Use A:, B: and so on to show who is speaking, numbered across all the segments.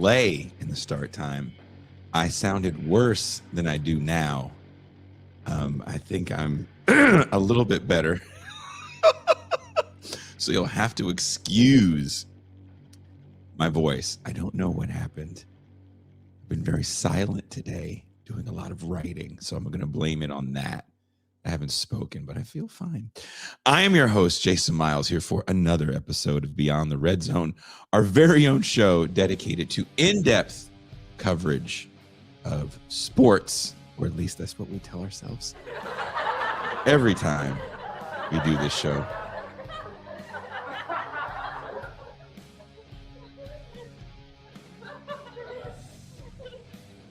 A: delay in the start time, I sounded worse than I do now. I think I'm a little bit better. So you'll have to excuse my voice. I don't know what happened. I've been very silent today, doing a lot of writing, so I'm going to blame it on that. I haven't spoken, but I feel fine. I am your host, Jason Miles, here for another episode of Beyond the Red Zone, our very own show dedicated to in-depth coverage of sports, or at least that's what we tell ourselves every time we do this show.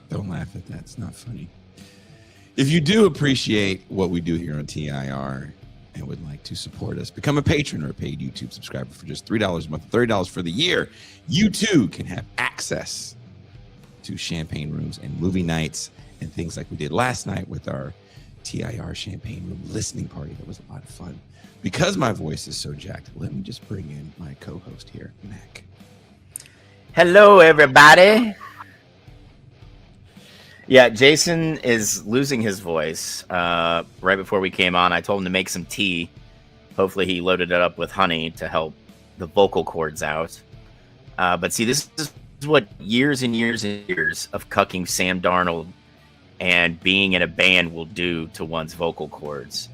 A: Don't laugh at that. It's not funny. If you do appreciate what we do here on TIR and would like to support us, become a patron or a paid YouTube subscriber for just $3 a month, $30 for the year. You too can have access to champagne rooms and movie nights and things like we did last night with our TIR champagne room listening party. That was a lot of fun. Because my voice is so jacked, let me just bring in my co-host here, Mac.
B: Hello, everybody. Yeah, Jason is losing his voice. Right before we came on, I told him to make some tea. Hopefully he loaded it up with honey to help the vocal cords out. But see, this is what years and years and years of cucking Sam Darnold and being in a band will do to one's vocal cords.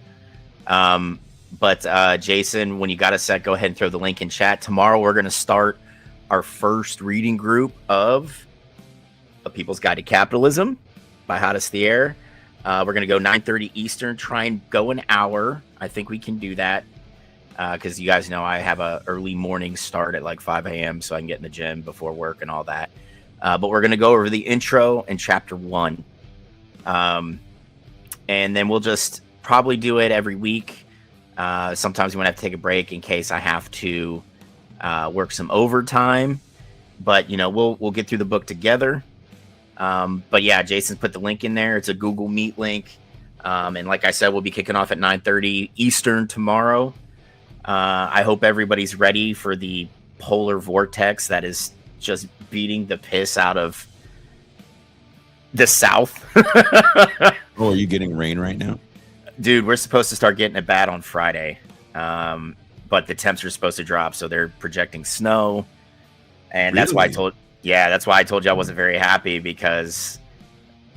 B: But Jason, when you got a sec, go ahead and throw the link in chat. Tomorrow we're going to start our first reading group of A People's Guide to Capitalism by Hottest the Air. We're going to go 9:30 Eastern, try and go an hour. I think we can do that because you guys know I have a early morning start at like 5 a.m. so I can get in the gym before work and all that. But we're going to go over the intro and chapter 1. And then we'll just probably do it every week. Sometimes we might have to take a break in case I have to work some overtime. But, you know, we'll get through the book together. But yeah, Jason's put the link in there. It's a Google Meet link. And like I said, we'll be kicking off at 9:30 Eastern tomorrow. I hope everybody's ready for the polar vortex that is just beating the piss out of the South.
A: Oh, are you getting rain right now?
B: Dude, we're supposed to start getting it bad on Friday. But the temps are supposed to drop, so they're projecting snow. And that's why I told you I wasn't very happy, because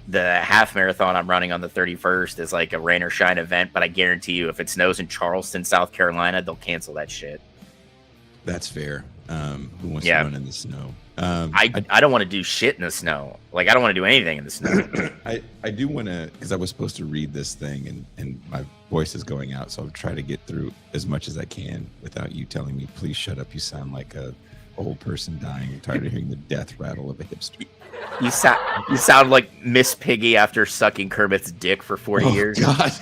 B: the half marathon I'm running on the 31st is like a rain or shine event. But I guarantee you, if it snows in Charleston, South Carolina, they'll cancel that shit.
A: That's fair. Who wants to run in the snow?
B: I don't want to do shit in the snow. Like, I don't want to do anything in the snow.
A: I do want to, because I was supposed to read this thing and my voice is going out. So I'll try to get through as much as I can without you telling me, please shut up. You sound like a old person dying. I'm tired of hearing the death rattle of a hipster. You
B: sound like Miss Piggy after sucking Kermit's dick for 40 years.
A: God.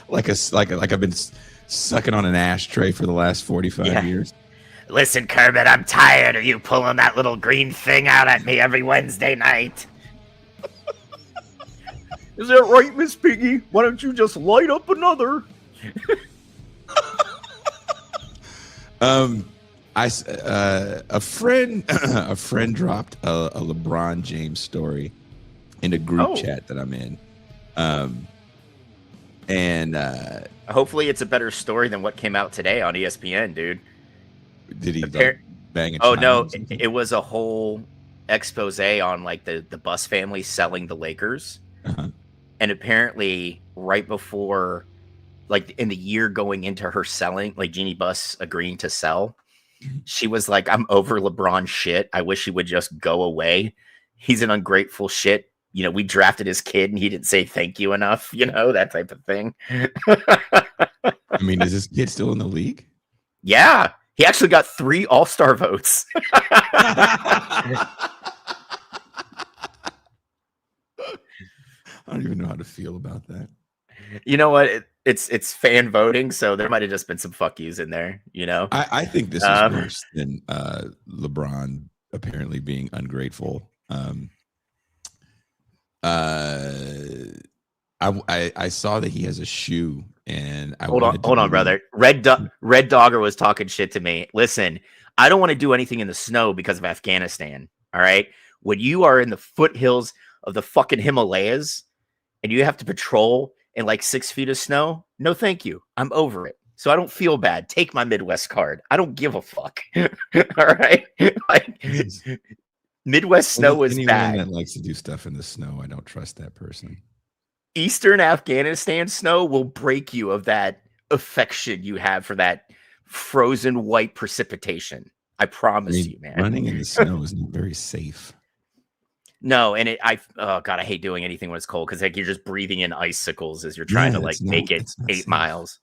A: like I've been sucking on an ashtray for the last 45 years.
B: Listen, Kermit, I'm tired of you pulling that little green thing out at me every Wednesday night. Is that right, Miss Piggy? Why don't you just light up another?
A: A friend dropped a LeBron James story in a group chat that I'm in. And
B: hopefully it's a better story than what came out today on ESPN, dude.
A: Did he bang a
B: Oh no, it was a whole expose on like the Buss family selling the Lakers.
A: Uh-huh.
B: And apparently right before, like in the year going into her selling, like Jeannie Buss agreeing to sell, she was like, I'm over LeBron shit. I wish he would just go away. He's an ungrateful shit. You know, we drafted his kid and he didn't say thank you enough, you know, that type of thing.
A: I mean, is this kid still in the league?
B: Yeah. He actually got 3 All-Star votes.
A: I don't even know how to feel about that.
B: You know what? It's fan voting, so there might have just been some fuck yous in there, you know?
A: I think this is worse than LeBron apparently being ungrateful. I saw that he has a shoe, and hold on,
B: brother. Red Dogger was talking shit to me. Listen, I don't want to do anything in the snow because of Afghanistan. All right. When you are in the foothills of the fucking Himalayas and you have to patrol in like 6 feet of snow, no, thank you. I'm over it. So I don't feel bad. Take my Midwest card. I don't give a fuck. All right. Like, Midwest snow is
A: anyone
B: bad.
A: that likes to do stuff in the snow, I don't trust that person.
B: Eastern Afghanistan snow will break you of that affection you have for that frozen white precipitation. I promise you, man.
A: Running in the snow is not very safe.
B: No, and oh god, I hate doing anything when it's cold because like you're just breathing in icicles as you're trying to like make it 8 miles.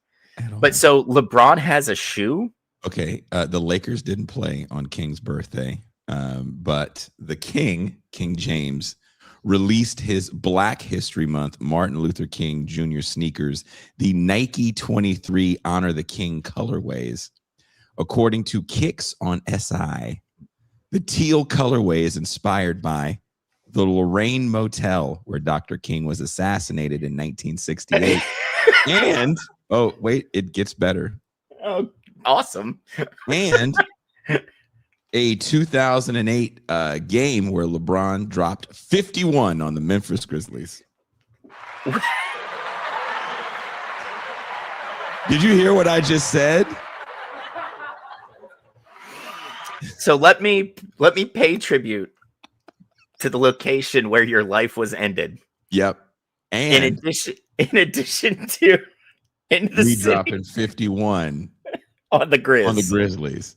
B: But so LeBron has a shoe.
A: Okay, the Lakers didn't play on King's birthday, but the King James, released his Black History Month Martin Luther King Jr. sneakers, the Nike 23 Honor the King colorways. According to Kicks on SI, the teal colorway is inspired by the Lorraine Motel where Dr. King was assassinated in 1968. And, oh, wait, it gets better.
B: Oh, awesome.
A: And a 2008 game where LeBron dropped 51 on the Memphis Grizzlies. Did you hear what I just said?
B: So let me pay tribute to the location where your life was ended.
A: Yep. And
B: in addition to in the
A: we
B: city,
A: dropping 51
B: on the
A: Grizzlies.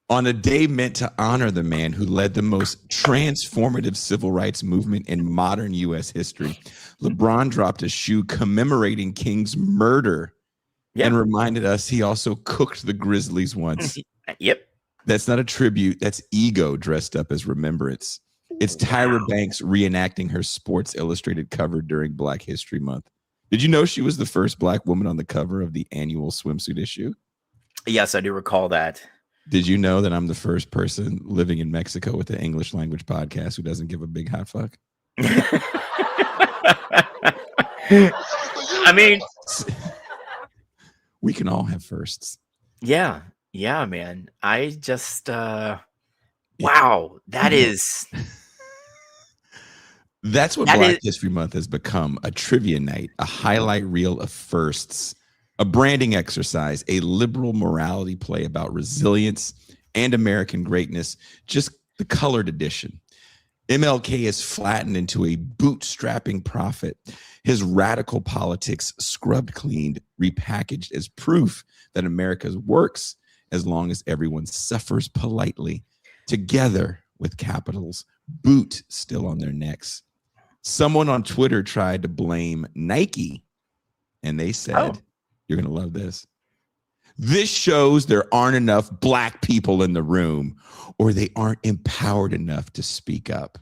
A: On a day meant to honor the man who led the most transformative civil rights movement in modern U.S. history, LeBron dropped a shoe commemorating King's murder and reminded us he also cooked the Grizzlies once.
B: Yep.
A: That's not a tribute. That's ego dressed up as remembrance. It's Tyra Banks reenacting her Sports Illustrated cover during Black History Month. Did you know she was the first Black woman on the cover of the annual swimsuit issue?
B: Yes, I do recall that.
A: Did you know that I'm the first person living in Mexico with an English language podcast who doesn't give a big hot fuck?
B: I mean,
A: we can all have firsts.
B: Yeah, man. I just wow, that is
A: that's what Black History Month has become, a trivia night, a highlight reel of firsts, a branding exercise, a liberal morality play about resilience and American greatness, just the colored edition. MLK is flattened into a bootstrapping prophet. His radical politics scrubbed cleaned, repackaged as proof that America works as long as everyone suffers politely, together with capitals, boot still on their necks. Someone on Twitter tried to blame Nike, and they said, you're going to love this. This shows there aren't enough Black people in the room, or they aren't empowered enough to speak up.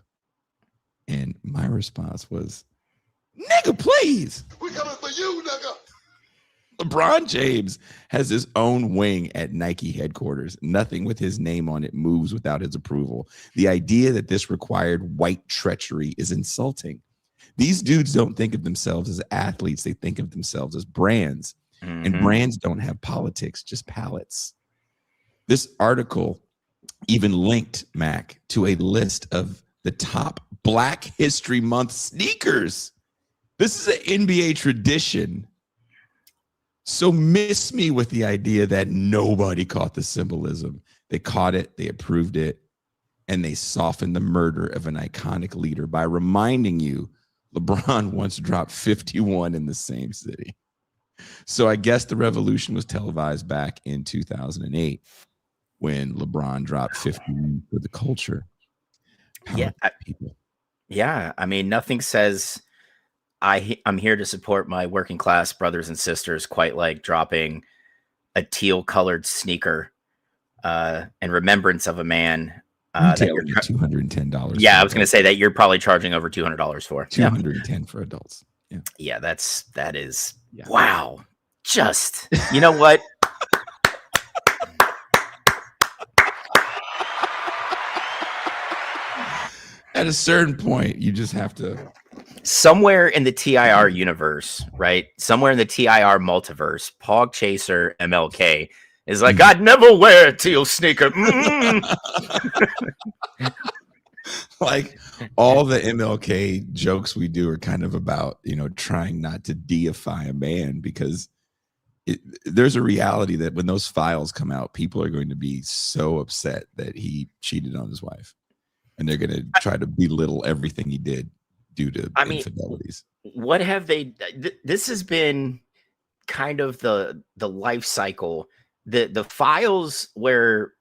A: And my response was, nigga, please. We're coming for you, nigga. LeBron James has his own wing at Nike headquarters. Nothing with his name on it moves without his approval. The idea that this required white treachery is insulting. These dudes don't think of themselves as athletes. They think of themselves as brands. Mm-hmm. And brands don't have politics, just palettes. This article even linked, Mac, to a list of the top Black History Month sneakers. This is an NBA tradition. So miss me with the idea that nobody caught the symbolism. They caught it, they approved it, and they softened the murder of an iconic leader by reminding you LeBron once dropped 51 in the same city. So I guess the revolution was televised back in 2008 when LeBron dropped 51 for the culture. People.
B: Yeah, I mean, nothing says I'm here to support my working class brothers and sisters quite like dropping a teal colored sneaker in remembrance of a man
A: that you're $210.
B: Yeah, I was going to say that you're probably charging over $200 for.
A: $210 for adults.
B: Yeah, that is wow. Just, you know what?
A: At a certain point, you just have to.
B: Somewhere in the TIR universe, right? Somewhere in the TIR multiverse, Pog Chaser MLK It's like, I'd never wear a teal sneaker.
A: Like all the MLK jokes we do are kind of about, trying not to deify a man, because there's a reality that when those files come out, people are going to be so upset that he cheated on his wife, and they're going to try to belittle everything he did due to infidelities.
B: What have they? This has been kind of the life cycle. The files where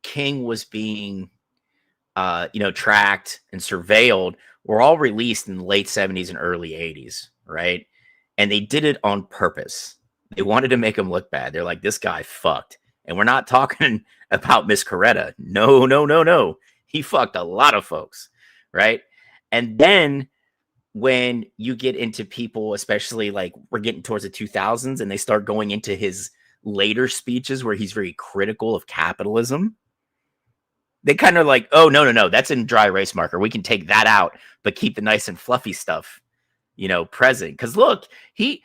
B: King was being tracked and surveilled were all released in the late 70s and early 80s, right? And they did it on purpose. They wanted to make him look bad. They're like, this guy fucked. And we're not talking about Miss Coretta. No. He fucked a lot of folks, right? And then when you get into people, especially like we're getting towards the 2000s, and they start going into his later speeches where he's very critical of capitalism, they kind of like, oh, no, that's in dry erase marker. We can take that out, but keep the nice and fluffy stuff, present. Because look at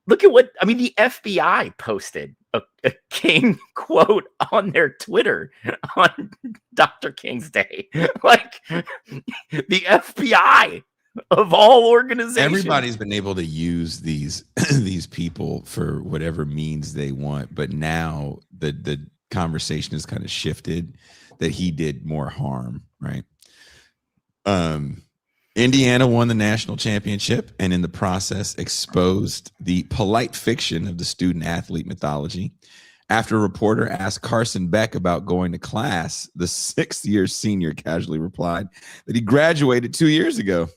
B: the FBI posted a King quote on their Twitter on Dr. King's Day. Like, the FBI of all organizations.
A: Everybody's been able to use these people for whatever means they want, but now the conversation has kind of shifted that he did more harm, right? Indiana won the national championship, and in the process exposed the polite fiction of the student athlete mythology. After a reporter asked Carson Beck about going to class, the 6th-year senior casually replied that he graduated 2 years ago.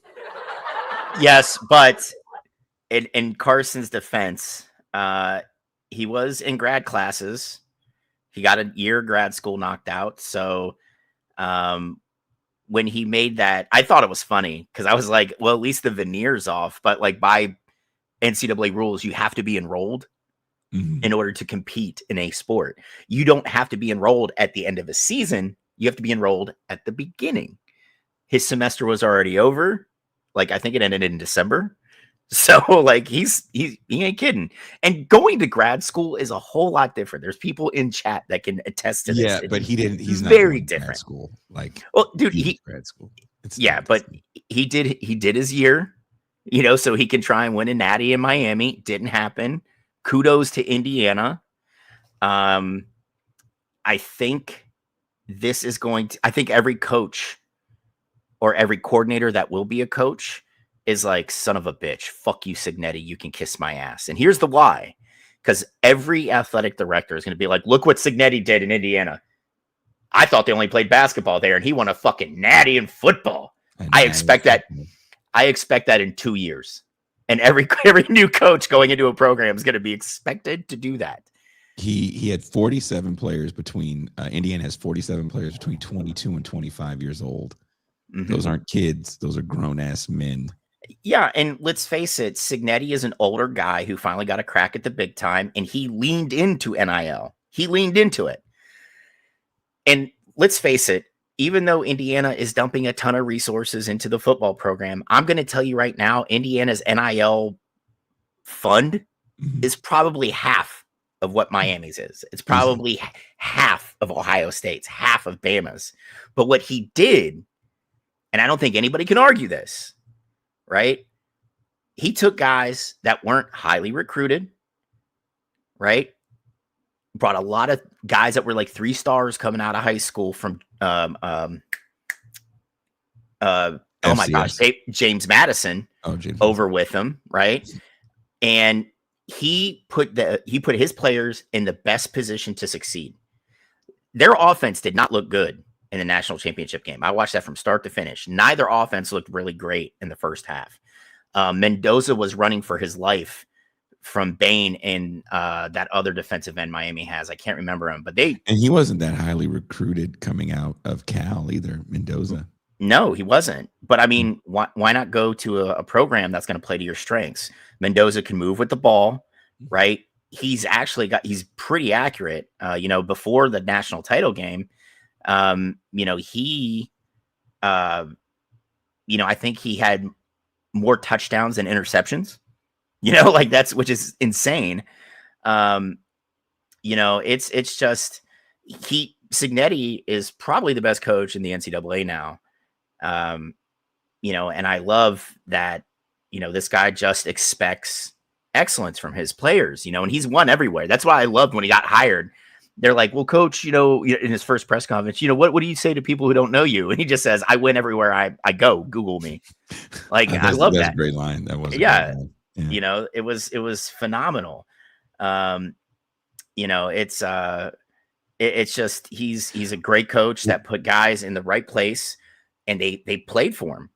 B: Yes, but in Carson's defense, he was in grad classes. He got a year of grad school knocked out. So when he made that, I thought it was funny because I was like, well, at least the veneer's off. But like by NCAA rules, you have to be enrolled in order to compete in a sport. You don't have to be enrolled at the end of a season. You have to be enrolled at the beginning. His semester was already over. Like, I think it ended in December. So like he ain't kidding. And going to grad school is a whole lot different. There's people in chat that can attest to this.
A: Yeah, but he's not
B: very different.
A: Grad school. Like,
B: well, dude, he
A: grad school.
B: But he did his year, so he can try and win a natty in Miami. Didn't happen. Kudos to Indiana. I think this is I think every coach or every coordinator that will be a coach is like, son of a bitch, fuck you, Cignetti, you can kiss my ass. And here's the why. Because every athletic director is going to be like, look what Cignetti did in Indiana. I thought they only played basketball there, and he won a fucking natty in football. I expect that in 2 years. And every new coach going into a program is going to be expected to do that.
A: He had 47 players between Indiana has 47 players between 22 and 25 years old. Those aren't kids. Those are grown-ass men.
B: Yeah, and let's face it, Cignetti is an older guy who finally got a crack at the big time, and he leaned into NIL. He leaned into it. And let's face it, even though Indiana is dumping a ton of resources into the football program, I'm going to tell you right now, Indiana's NIL fund is probably half of what Miami's is. It's probably half of Ohio State's, half of Bama's. But what he did, and I don't think anybody can argue this, right? He took guys that weren't highly recruited, right? Brought a lot of guys that were like 3 stars coming out of high school from, oh my gosh, James Madison over with him, right? And he put his players in the best position to succeed. Their offense did not look good in the national championship game. I watched that from start to finish. Neither offense looked really great in the first half. Mendoza was running for his life from Bain and that other defensive end Miami has. I can't remember him, but and
A: he wasn't that highly recruited coming out of Cal either, Mendoza.
B: No, he wasn't. But I mean, why not go to a program that's going to play to your strengths? Mendoza can move with the ball, right? He's pretty accurate. Before the national title game, I think he had more touchdowns than interceptions, which is insane. it's just Signetti is probably the best coach in the NCAA now. And I love that, this guy just expects excellence from his players, and he's won everywhere. That's why I loved when he got hired. They're like, well, coach, in his first press conference, what do you say to people who don't know you? And he just says, I win everywhere I go. Google me. Like, I love that.
A: That's a great line. That was a great line.
B: Yeah. It was phenomenal. It's just, he's a great coach that put guys in the right place, and they played for him,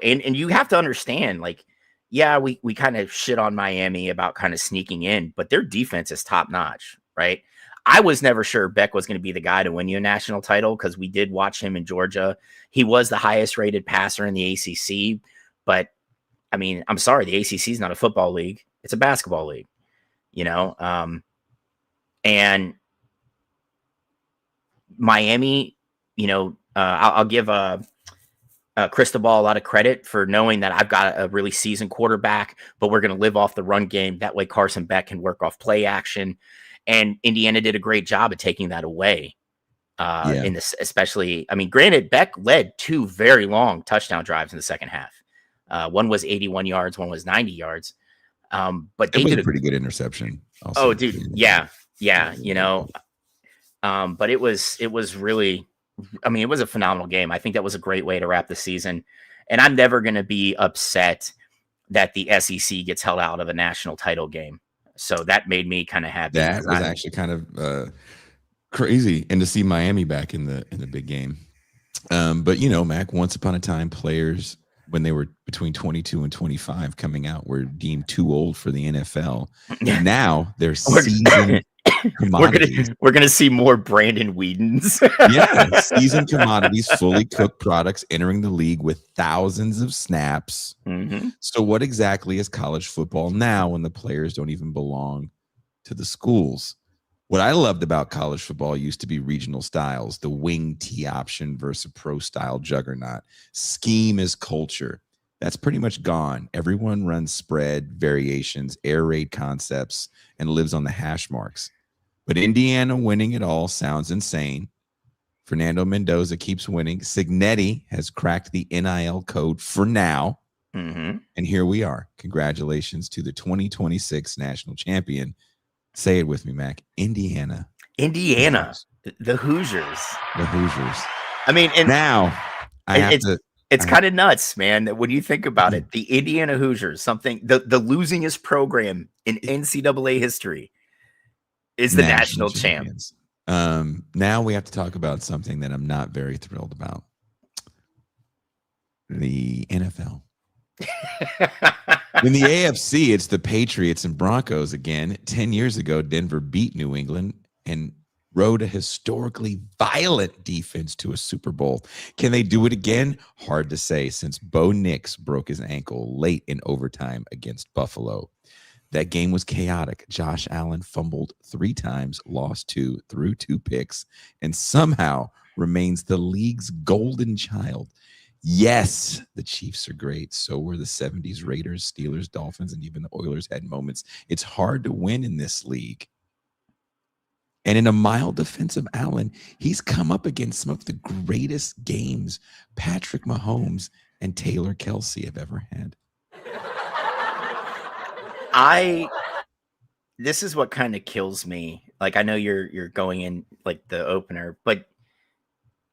B: and you have to understand, like, yeah, we kind of shit on Miami about kind of sneaking in, but their defense is top notch, right? I was never sure Beck was going to be the guy to win you a national title, because we did watch him in Georgia. He was the highest rated passer in the ACC, but I mean, I'm sorry, the ACC is not a football league. It's a basketball league, and Miami, I'll give Cristobal a lot of credit for knowing that I've got a really seasoned quarterback, but we're going to live off the run game. That way Carson Beck can work off play action. And Indiana did a great job of taking that away. In this, especially, I mean, granted, Beck led 2 very long touchdown drives in the second half. One was 81 yards, one was 90 yards. But they did a pretty
A: good interception.
B: Also. Oh, dude. Yeah. But it was really, I mean, it was a phenomenal game. I think that was a great way to wrap the season. And I'm never going to be upset that the SEC gets held out of a national title game. So that made me kind of happy.
A: That was actually kind of crazy, and to see Miami back in the big game. But Mac, once upon a time, players when they were between 22 and 25 coming out were deemed too old for the NFL. And now they're seasoned commodities.
B: We're gonna see more Brandon Whedons.
A: Yeah, seasoned commodities, fully cooked products entering the league with thousands of snaps.
B: Mm-hmm.
A: So what exactly is college football now when the players don't even belong to the schools? What I loved about college football used to be regional styles, the wing T option versus a pro style juggernaut. Scheme is culture. That's pretty much gone. Everyone runs spread, variations, air raid concepts, and lives on the hash marks. But Indiana winning it all sounds insane. Fernando Mendoza keeps winning. Signetti has cracked the NIL code for now.
B: Mm-hmm.
A: And here we are. Congratulations to the 2026 national champion. Say it with me, Mac. Indiana.
B: The Hoosiers. I mean, and
A: now
B: it's kind of nuts, man. When you think about it, the Indiana Hoosiers, the losingest program in NCAA history, is the national champions.
A: Now we have to talk about something that I'm not very thrilled about. The NFL. In the AFC, it's the Patriots and Broncos again. 10 years ago, Denver beat New England and rode a historically violent defense to a Super Bowl. Can they do it again? Hard to say, since Bo Nix broke his ankle late in overtime against Buffalo. That game was chaotic. Josh Allen fumbled 3 times, lost 2, threw 2 picks, and somehow remains the league's golden child. Yes, the Chiefs are great. So were the 70s Raiders, Steelers, Dolphins, and even the Oilers had moments. It's hard to win in this league. And in a mild defense of Allen, he's come up against some of the greatest games Patrick Mahomes and Taylor Kelsey have ever had.
B: This is what kind of kills me. Like, I know you're going in like the opener, but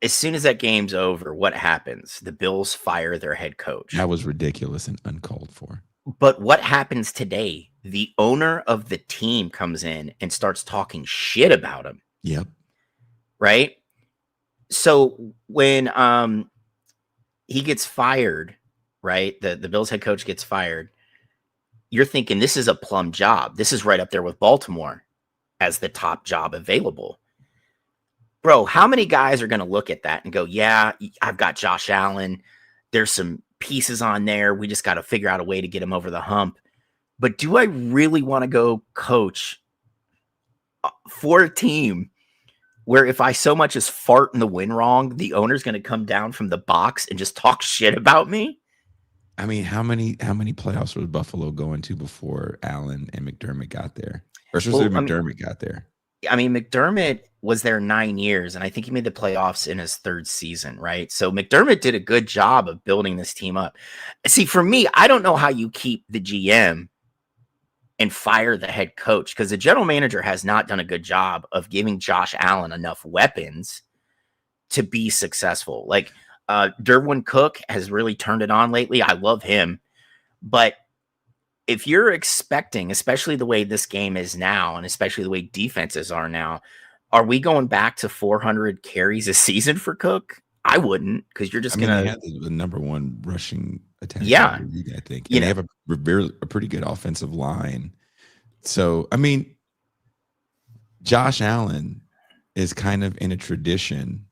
B: as soon as that game's over, what happens? The Bills fire their head coach.
A: That was ridiculous and uncalled for.
B: But what happens today? The owner of the team comes in and starts talking shit about him.
A: Yep.
B: Right? So when he gets fired, right? The Bills head coach gets fired. You're thinking this is a plum job. This is right up there with Baltimore as the top job available. Bro, how many guys are going to look at that and go, yeah, I've got Josh Allen. There's some pieces on there. We just got to figure out a way to get him over the hump. But do I really want to go coach for a team where if I so much as fart in the wind wrong, the owner's going to come down from the box and just talk shit about me?
A: I mean, how many playoffs was Buffalo going to before Allen and McDermott got there? Or McDermott got there?
B: I mean, McDermott was there 9 years, and I think he made the playoffs in his 3rd season, right? So McDermott did a good job of building this team up. See, for me, I don't know how you keep the GM and fire the head coach, because the general manager has not done a good job of giving Josh Allen enough weapons to be successful. Like Derwin Cook has really turned it on lately. I love him, but if you're expecting, especially the way this game is now, and especially the way defenses are now, are we going back to 400 carries a season for Cook? I wouldn't, because you're just
A: They
B: gonna,
A: had the number 1 rushing attack
B: yeah,
A: in the league, I think,
B: you
A: and they
B: know,
A: have a pretty good offensive line. So, I mean, Josh Allen is kind of in a tradition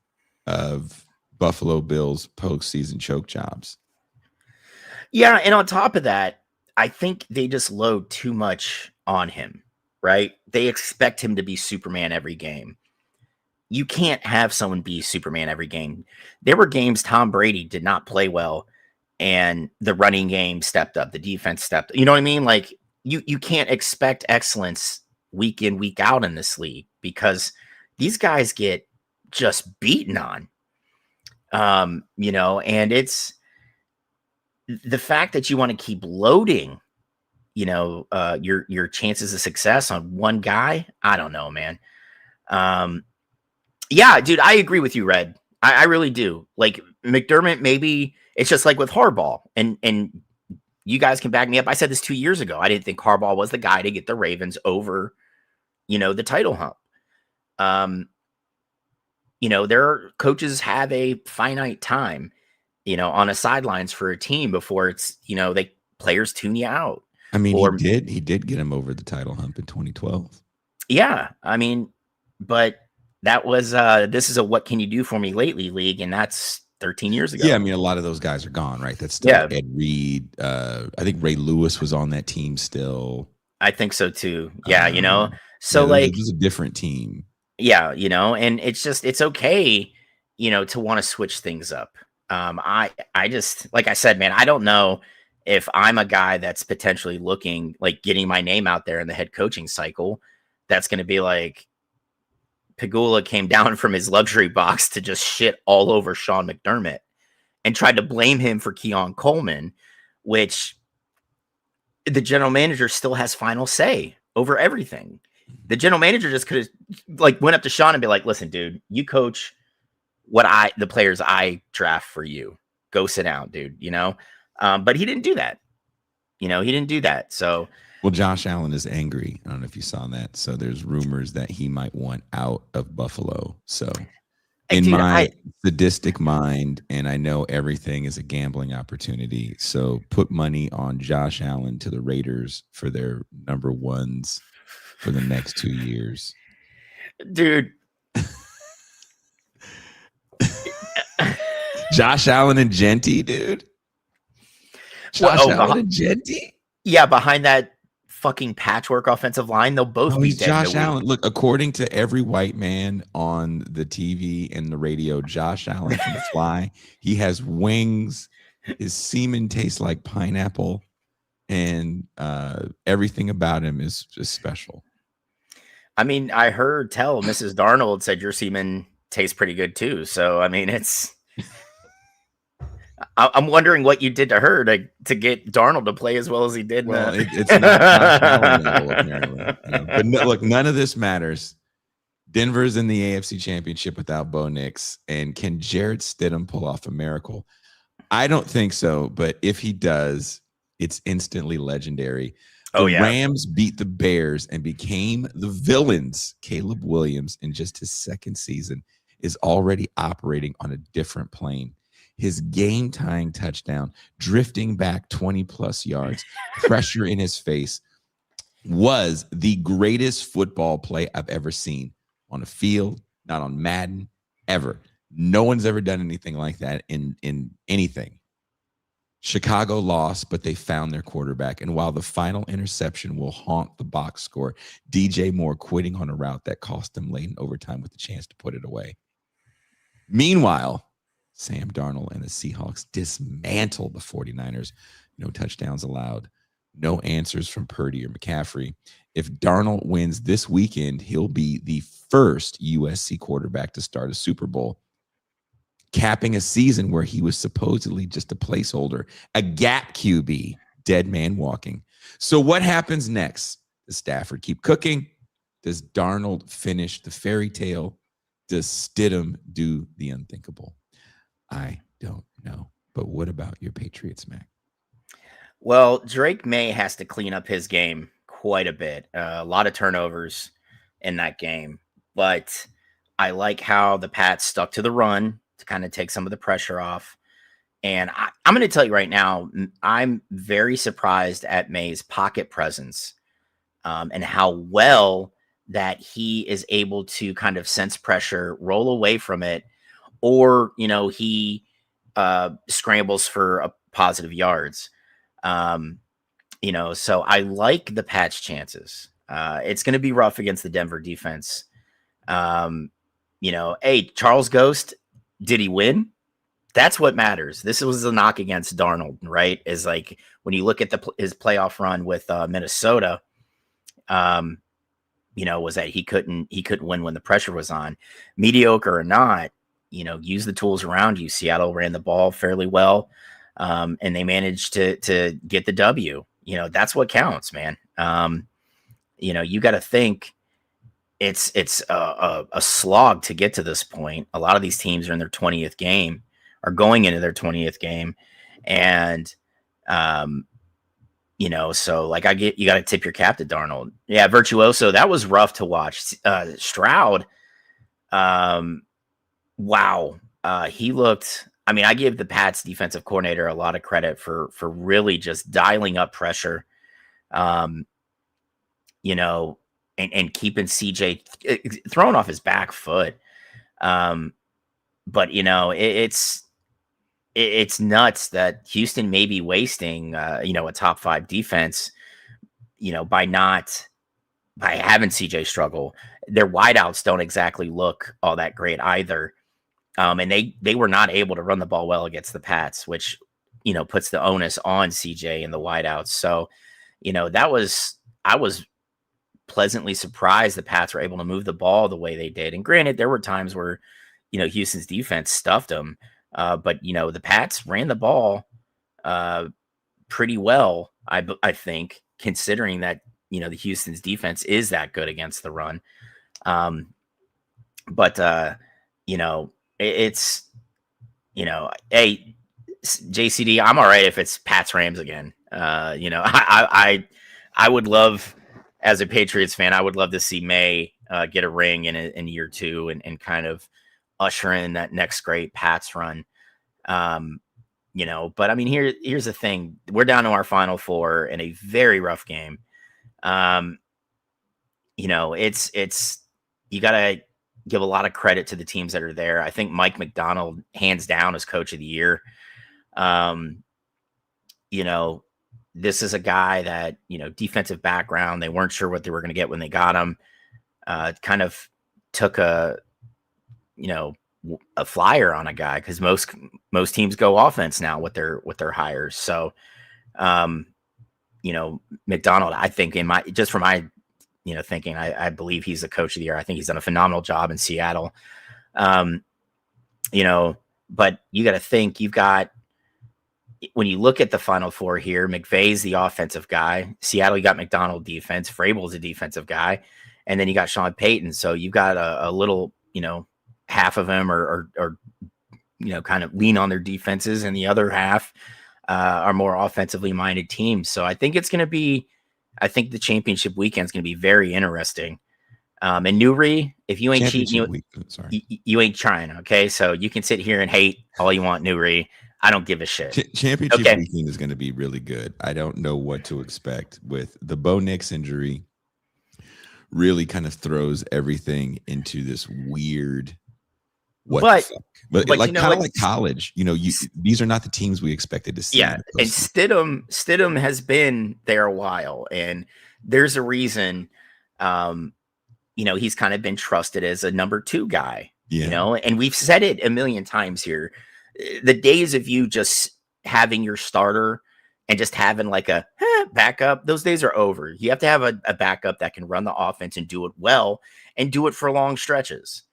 A: of Buffalo Bills postseason choke jobs.
B: yeah, and on top of that, I think they just load too much on him, right? They expect him to be Superman every game. You can't have someone be Superman every game. There were games Tom Brady did not play well, and the running game stepped up, the defense stepped up. You know what I mean? Like you can't expect excellence week in, week out in this league, because these guys get just beaten on. And it's the fact that you want to keep loading, your chances of success on one guy. I don't know, man. Yeah, dude, I agree with you, Red. I really do. Like McDermott, maybe it's just like with Harbaugh, and you guys can back me up. I said this 2 years ago. I didn't think Harbaugh was the guy to get the Ravens over, the title hump. Their coaches have a finite time, on a sidelines for a team before it's, they players tune you out.
A: I mean, he did get him over the title hump in 2012.
B: Yeah, I mean, but that was this is a what can you do for me lately league, and that's 13 years ago.
A: Yeah, I mean, a lot of those guys are gone, right? That's still Ed Reed. I think Ray Lewis was on that team still.
B: I think so too. Yeah, so like
A: it was a different team.
B: Yeah, and it's okay, to want to switch things up. I just, like I said, man, I don't know if I'm a guy that's potentially looking, like getting my name out there in the head coaching cycle, that's going to be like Pagula came down from his luxury box to just shit all over Sean McDermott and tried to blame him for Keon Coleman, which the general manager still has final say over everything. The general manager just could have went up to Sean and be like, listen, dude, you coach the players I draft for you. Go sit down, dude, but he didn't do that. He didn't do that. So,
A: well, Josh Allen is angry. I don't know if you saw that. So there's rumors that he might want out of Buffalo. So in my sadistic mind, and I know everything is a gambling opportunity, so put money on Josh Allen to the Raiders for their number 1s for the next 2 years.
B: Dude.
A: Josh Allen and Genty, dude. Allen and Genty?
B: Yeah, behind that fucking patchwork offensive line, they'll both be dead.
A: Josh Allen. Look, according to every white man on the TV and the radio, Josh Allen can fly. He has wings. His semen tastes like pineapple, and everything about him is just special.
B: I mean, I heard Mrs. Darnold said your semen tastes pretty good too. So, I mean, I'm wondering what you did to her to get Darnold to play as well as he did.
A: Well, it's not Josh Allen level, apparently. But look, none of this matters. Denver's in the AFC Championship without Bo Nix, and can Jarrett Stidham pull off a miracle? I don't think so, but if he does, it's instantly legendary. The Rams beat the Bears and became the villains. Caleb Williams, in just his 2nd season, is already operating on a different plane. His game-tying touchdown, drifting back 20-plus yards, pressure in his face, was the greatest football play I've ever seen on a field, not on Madden, ever. No one's ever done anything like that in anything. Chicago lost, but they found their quarterback. And while the final interception will haunt the box score, DJ Moore quitting on a route that cost them late in overtime with the chance to put it away. Meanwhile, Sam Darnold and the Seahawks dismantled the 49ers. No touchdowns allowed. No answers from Purdy or McCaffrey. If Darnold wins this weekend, he'll be the first USC quarterback to start a Super Bowl, capping a season where he was supposedly just a placeholder, a gap QB, dead man walking. So what happens next? Does Stafford keep cooking? Does Darnold finish the fairy tale? Does Stidham do the unthinkable? I don't know. But what about your Patriots, Mac?
B: Well, Drake Maye has to clean up his game quite a bit. A lot of turnovers in that game. But I like how the Pats stuck to the run to kind of take some of the pressure off. And I'm going to tell you right now, I'm very surprised at Maye's pocket presence and how well that he is able to kind of sense pressure, roll away from it, or, he scrambles for positive yards. So I like the Pats' chances. It's going to be rough against the Denver defense. Hey, Charles Ghost, did he win? That's what matters. This was a knock against Darnold, right? Is like when you look at his playoff run with Minnesota, was that he couldn't win when the pressure was on. Mediocre or not, use the tools around you. Seattle ran the ball fairly well, and they managed to get the W. That's what counts, man. You got to think it's a slog to get to this point. A lot of these teams are in their 20th game, are going into their 20th game, and so like you got to tip your cap to Darnold. Yeah, Virtuoso, that was rough to watch. Stroud, wow, he looked. I mean, I give the Pats defensive coordinator a lot of credit for really just dialing up pressure, and keeping CJ thrown off his back foot. But it's nuts that Houston may be wasting, a top 5 defense, by having CJ struggle. Their wideouts don't exactly look all that great either. And they were not able to run the ball well against the Pats, which, puts the onus on CJ and the wideouts. So, I was pleasantly surprised the Pats were able to move the ball the way they did. And granted, there were times where, Houston's defense stuffed them. But the Pats ran the ball pretty well, I think, considering that, the Houston's defense is that good against the run. It's, hey, JCD, I'm all right if it's Pats Rams again. I would love, as a Patriots fan, I would love to see May get a ring in year 2 and kind of usher in that next great Pats run. But I mean, here's the thing. We're down to our final 4 in a very rough game. It's you got to give a lot of credit to the teams that are there. I think Mike McDonald, hands down, is coach of the year. This is a guy that, defensive background, they weren't sure what they were going to get when they got him. Kind of took a flyer on a guy, because most teams go offense now with their hires. So, McDonald, I think from my thinking, I believe he's the coach of the year. I think he's done a phenomenal job in Seattle. But you got to think when you look at the final 4 here, McVay's the offensive guy. Seattle, you got McDonald defense. Vrabel's a defensive guy. And then you got Sean Payton. So you've got a little, half of them are kind of lean on their defenses, and the other half are more offensively minded teams. So I think the championship weekend is going to be very interesting. And Newry, if you ain't cheating, you ain't trying. Okay. So you can sit here and hate all you want, Newry. I don't give a shit.
A: Championship weekend is going to be really good. I don't know what to expect with the Bo Nix injury. Really kind of throws everything into this weird but like kind of like college. These are not the teams we expected to see.
B: Yeah, and Stidham has been there a while, and there's a reason. He's kind of been trusted as a number 2 guy. Yeah. And we've said it a million times here. The days of you just having your starter and just having like a backup, those days are over. You have to have a backup that can run the offense and do it well and do it for long stretches,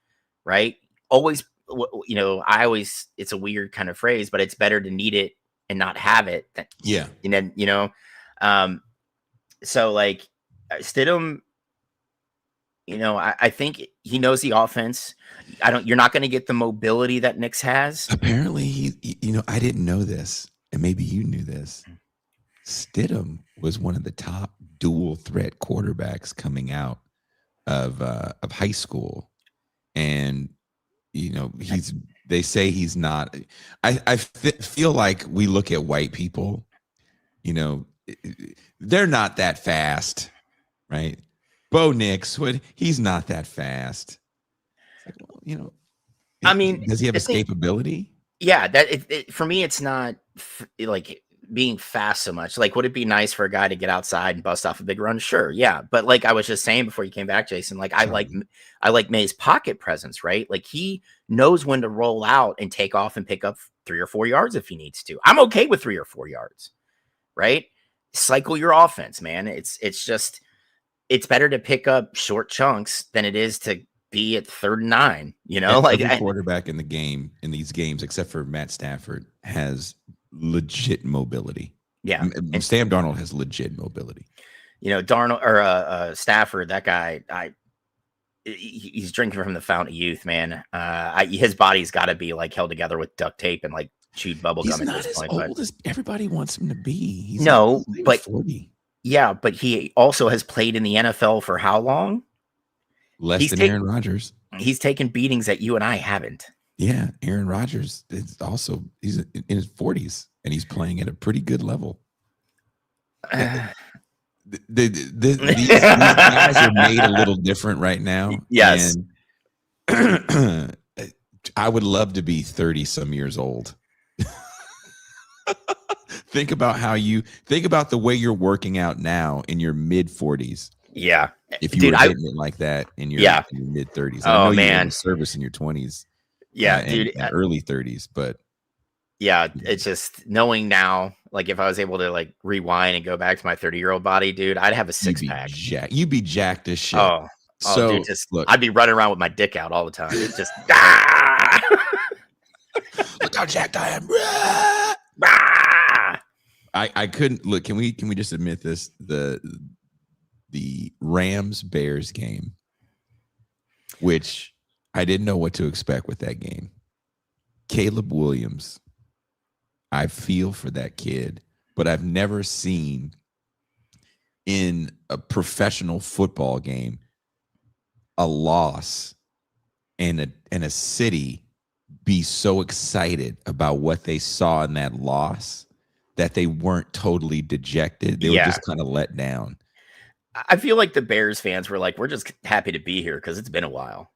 B: right? Always, it's a weird kind of phrase, but it's better to need it and not have it. And then, so like Stidham, I think he knows the offense. You're not going to get the mobility that Knicks has.
A: Apparently I didn't know this, and maybe you knew this. Stidham was one of the top dual threat quarterbacks coming out of high school. And, they say he's not, I feel like we look at white people, they're not that fast, right? Bo Nix, he's not that fast.
B: I mean,
A: does he have escapability?
B: Yeah, that for me, it's not like being fast so much. Like, would it be nice for a guy to get outside and bust off a big run? Sure, yeah. But like I was just saying before you came back, Jason, like I like Maye's pocket presence, right? Like he knows when to roll out and take off and pick up 3 or 4 yards if he needs to. I'm okay with 3 or 4 yards, right? Cycle your offense, man. It's better to pick up short chunks than it is to be at 3rd and 9, like
A: every quarterback in these games, except for Matt Stafford, has legit mobility.
B: Yeah.
A: And Sam Darnold has legit mobility.
B: Darnold or Stafford, that guy, he's drinking from the fountain of youth, man. His body's got to be like held together with duct tape and like chewed bubble gum.
A: He's not as old as everybody wants him to be. He's 40.
B: Yeah, but he also has played in the NFL for how long?
A: Less than Aaron Rodgers.
B: He's taken beatings that you and I haven't.
A: Yeah, Aaron Rodgers is also, he's in his 40s and he's playing at a pretty good level. These guys are made a little different right now.
B: Yes.
A: And I would love to be 30 some years old. Think about the way you're working out now in your mid 40s.
B: Yeah.
A: If you were hitting it like that in your mid 30s. I know man. You were in service in your 20s.
B: Yeah,
A: and early 30s, but
B: yeah, it's just knowing now, like if I was able to like rewind and go back to my 30-year-old body, dude, I'd have a 6-pack.
A: You'd be jacked as shit.
B: So dude, look, I'd be running around with my dick out all the time. It's just
A: look how jacked I am. I couldn't look. Can we just admit this? The Rams Bears game, which I didn't know what to expect with that game. Caleb Williams, I feel for that kid, but I've never seen in a professional football game a loss and a city be so excited about what they saw in that loss that they weren't totally dejected. They were just kind of let down.
B: I feel like the Bears fans were like, we're just happy to be here because it's been a while.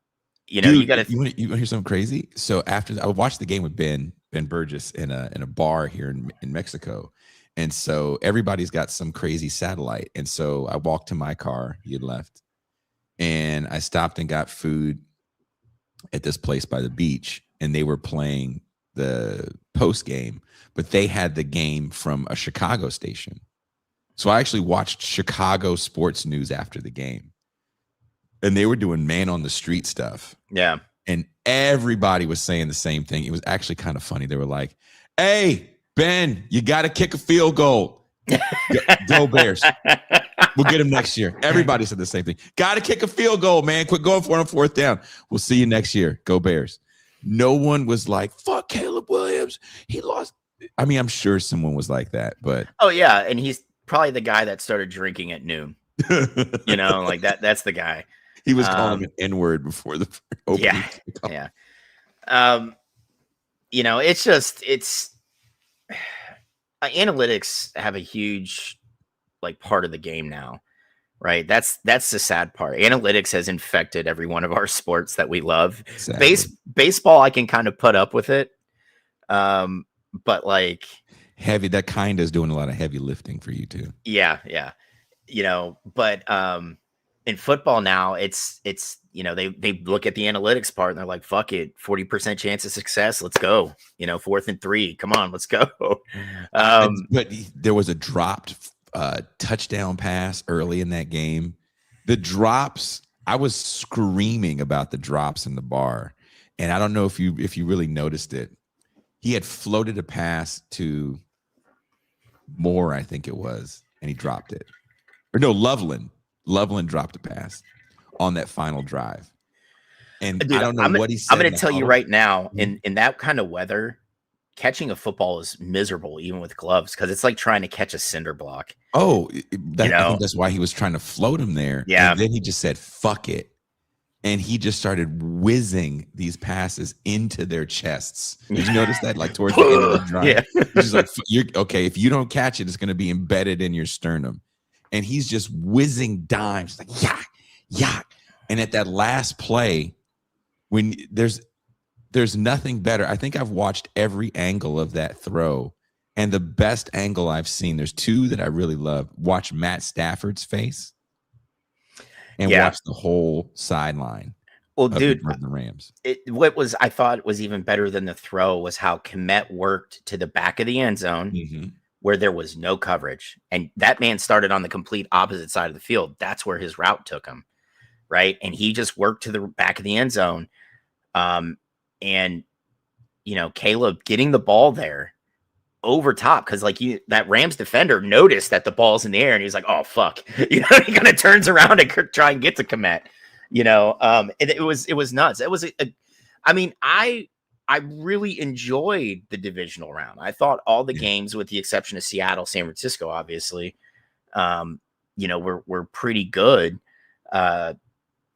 A: Dude, you want to hear something crazy? So after I watched the game with Ben Burgess in a bar here in Mexico. And so everybody's got some crazy satellite. And so I walked to my car. He had left. And I stopped and got food at this place by the beach. And they were playing the post game, but they had the game from a Chicago station. So I actually watched Chicago sports news after the game. And they were doing man on the street stuff.
B: Yeah.
A: And everybody was saying the same thing. It was actually kind of funny. They were like, hey, Ben, you got to kick a field goal. Go Bears. We'll get him next year. Everybody said the same thing. Got to kick a field goal, man. Quit going for it on 4th down. We'll see you next year. Go Bears. No one was like, fuck Caleb Williams. He lost. I mean, I'm sure someone was like that, but.
B: Oh, yeah. And he's probably the guy that started drinking at noon. Like that's the guy.
A: He was calling him an N-word before the opening.
B: Yeah. It's analytics have a huge like part of the game now, right? That's the sad part. Analytics has infected every one of our sports that we love. Exactly. Baseball, I can kind of put up with it. But like
A: that kind is doing a lot of heavy lifting for you too.
B: Yeah. But in football now, it's they look at the analytics part and they're like, fuck it, 40% chance of success, let's go. 4th and 3, come on, let's go.
A: But there was a dropped touchdown pass early in that game. The drops, I was screaming about the drops in the bar, and I don't know if you really noticed it. He had floated a pass to Moore, I think it was, and he dropped it. Or no, Loveland dropped a pass on that final drive. And dude, I don't know what he said.
B: I'm going to tell you right now, in that kind of weather, catching a football is miserable, even with gloves, because it's like trying to catch a cinder block.
A: Oh, I think that's why he was trying to float him there.
B: Yeah.
A: And then he just said, fuck it. And he just started whizzing these passes into their chests. Did you notice that? Like towards the end of the drive.
B: Yeah.
A: He's like, okay, if you don't catch it, it's going to be embedded in your sternum. And he's just whizzing dimes, like, yak. And at that last play, when there's nothing better. I think I've watched every angle of that throw. And the best angle I've seen, there's two that I really love. Watch Matt Stafford's face and watch the whole sideline.
B: Well, dude,
A: the Rams.
B: I thought was even better than the throw was how Kmet worked to the back of the end zone where there was no coverage. And that man started on the complete opposite side of the field. That's where his route took him, right? And he just worked to the back of the end zone. And, Caleb getting the ball there over top, because that Rams defender noticed that the ball's in the air and he's like, oh, fuck. He kind of turns around and try and get to Kmet. And it was nuts. It was I really enjoyed the divisional round. I thought all the games, with the exception of Seattle, San Francisco, obviously, were pretty good. And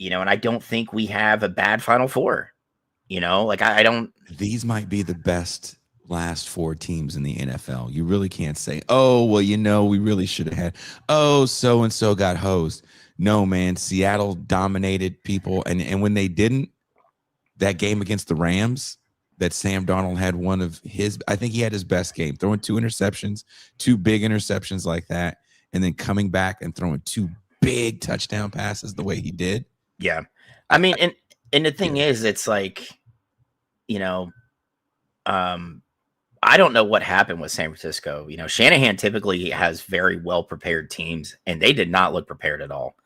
B: I don't think we have a bad Final Four. I don't.
A: These might be the best last four teams in the NFL. You really can't say, oh, well, we really should have had, so and so got hosed. No, man, Seattle dominated people. And when they didn't, that game against the Rams, that Sam Darnold had one of his, I think he had his best game, throwing two big interceptions like that, and then coming back and throwing two big touchdown passes the way he did.
B: Yeah. I mean, and the thing is, it's like, I don't know what happened with San Francisco. Shanahan typically has very well prepared teams, and they did not look prepared at all.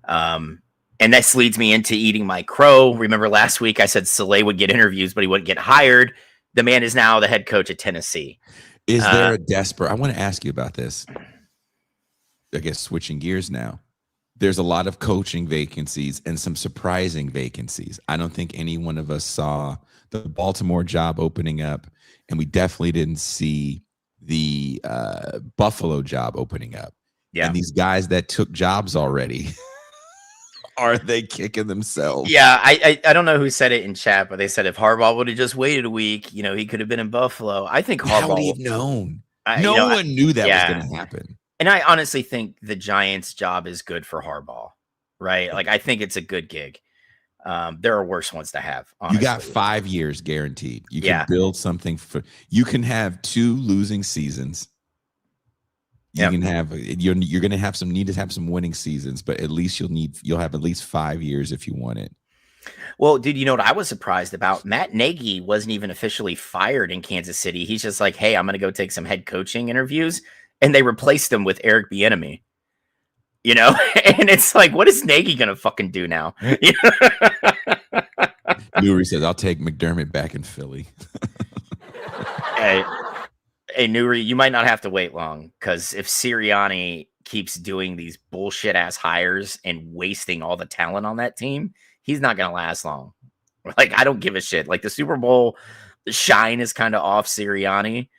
B: And this leads me into eating my crow. Remember last week I said Saleh would get interviews, but he wouldn't get hired. The man is now the head coach at Tennessee.
A: Is there a desperate? I want to ask you about this. I guess switching gears now. There's a lot of coaching vacancies and some surprising vacancies. I don't think any one of us saw the Baltimore job opening up, and we definitely didn't see the Buffalo job opening up.
B: Yeah.
A: And these guys that took jobs already, are they kicking themselves?
B: Yeah, I don't know who said it in chat, but they said if Harbaugh would have just waited a week, he could have been in Buffalo. I think Harbaugh.
A: How would he have known? No one knew that was going to happen.
B: And I honestly think the Giants' job is good for Harbaugh, right? I think it's a good gig. There are worse ones to have. Honestly.
A: You got 5 years guaranteed. You can build something you can have 2 losing seasons. You can have you're going to have some winning seasons, but at least you'll have at least 5 years if you want it.
B: Well, dude, you know what I was surprised about? Matt Nagy wasn't even officially fired in Kansas City. He's just like, hey, I'm going to go take some head coaching interviews. And they replaced him with Eric Bieniemy, and it's like, what is Nagy going to fucking do now?
A: Newry says, I'll take McDermott back in Philly.
B: Hey, Newry, you might not have to wait long, because if Sirianni keeps doing these bullshit ass hires and wasting all the talent on that team, he's not going to last long. I don't give a shit. The Super Bowl, the shine is kind of off Sirianni.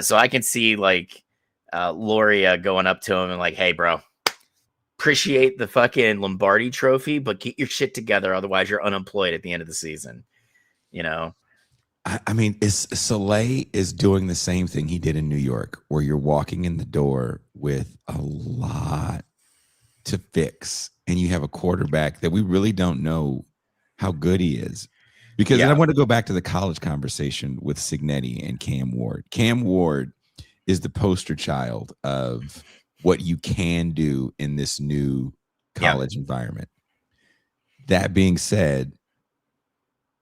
B: So I can see Loria going up to him and hey, bro, appreciate the fucking Lombardi trophy, but get your shit together. Otherwise you're unemployed at the end of the season.
A: I mean, Saleh is doing the same thing he did in New York, where you're walking in the door with a lot to fix, and you have a quarterback that we really don't know how good he is. Because I want to go back to the college conversation with Cignetti and Cam Ward. Cam Ward is the poster child of what you can do in this new college environment. That being said,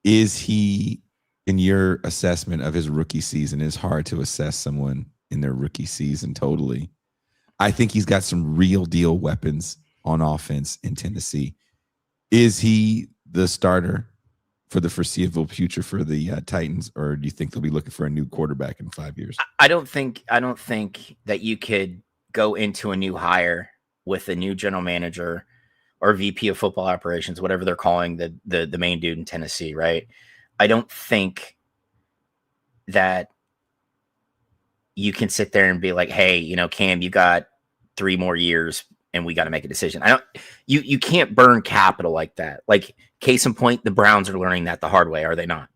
A: is he, in your assessment of his rookie season, it's hard to assess someone in their rookie season totally. I think he's got some real deal weapons on offense in Tennessee. Is he the starter for the foreseeable future for the Titans, or do you think they'll be looking for a new quarterback in 5 years?
B: I don't think that you could go into a new hire with a new general manager or VP of football operations, whatever they're calling the main dude in Tennessee, right? I don't think that you can sit there and be like, hey, you know, Cam, you got 3 more years and we got to make a decision. You can't burn capital like that. Like, case in point, the Browns are learning that the hard way, are they not?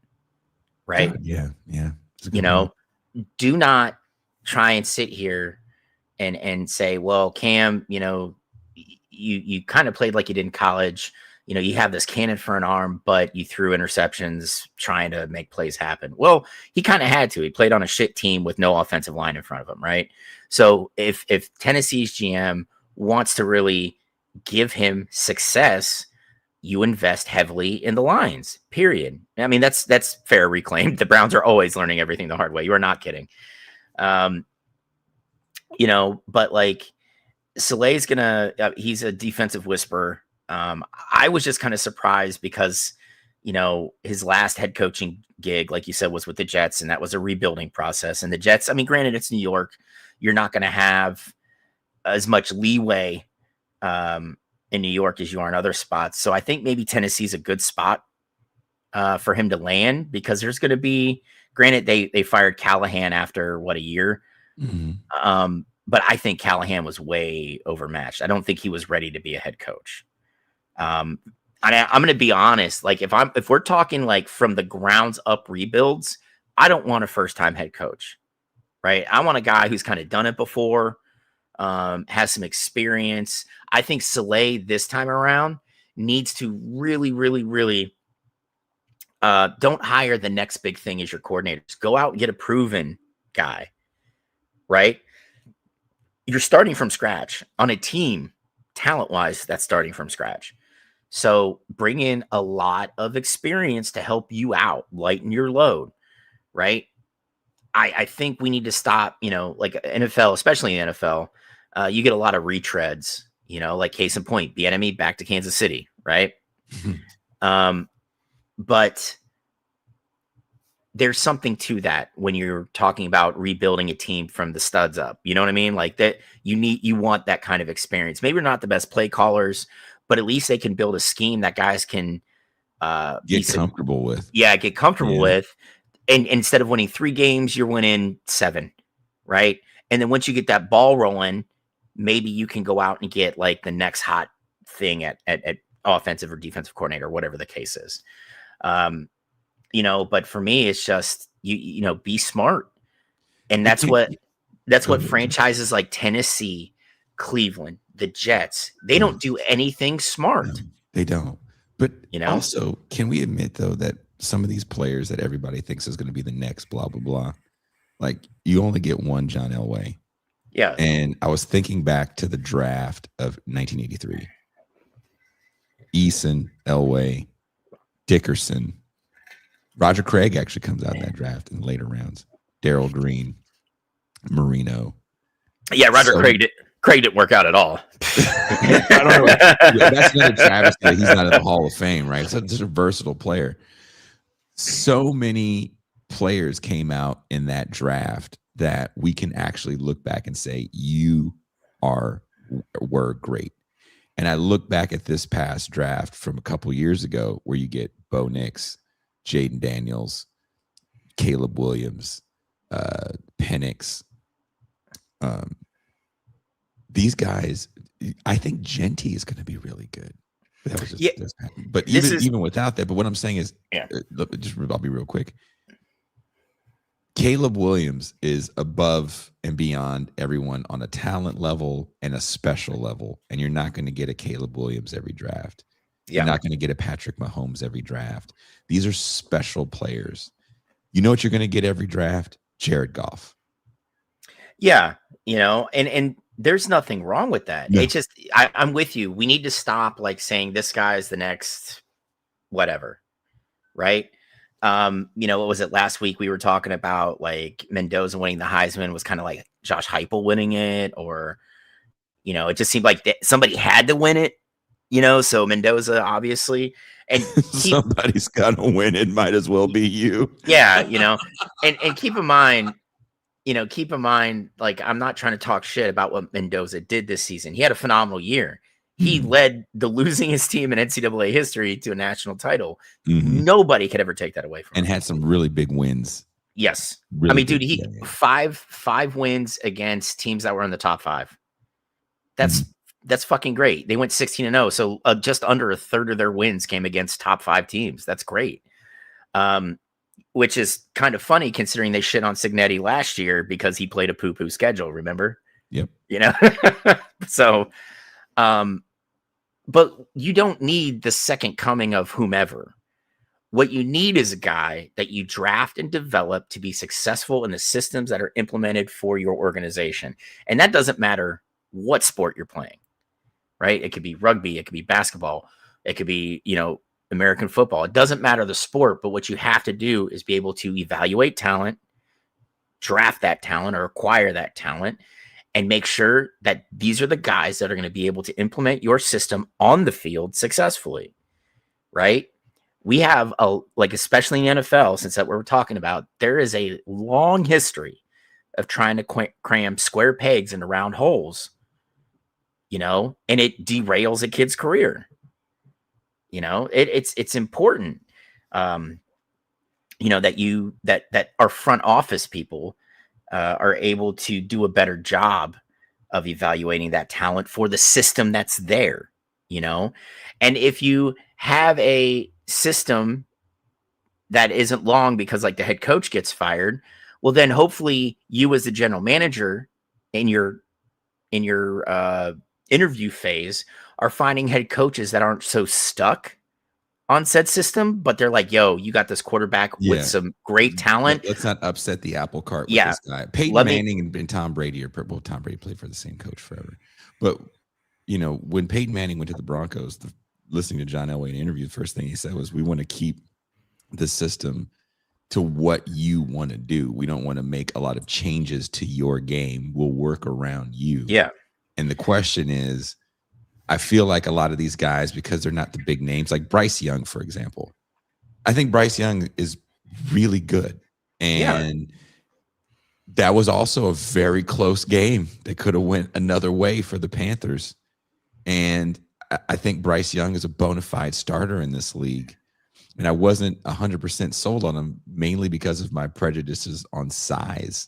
B: Right?
A: Yeah.
B: You know, do not try and sit here and say, well, Cam, you know, you kind of played like you did in college. You know, you have this cannon for an arm, but you threw interceptions trying to make plays happen. Well, he kind of had to. He played on a shit team with no offensive line in front of him, right? So if Tennessee's GM wants to really give him success, you invest heavily in the lines, period. I mean, that's fair reclaim. The Browns are always learning everything the hard way. You are not kidding. You know, but like, Soleil's he's a defensive whisperer. I was just kind of surprised because, you know, his last head coaching gig, like you said, was with the Jets, and that was a rebuilding process. And the Jets, I mean, granted, it's New York. You're not going to have as much leeway in New York as you are in other spots. So I think maybe Tennessee's a good spot for him to land, because there's going to be, granted, they fired Callahan after a year.
A: Mm-hmm.
B: But I think Callahan was way overmatched. I don't think he was ready to be a head coach. I'm going to be honest. Like, if we're talking like from the grounds up rebuilds, I don't want a first time head coach, right? I want a guy who's kind of done it before, has some experience. I think Soleil this time around needs to really, really, really don't hire the next big thing as your coordinator. Just go out and get a proven guy, right? You're starting from scratch on a team, talent-wise, that's starting from scratch. So bring in a lot of experience to help you out, lighten your load, right? I think we need to stop, you know, like NFL, especially in the NFL, you get a lot of retreads, you know, like case in point, the enemy back to Kansas City, right? But there's something to that when you're talking about rebuilding a team from the studs up. You know what I mean? Like that, you want that kind of experience. Maybe we're not the best play callers, but at least they can build a scheme that guys can
A: get comfortable with.
B: Yeah, get comfortable with. And instead of winning 3 games, you're winning 7, right? And then once you get that ball rolling, maybe you can go out and get like the next hot thing at offensive or defensive coordinator, whatever the case is. You know, but for me, it's just, you know, be smart. And that's what franchises like Tennessee, Cleveland, the Jets, they don't do anything smart.
A: No, they don't. But,
B: you know,
A: also, can we admit, though, that some of these players that everybody thinks is going to be the next blah, blah, blah, like, you only get one John Elway.
B: Yeah.
A: And I was thinking back to the draft of 1983. Eason, Elway, Dickerson. Roger Craig actually comes out in that draft in the later rounds. Darrell Green, Marino.
B: Yeah, Craig didn't work out at all.
A: I don't know. Yeah, that's another travesty that he's not in the Hall of Fame, right? So just a versatile player. So many players came out in that draft that we can actually look back and say, you were great. And I look back at this past draft from a couple years ago where you get Bo Nix, Jaden Daniels, Caleb Williams, Penix. These guys, I think Genty is going to be really good. But that was just but even without that, but what I'm saying is, I'll be real quick. Caleb Williams is above and beyond everyone on a talent level and a special level, and you're not going to get a Caleb Williams every draft. You're not going to get a Patrick Mahomes every draft. These are special players. You know what you're going to get every draft? Jared Goff.
B: Yeah, you know, and There's nothing wrong with that.
A: No.
B: It's just I'm with you. We need to stop like saying this guy is the next whatever, right? What was it last week? We were talking about like Mendoza winning the Heisman was kind of like Josh Heupel winning it, or it just seemed like somebody had to win it, so Mendoza obviously, and
A: somebody's got to win. It might as well be you.
B: Yeah, and keep in mind, like I'm not trying to talk shit about what Mendoza did this season. He had a phenomenal year. He led the losingest team in NCAA history to a national title. Nobody could ever take that away from him.
A: And had some really big wins.
B: Yes.
A: Really
B: I mean, dude, he five wins against teams that were in the top 5. That's fucking great. They went 16-0. So just under a third of their wins came against top 5 teams. That's great. Which is kind of funny considering they shit on Cignetti last year because he played a poo-poo schedule. Remember?
A: Yep.
B: So, but you don't need the second coming of whomever. What you need is a guy that you draft and develop to be successful in the systems that are implemented for your organization. And that doesn't matter what sport you're playing, right? It could be rugby. It could be basketball. It could be, American football. It doesn't matter the sport, but what you have to do is be able to evaluate talent, draft that talent or acquire that talent, and make sure that these are the guys that are going to be able to implement your system on the field successfully, right? We have especially in the NFL, since that we're talking about, there is a long history of trying to cram square pegs into round holes, and it derails a kid's career. It's important, that our front office people are able to do a better job of evaluating that talent for the system that's there, and if you have a system that isn't long because like the head coach gets fired, well, then hopefully you as the general manager in your interview phase are finding head coaches that aren't so stuck on said system, but they're like, yo, you got this quarterback with some great talent.
A: Let's not upset the apple cart with this guy. Peyton Manning and Tom Brady Tom Brady played for the same coach forever. But, when Peyton Manning went to the Broncos, listening to John Elway in an interview, the first thing he said was, we want to keep the system to what you want to do. We don't want to make a lot of changes to your game. We'll work around you.
B: Yeah.
A: And the question is, I feel like a lot of these guys, because they're not the big names, like Bryce Young, for example, I think Bryce Young is really good. And that was also a very close game that could have went another way for the Panthers. And I think Bryce Young is a bona fide starter in this league. And I wasn't 100% sold on him, mainly because of my prejudices on size.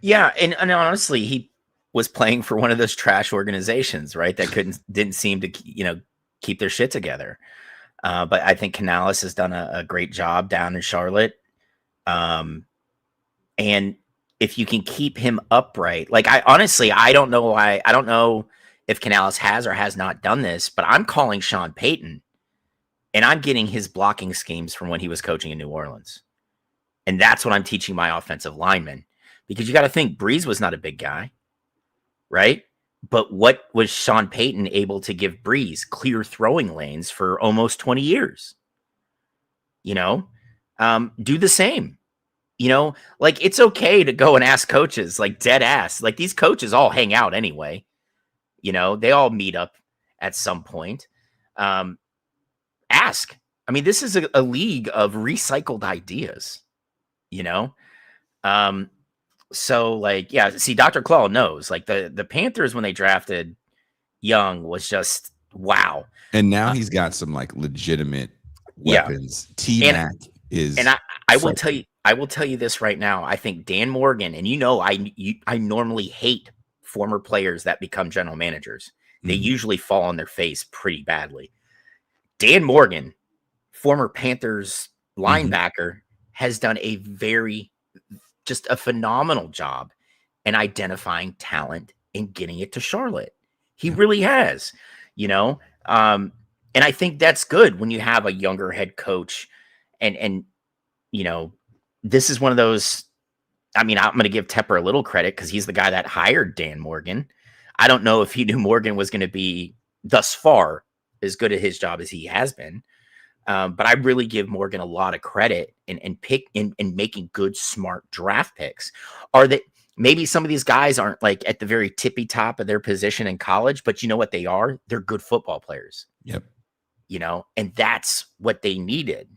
B: Yeah. And honestly, he was playing for one of those trash organizations, right? That didn't seem to, keep their shit together. But I think Canales has done a great job down in Charlotte. And if you can keep him upright, like I don't know if Canales has or has not done this, but I'm calling Sean Payton and I'm getting his blocking schemes from when he was coaching in New Orleans. And that's what I'm teaching my offensive linemen, because you got to think Breeze was not a big guy. Right? But what was Sean Payton able to give Breeze? Clear throwing lanes for almost 20 years. Do the same. Like it's okay to go and ask coaches, like dead ass. Like these coaches all hang out anyway. They all meet up at some point. Ask. I mean, this is a league of recycled ideas, So see, Dr. Claw knows, like the Panthers, when they drafted Young, was just wow.
A: And now he's got some like legitimate weapons. T-Mac is,
B: and I will tell you this right now. I think Dan Morgan, and I normally hate former players that become general managers. They usually fall on their face pretty badly. Dan Morgan, former Panthers linebacker, has done just a phenomenal job in identifying talent and getting it to Charlotte. He really has, and I think that's good when you have a younger head coach and this is one of those, I mean, I'm going to give Tepper a little credit because he's the guy that hired Dan Morgan. I don't know if he knew Morgan was going to be thus far as good at his job as he has been. But I really give Morgan a lot of credit in making good, smart draft picks. Are that maybe some of these guys aren't like at the very tippy top of their position in college, but you know what they are? They're good football players.
A: Yep.
B: You know, and that's what they needed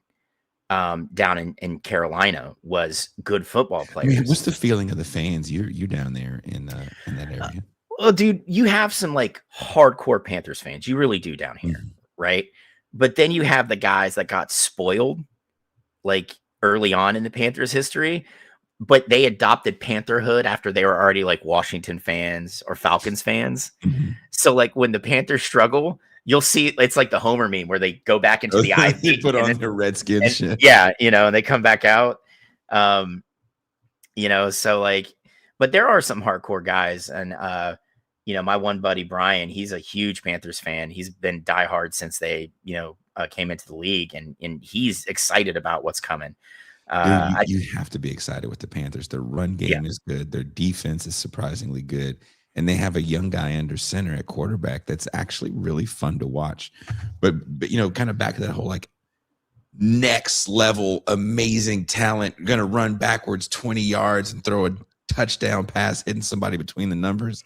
B: down in Carolina was good football players.
A: I mean, what's the feeling of the fans? You're down there in that area.
B: Well, dude, you have some like hardcore Panthers fans. You really do down here, right? But then you have the guys that got spoiled like early on in the Panthers history, but they adopted Pantherhood after they were already like Washington fans or Falcons fans. So like when the Panthers struggle, you'll see it's like the Homer meme where they go back into the ivy.
A: They put on their Redskins shit.
B: Yeah, you know, and they come back out. You know, so like, but there are some hardcore guys, and you know, my one buddy Brian, he's a huge Panthers fan. He's been diehard since they, you know, came into the league, and he's excited about what's coming.
A: Dude, you have to be excited with the Panthers. Their run game is good. Their defense is surprisingly good. And they have a young guy under center at quarterback that's actually really fun to watch. But you know, kind of back to that whole like next level, amazing talent, going to run backwards 20 yards and throw a touchdown pass, hitting somebody between the numbers.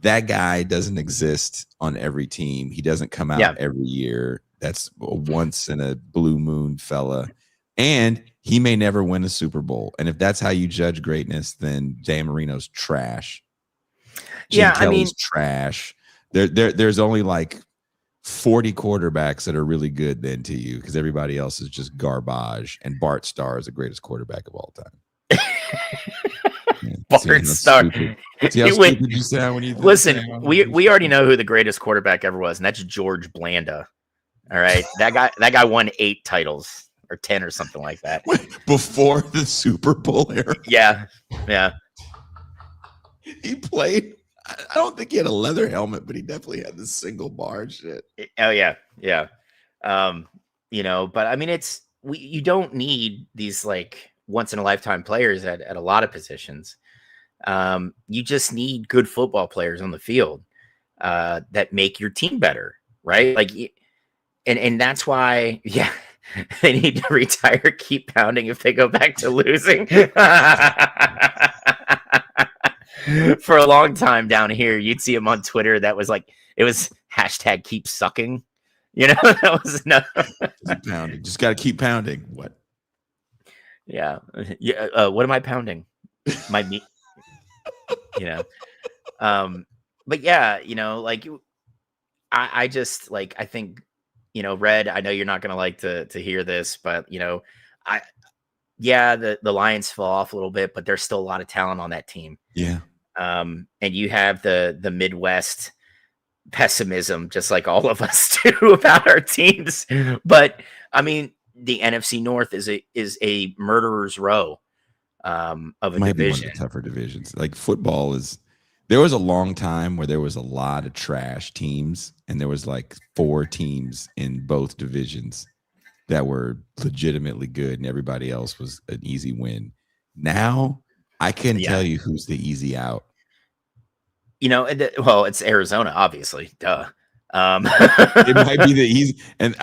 A: That guy doesn't exist on every team. He doesn't come out every year. That's a once in a blue moon fella. And he may never win a Super Bowl. And if that's how you judge greatness, then Dan Marino's trash. Jim Kelly's trash. There's only like 40 quarterbacks that are really good then to you, because everybody else is just garbage. And Bart Starr is the greatest quarterback of all time.
B: Bart Starr.
A: See how stupid you sound when you
B: listen. We already know who the greatest quarterback ever was, and that's George Blanda. All right, that guy won 8 titles or 10 or something like that
A: before the Super Bowl era.
B: Yeah.
A: He played. I don't think he had a leather helmet, but he definitely had the single bar shit.
B: Oh yeah. You know, but I mean, you don't need these like once in a lifetime players at a lot of positions. You just need good football players on the field that make your team better, right? Like, and that's why, they need to retire, keep pounding if they go back to losing. For a long time down here, you'd see him on Twitter. That was like, it was hashtag keep sucking. You know, that was no.
A: Pounding. Just got to keep pounding. What?
B: Yeah. What am I pounding? My meat. You know. But yeah, you know, like I just like, I think, you know, Red, I know you're not gonna like to hear this, but you know, the Lions fell off a little bit, but there's still a lot of talent on that team.
A: Yeah.
B: And you have the Midwest pessimism, just like all of us do about our teams. But I mean, the NFC North is a murderer's row of a division.
A: Be one of the tougher divisions. Like football is. There was a long time where there was a lot of trash teams, and there was like 4 teams in both divisions that were legitimately good, and everybody else was an easy win. Now, I couldn't tell you who's the easy out.
B: You know, well, it's Arizona, obviously. Duh.
A: It might be the easy, and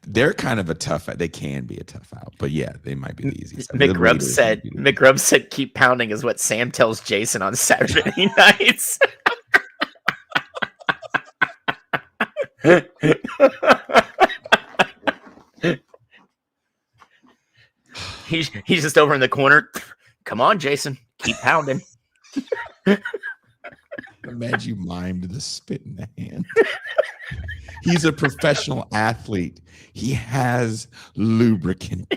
A: they're kind of a tough. They can be a tough out, but yeah, they might be the easiest.
B: McGrubb said, "Keep pounding" is what Sam tells Jason on Saturday nights. He's just over in the corner. Come on, Jason, keep pounding.
A: Imagine you mimed the spit in the hand. He's a professional athlete. He has lubricant.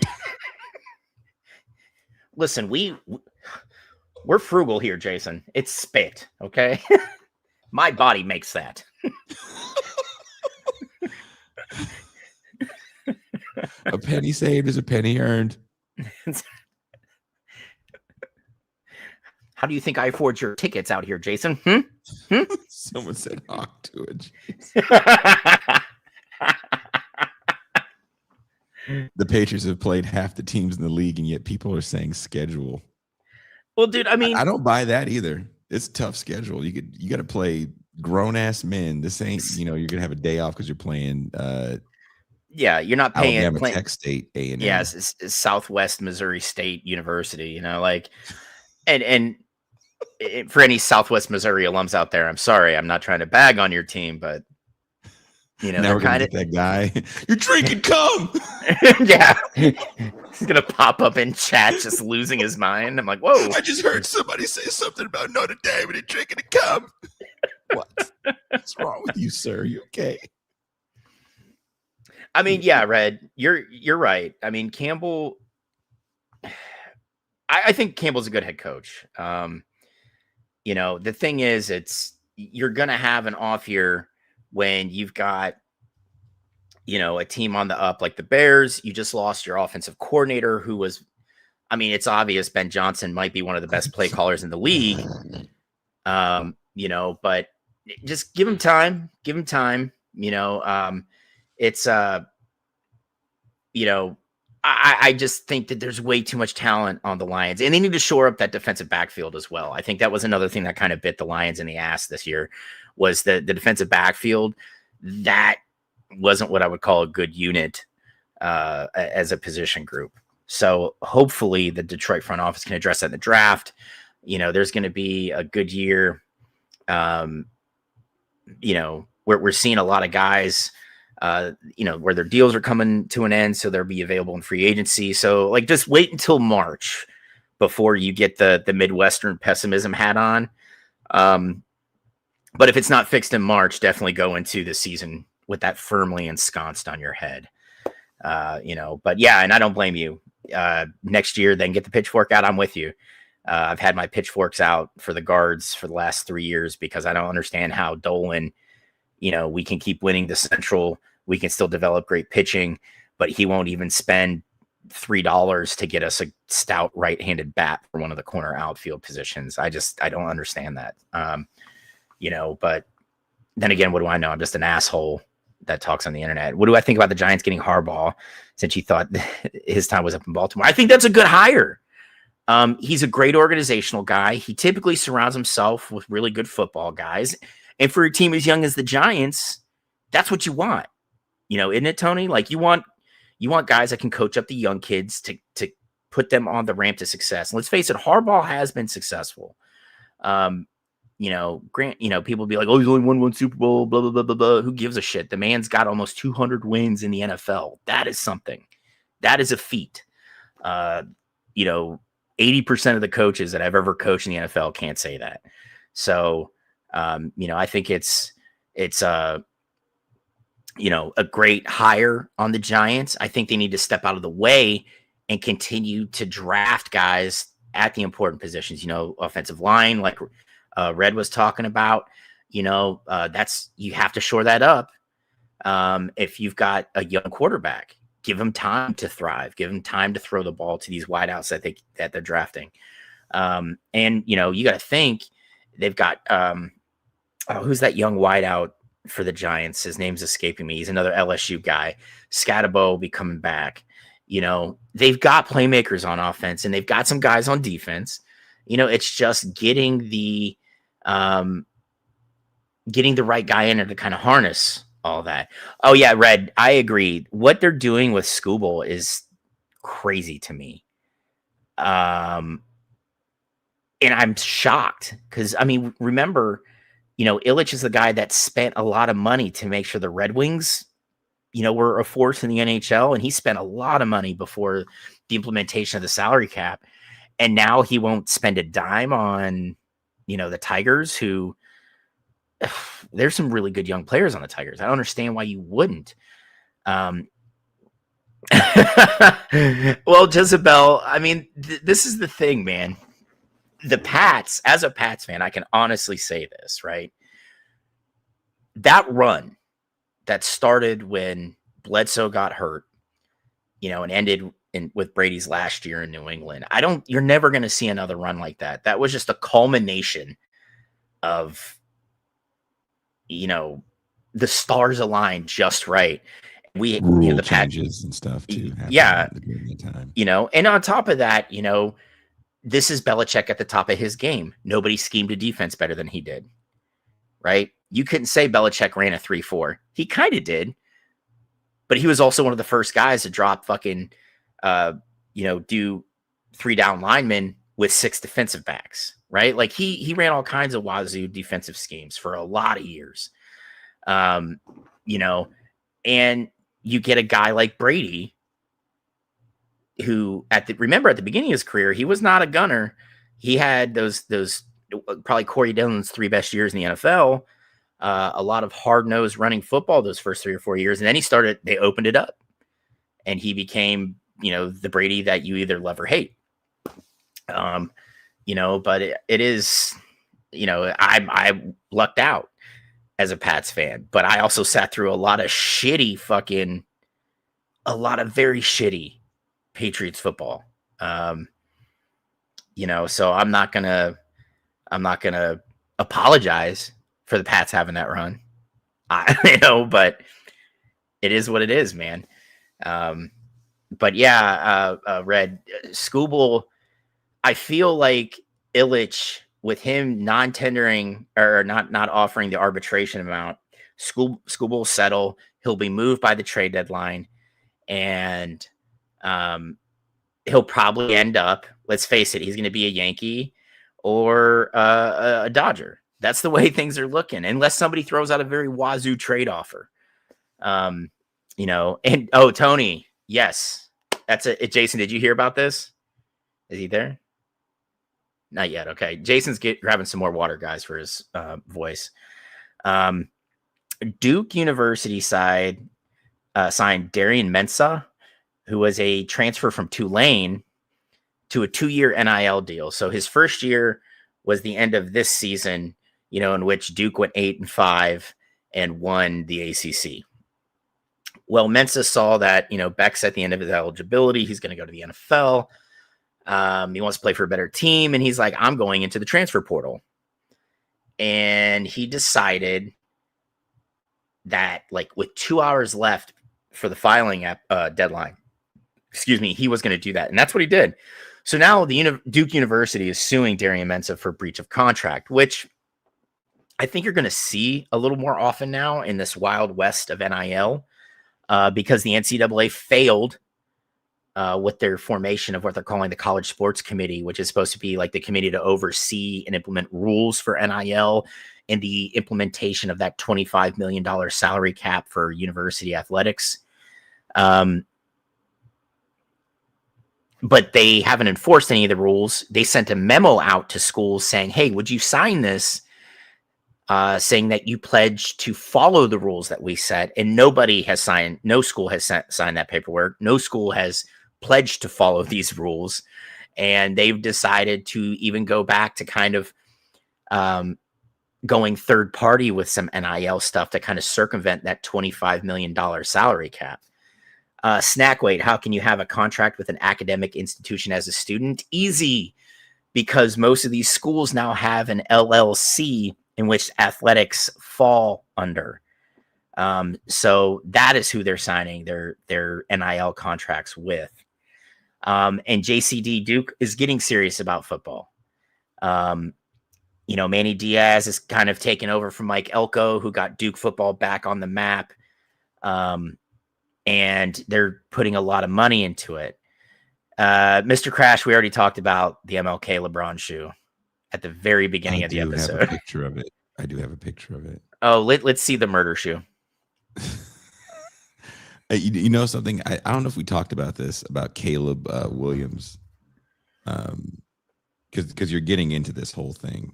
B: Listen, we're frugal here, Jason. It's spit, okay? My body makes that.
A: A penny saved is a penny earned.
B: How do you think I afford your tickets out here, Jason?
A: Someone said hawk to it. The Patriots have played half the teams in the league, and yet people are saying schedule.
B: Well, dude, I mean,
A: I don't buy that either. It's a tough schedule. You got to play grown ass men. This ain't, you're gonna have a day off because you're playing
B: Yeah, you're not playing.
A: Tech State A&M.
B: Yeah, it's Southwest Missouri State University. Like, and for any Southwest Missouri alums out there, I'm sorry, I'm not trying to bag on your team, but
A: now we're gonna get that guy. You're drinking cum.
B: Yeah, he's gonna pop up in chat, just losing his mind. I'm like, whoa!
A: I just heard somebody say something about Notre Dame and drinking a cum. What? What's wrong with you, sir? You okay?
B: I mean, yeah, Red, you're right. I mean, Campbell. I think Campbell's a good head coach. The thing is, you're gonna have an off year when you've got, a team on the up like the Bears. You just lost your offensive coordinator, who was, I mean, it's obvious Ben Johnson might be one of the best play callers in the league. But just give him time. Give him time. I just think that there's way too much talent on the Lions, and they need to shore up that defensive backfield as well. I think that was another thing that kind of bit the Lions in the ass this year, was the defensive backfield. That wasn't what I would call a good unit as a position group. So hopefully the Detroit front office can address that in the draft. There's going to be a good year. We're seeing a lot of guys, where their deals are coming to an end, so they'll be available in free agency. So like, just wait until March before you get the Midwestern pessimism hat on. But if it's not fixed in March, definitely go into the season with that firmly ensconced on your head. But yeah, and I don't blame you. Next year, then get the pitchfork out. I'm with you. I've had my pitchforks out for the guards for the last 3 years because I don't understand how Dolan, we can keep winning the Central. We can still develop great pitching, but he won't even spend $3 to get us a stout right-handed bat for one of the corner outfield positions. I don't understand that. But then again, what do I know? I'm just an asshole that talks on the internet. What do I think about the Giants getting Harbaugh, since you thought his time was up in Baltimore? I think that's a good hire. He's a great organizational guy. He typically surrounds himself with really good football guys. And for a team as young as the Giants, that's what you want. Isn't it, Tony? Like, you want guys that can coach up the young kids to put them on the ramp to success. And let's face it, Harbaugh has been successful. People be like, oh, he's only won one Super Bowl, blah, blah, blah, blah, blah. Who gives a shit? The man's got almost 200 wins in the NFL. That is something. That is a feat. 80% of the coaches that I've ever coached in the NFL can't say that. So, I think it's a great hire on the Giants. I think they need to step out of the way and continue to draft guys at the important positions, offensive line, like Red was talking about, you have to shore that up. If you've got a young quarterback, give him time to thrive, give him time to throw the ball to these wideouts that they're drafting. And you got to think they've got, who's that young wideout for the Giants? His name's escaping me. He's another LSU guy. Scatabo will be coming back. They've got playmakers on offense and they've got some guys on defense. It's just getting the right guy in there to kind of harness all that. Oh yeah, Red, I agree. What they're doing with Scooble is crazy to me. And I'm shocked because, remember, Ilitch is the guy that spent a lot of money to make sure the Red Wings, were a force in the NHL, and he spent a lot of money before the implementation of the salary cap. And now he won't spend a dime on, the Tigers, who there's some really good young players on the Tigers. I don't understand why you wouldn't. Well, Jezebel, this is the thing, man. The Pats, as a Pats fan, I can honestly say this, right? That run that started when Bledsoe got hurt, and ended with Brady's last year in New England. You're never going to see another run like that. That was just a culmination of, the stars aligned just right.
A: Rule changes and stuff too.
B: Yeah. And on top of that, this is Belichick at the top of his game. Nobody schemed a defense better than he did. Right. You couldn't say Belichick ran a 3-4. He kind of did, but he was also one of the first guys to drop fucking, do 3 down linemen with 6 defensive backs, right? Like he ran all kinds of wazoo defensive schemes for a lot of years. And you get a guy like Brady, who at the beginning of his career, he was not a gunner. He had those probably Corey Dillon's 3 best years in the NFL. A lot of hard-nosed running football those first 3 or 4 years. And then they opened it up and he became, the Brady that you either love or hate. But it is, I lucked out as a Pats fan, but I also sat through a lot of very shitty Patriots football. So I'm not gonna apologize for the Pats having that run. But it is what it is, man. Red Scooble, I feel like Illich, with him non-tendering or not offering the arbitration amount, Scooble will settle. He'll be moved by the trade deadline, and he'll probably end up, let's face it, he's going to be a Yankee or a Dodger. That's the way things are looking, unless somebody throws out a very wazoo trade offer. And Tony, yes, that's it. Jason, did you hear about this? Is he there? Not yet. Okay. Jason's grabbing some more water, guys, for his voice. Duke University side signed Darian Mensah, who was a transfer from Tulane, to a 2-year NIL deal. So his first year was the end of this season, in which Duke went 8-5 and won the ACC. Well, Mensah saw that, Beck's at the end of his eligibility. He's going to go to the NFL. He wants to play for a better team. And he's like, I'm going into the transfer portal. And he decided that, like, with 2 hours left for the filing deadline, he was going to do that. And that's what he did. So now the Duke University is suing Darian Mensah for breach of contract, which I think you're going to see a little more often now in this wild west of NIL, because the NCAA failed with their formation of what they're calling the College Sports Committee, which is supposed to be like the committee to oversee and implement rules for NIL and the implementation of that $25 million salary cap for university athletics. But they haven't enforced any of the rules. They sent a memo out to schools saying, hey, would you sign this? Saying that you pledge to follow the rules that we set. And nobody has signed, no school has signed that paperwork. No school has pledged to follow these rules. And they've decided to even go back to kind of going third party with some NIL stuff to kind of circumvent that $25 million salary cap. Snack weight, how can you have a contract with an academic institution as a student? Easy, because most of these schools now have an LLC in which athletics fall under. So that is who they're signing their NIL contracts with. And JCD Duke is getting serious about football. Manny Diaz is kind of taken over from Mike Elko, who got Duke football back on the map. And they're putting a lot of money into it. Mr. Crash, we already talked about the MLK LeBron shoe at the very beginning of the episode.
A: I do have a picture of it.
B: Oh, let's see the murder shoe.
A: You know something? I don't know if we talked about this, about Caleb Williams, because you're getting into this whole thing.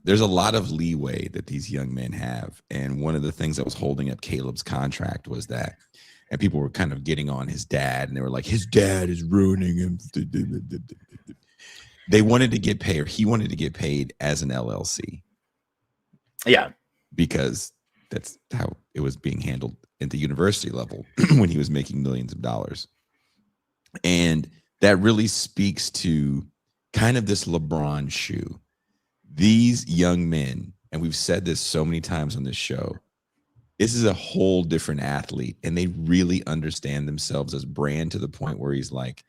A: There's a lot of leeway that these young men have. And one of the things that was holding up Caleb's contract was that, and people were kind of getting on his dad, and they were like, his dad is ruining him. They wanted to get paid, or he wanted to get paid as an LLC.
B: Yeah.
A: Because that's how it was being handled at the university level when he was making millions of dollars. And that really speaks to kind of this LeBron shoe. These young men, and we've said this so many times on this show, this is a whole different athlete, and they really understand themselves as brand to the point where he's like,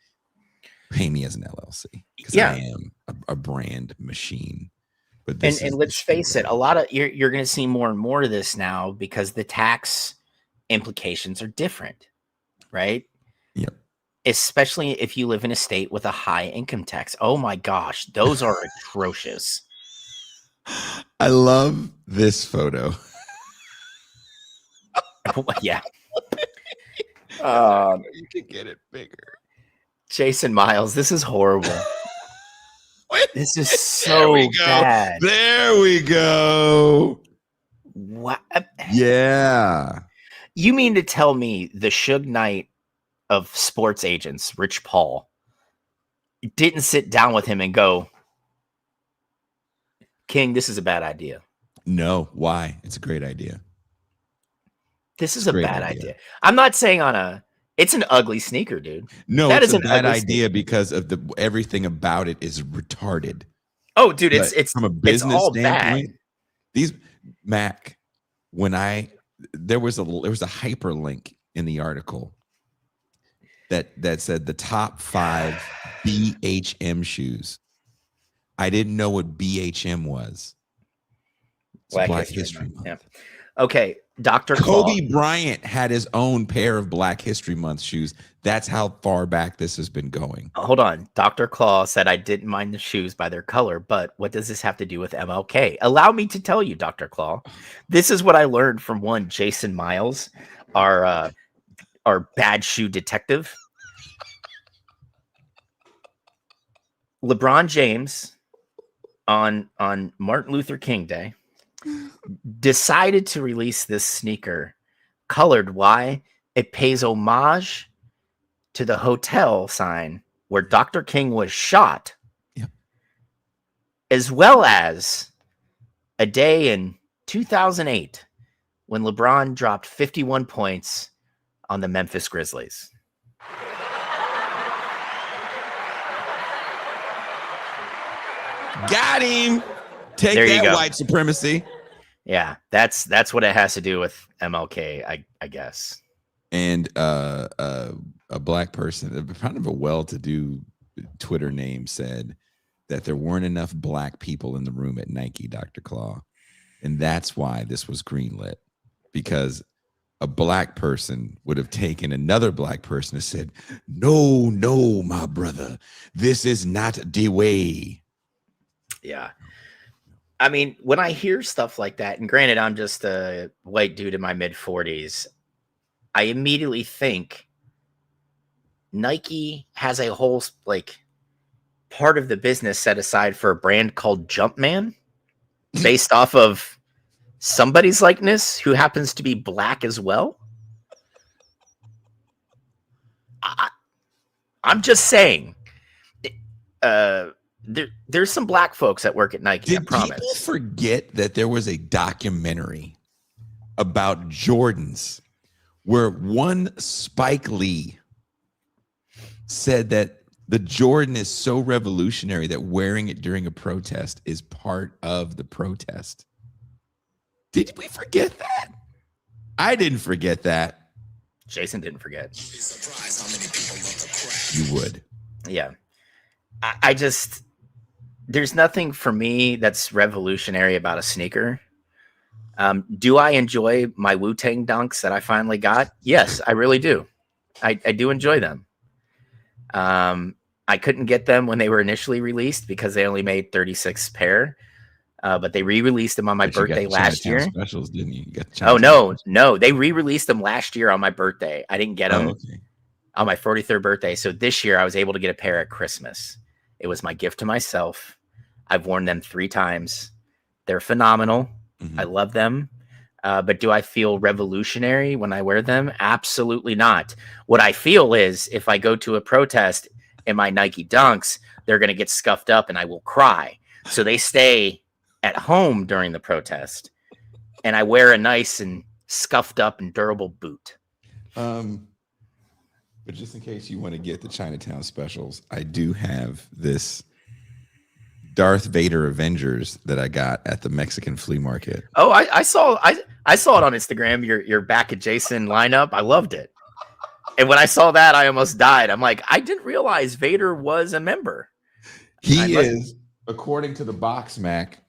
A: pay me as an LLC, because I am a brand machine. But
B: And
A: this is the
B: let's
A: shoe
B: face it,
A: that
B: a lot of you're going to see more and more of this now because the tax implications are different, right?
A: Yep.
B: Especially if you live in a state with a high income tax. Oh my gosh, those are atrocious.
A: I love this photo.
B: Yeah.
A: You can get it bigger.
B: Jason Miles, this is horrible. This is so bad.
A: There we go.
B: What?
A: Yeah.
B: You mean to tell me the Suge Knight of sports agents, Rich Paul, didn't sit down with him and go, King, this is a bad idea.
A: No, why? It's a great idea.
B: This is a bad idea. I'm not saying it's an ugly sneaker, dude.
A: No,
B: that
A: it's
B: is
A: a
B: an
A: bad
B: ugly
A: idea because of everything about it is retarded.
B: Oh, dude,
A: But
B: it's
A: from a business
B: all
A: standpoint.
B: bad.
A: These Mac, there was a hyperlink in the article that said the top 5 BHM shoes. I didn't know what BHM was. It's Black History Month.
B: Yeah. Okay, Dr.
A: Kobe
B: Claw.
A: Bryant had his own pair of Black History Month shoes. That's how far back this has been going.
B: Hold on. Dr. Claw said I didn't mind the shoes by their color, but what does this have to do with MLK? Allow me to tell you, Dr. Claw. This is what I learned from one Jason Miles, our bad shoe detective. LeBron James on Martin Luther King Day decided to release this sneaker colored. Why? It pays homage to the hotel sign where Dr. King was shot,
A: yep,
B: as well as a day in 2008 when LeBron dropped 51 points on the Memphis Grizzlies.
A: Got him. Take
B: There you
A: that,
B: go.
A: white supremacy.
B: Yeah, that's what it has to do with MLK, I guess.
A: And a black person, kind of a well-to-do Twitter name, said that there weren't enough black people in the room at Nike, Dr. Claw. And that's why this was greenlit, because a black person would have taken another black person and said, no, my brother, this is not the way.
B: Yeah. I mean, when I hear stuff like that, and granted, I'm just a white dude in my mid-40s, I immediately think Nike has a whole part of the business set aside for a brand called Jumpman based off of somebody's likeness who happens to be black as well. I'm just saying, there's some black folks that work at Nike.
A: Did
B: I promise.
A: people forget that there was a documentary about Jordans where one Spike Lee said that the Jordan is so revolutionary that wearing it during a protest is part of the protest? Did we forget that? I didn't forget that.
B: Jason didn't forget.
A: You would.
B: Yeah. I just, there's nothing for me that's revolutionary about a sneaker. Do I enjoy my Wu-Tang dunks that I finally got? Yes, I really do. I do enjoy them. I couldn't get them when they were initially released because they only made 36 pair. But they re-released them on my birthday last year.
A: Specials, didn't you?
B: No. They re-released them last year on my birthday. I didn't get them on my 43rd birthday. So this year I was able to get a pair at Christmas. It was my gift to myself. I've worn them 3 times. They're phenomenal. Mm-hmm. I love them. But do I feel revolutionary when I wear them? Absolutely not. What I feel is if I go to a protest in my Nike Dunks, they're going to get scuffed up and I will cry. So they stay at home during the protest and I wear a nice and scuffed up and durable boot.
A: But just in case you want to get the Chinatown specials, I do have this Darth Vader Avengers that I got at the Mexican flea market.
B: Oh, I saw it on Instagram. Your back adjacent lineup. I loved it. And when I saw that, I almost died. I'm like, I didn't realize Vader was a member.
A: He is, according to the box, Mac,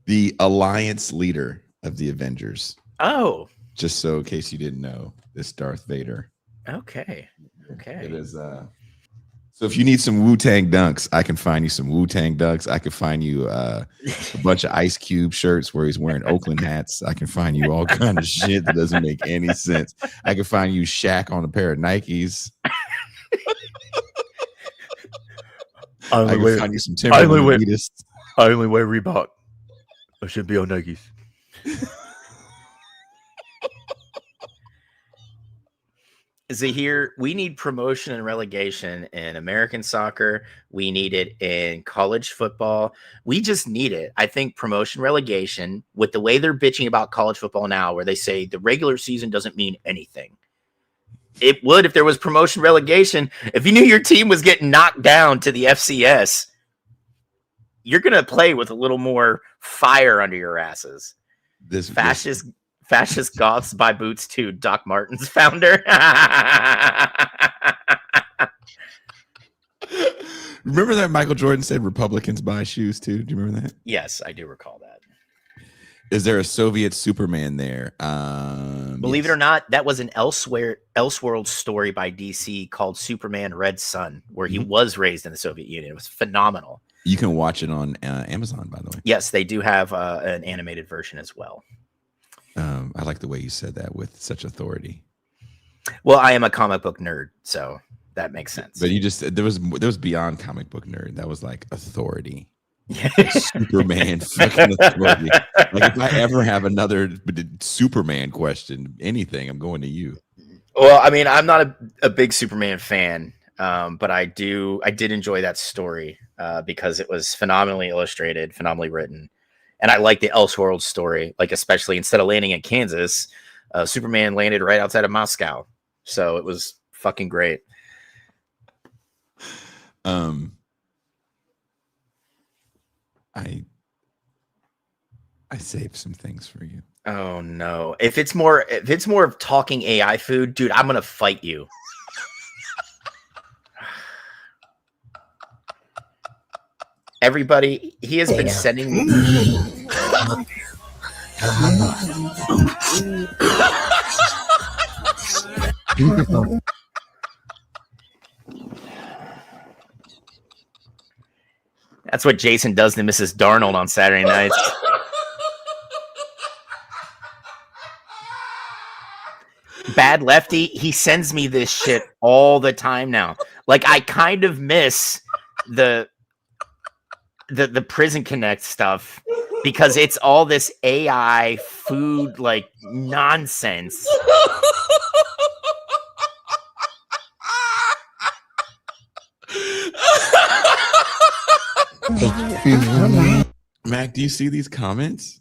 A: The alliance leader of the Avengers.
B: Oh,
A: just so in case you didn't know, this Darth Vader.
B: Okay.
A: It is. So if you need some Wu-Tang dunks, I can find you some Wu-Tang dunks. I can find you a bunch of Ice Cube shirts where he's wearing Oakland hats. I can find you all kind of shit that doesn't make any sense. I can find you Shaq on a pair of Nikes. I can find you some Timberland Adidas.
B: I only wear Reebok. I should be on Nikes. See here, we need promotion and relegation in American soccer. We need it in college football. We just need it. I think promotion, relegation, with the way they're bitching about college football now, where they say the regular season doesn't mean anything. It would if there was promotion, relegation. If you knew your team was getting knocked down to the FCS, you're going to play with a little more fire under your asses. This Fascist goths buy boots too, Doc Martens founder.
A: Remember that Michael Jordan said Republicans buy shoes too? Do you remember that?
B: Yes, I do recall that.
A: Is there a Soviet Superman there?
B: Believe it or not, that was an Elseworld story by DC called Superman Red Sun, where he was raised in the Soviet Union. It was phenomenal.
A: You can watch it on Amazon, by the way.
B: Yes, they do have an animated version as well.
A: I like the way you said that with such authority.
B: Well, I am a comic book nerd, so that makes sense.
A: But you just there was beyond comic book nerd. That was like authority. Like Superman fucking authority. Like if I ever have another Superman question, anything, I'm going to you.
B: Well, I mean, I'm not a big Superman fan, but I did enjoy that story because it was phenomenally illustrated, phenomenally written. And I like the Elseworld story, like especially instead of landing in Kansas, Superman landed right outside of Moscow. So it was fucking great.
A: I saved some things for you.
B: Oh no. If it's more of talking AI food, dude, I'm gonna fight you. Everybody, he has been sending me. That's what Jason does to Mrs. Darnold on Saturday nights. Bad Lefty, he sends me this shit all the time now. Like I kind of miss the Prison Connect stuff because it's all this AI food like nonsense.
A: Mac, do you see these comments?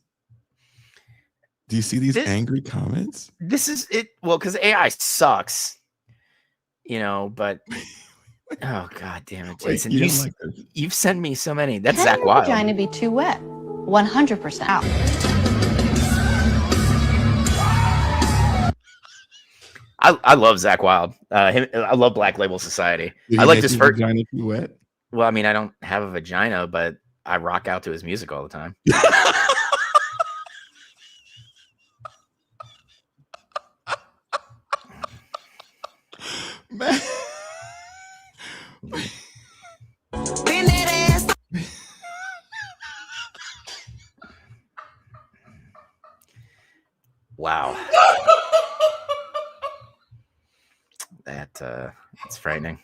A: Do you see these angry comments?
B: This is it. Well, because AI sucks, you know, but oh god damn it, Jason.
A: Wait,
B: you've sent me so many. That's Zach Wild.
C: Trying to be too wet. 100% out.
B: I love Zach Wild. I love Black Label Society. I like this first.
A: Vagina too wet?
B: Well, I mean, I don't have a vagina, but I rock out to his music all the time.
A: Man.
B: Wow. That's frightening.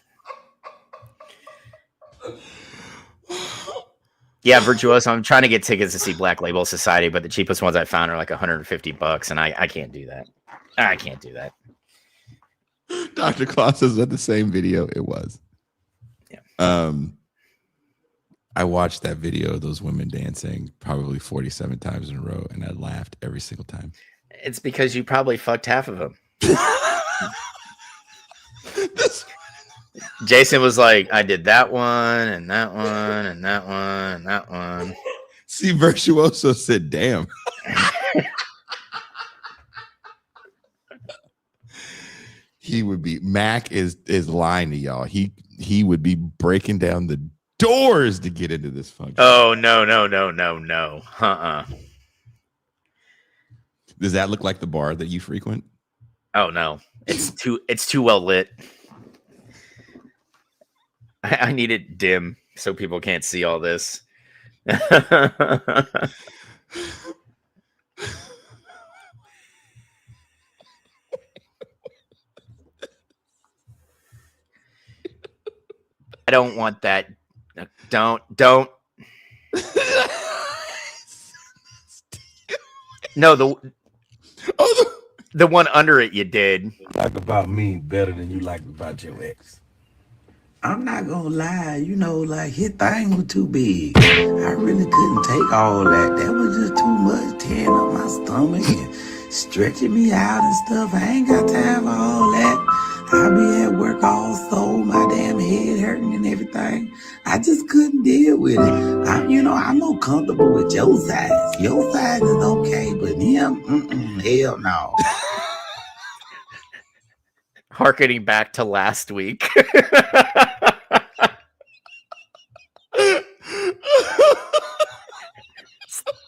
B: Yeah, Virtuoso. I'm trying to get tickets to see Black Label Society, but the cheapest ones I found are like $150, and I can't do that. I can't do that.
A: Dr. Claus says that the same video it was.
B: Yeah.
A: I watched that video of those women dancing probably 47 times in a row, and I laughed every single time.
B: It's because you probably fucked half of them. Jason was like, I did that one, and that one, and that one, and that one.
A: See, Virtuoso said, damn. He would be, Mac is lying to y'all. He would be breaking down the doors to get into this function.
B: Oh, no.
A: Does that look like the bar that you frequent?
B: Oh, no. It's too well lit. I need it dim so people can't see all this. I don't want that. Don't. No, the one under it you did.
D: Like about me better than you like about your ex. I'm not gonna lie, like his thing was too big. I really couldn't take all that. That was just too much, tearing up my stomach and stretching me out and stuff. I ain't got time for all that. I be at work all sore, my damn head hurting and everything. I just couldn't deal with it. I'm not comfortable with your size. Your size is okay, but him, hell no.
B: Harkening back to last week.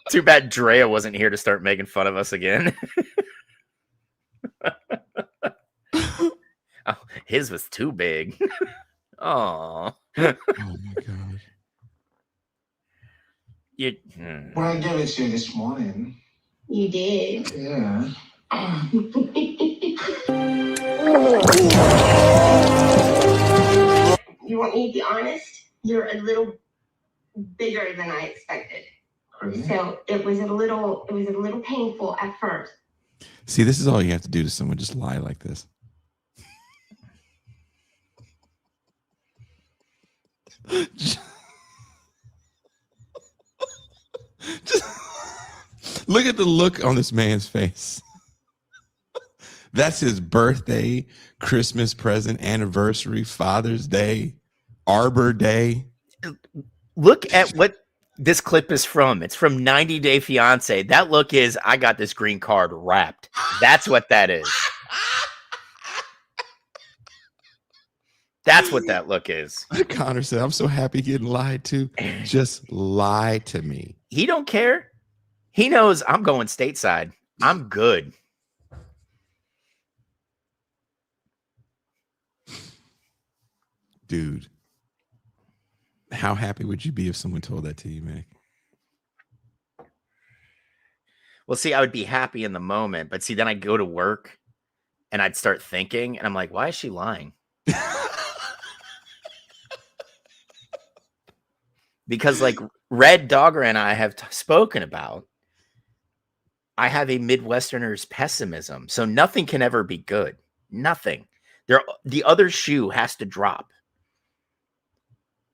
B: Too bad Drea wasn't here to start making fun of us again. Oh, his was too big. Oh.
A: Oh my god.
E: Well, I gave it to you this morning.
F: You did?
E: Yeah.
F: You want me to be honest? You're a little bigger than I expected.
E: Really?
F: So it was a little painful at first.
A: See, this is all you have to do to someone. Just lie like this. Just look at the look on this man's face. That's his birthday, Christmas present, anniversary, Father's Day, Arbor Day.
B: Look at what this clip is from. It's from 90 Day Fiance. That look is, I got this green card wrapped. That's what that is. That's what that look is.
A: Connor said, I'm so happy getting lied to. Just lie to me.
B: He don't care. He knows I'm going stateside. I'm good.
A: Dude, how happy would you be if someone told that to you, Mac?
B: Well, see, I would be happy in the moment, but see, then I'd go to work and I'd start thinking, and I'm like, why is she lying? Because like Red Dogger and I have spoken about, I have a Midwesterner's pessimism. So nothing can ever be good. Nothing. The other shoe has to drop.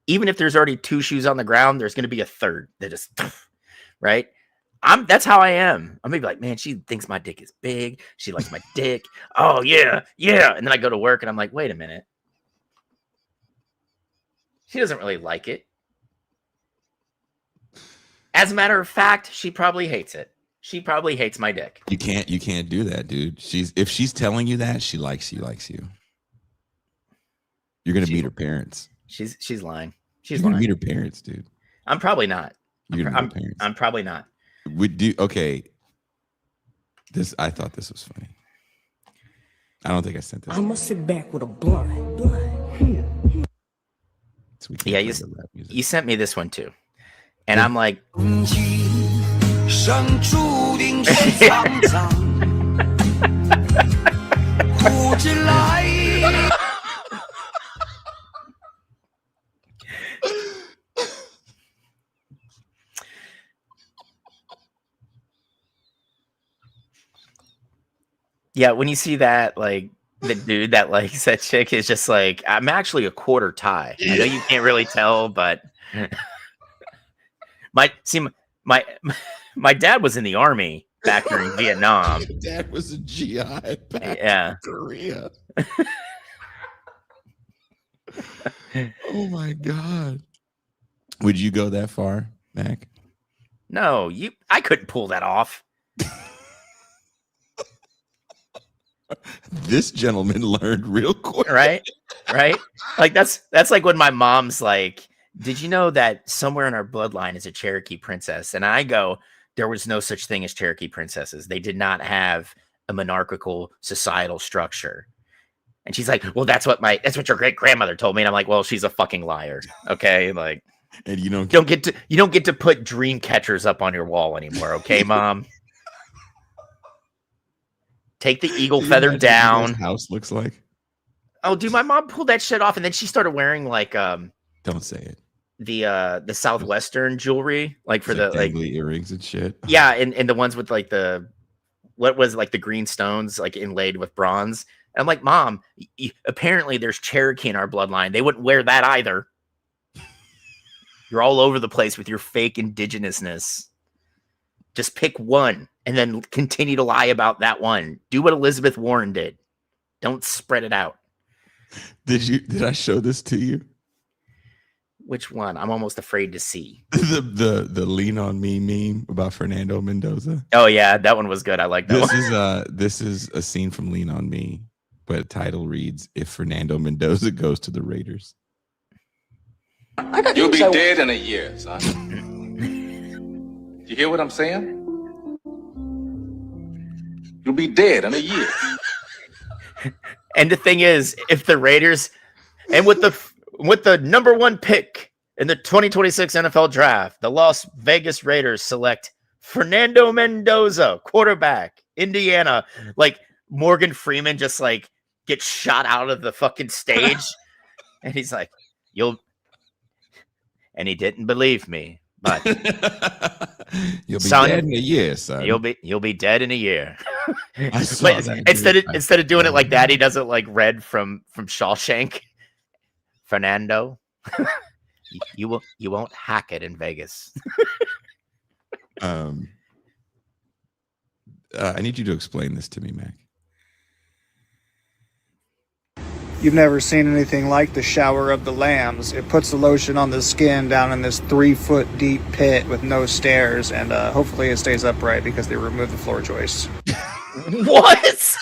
B: Even if there's already two shoes on the ground, there's going to be a third that just, right? That's how I am. I'm maybe like, man, she thinks my dick is big. She likes my dick. Oh yeah. And then I go to work and I'm like, wait a minute. She doesn't really like it. As a matter of fact, she probably hates it. She probably hates my dick.
A: You can't do that, dude. If she's telling you that, she likes you. You're gonna meet her parents.
B: She's lying.
A: You're gonna meet her parents, dude.
B: I'm probably not.
A: I'm
B: probably not.
A: Okay. I thought this was funny. I don't think I sent this.
G: I'm gonna sit back with a blunt.
A: So
B: Yeah, you sent me this one too. And I'm like, yeah, when you see that, like the dude that likes that chick is just like, I'm actually a quarter Thai. I know you can't really tell, but my dad was in the army back during Vietnam.
A: Your dad was a GI back in Korea. Oh my god. Would you go that far, Mac?
B: No, I couldn't pull that off.
A: This gentleman learned real quick.
B: Right? Like that's like when my mom's like, Did you know that somewhere in our bloodline is a Cherokee princess? And I go, there was no such thing as Cherokee princesses. They did not have a monarchical societal structure. And she's like, well, that's what your great grandmother told me. And I'm like, well, she's a fucking liar. Okay. Like,
A: And
B: you don't get to put dream catchers up on your wall anymore. Okay, Mom. Take the eagle feather down.
A: What house looks like.
B: Oh, dude, my mom pulled that shit off, and then she started wearing like
A: don't say it.
B: The Southwestern jewelry, like for
A: it's
B: the like
A: earrings and shit.
B: Yeah, and the ones with like the green stones like inlaid with bronze. And I'm like, Mom, apparently there's Cherokee in our bloodline. They wouldn't wear that either. You're all over the place with your fake indigenousness. Just pick one and then continue to lie about that one. Do what Elizabeth Warren did. Don't spread it out.
A: Did I show this to you?
B: Which one? I'm almost afraid to see.
A: the lean on me meme about Fernando Mendoza.
B: Oh yeah, that one was good. I like that one.
A: This is a scene from Lean on Me, but the title reads, "If Fernando Mendoza goes to the Raiders."
G: You'll be dead in a year, son. You hear what I'm saying? You'll be dead in a year.
B: And the thing is, if the Raiders, and with the number 1 pick in the 2026 NFL draft, the Las Vegas Raiders select Fernando Mendoza, quarterback, Indiana. Like Morgan Freeman just like gets shot out of the fucking stage. And he's like, and he didn't believe me, but
A: you'll be dead in a year, son.
B: You'll be dead in a year.
A: I saw that,
B: instead of doing it like that, he does it like Red from Shawshank. Fernando, you won't hack it in Vegas.
A: I need you to explain this to me, Mac.
H: You've never seen anything like the shower of the lambs. It puts the lotion on the skin down in this 3-foot deep pit with no stairs, and hopefully it stays upright because they remove the floor joists.
B: What?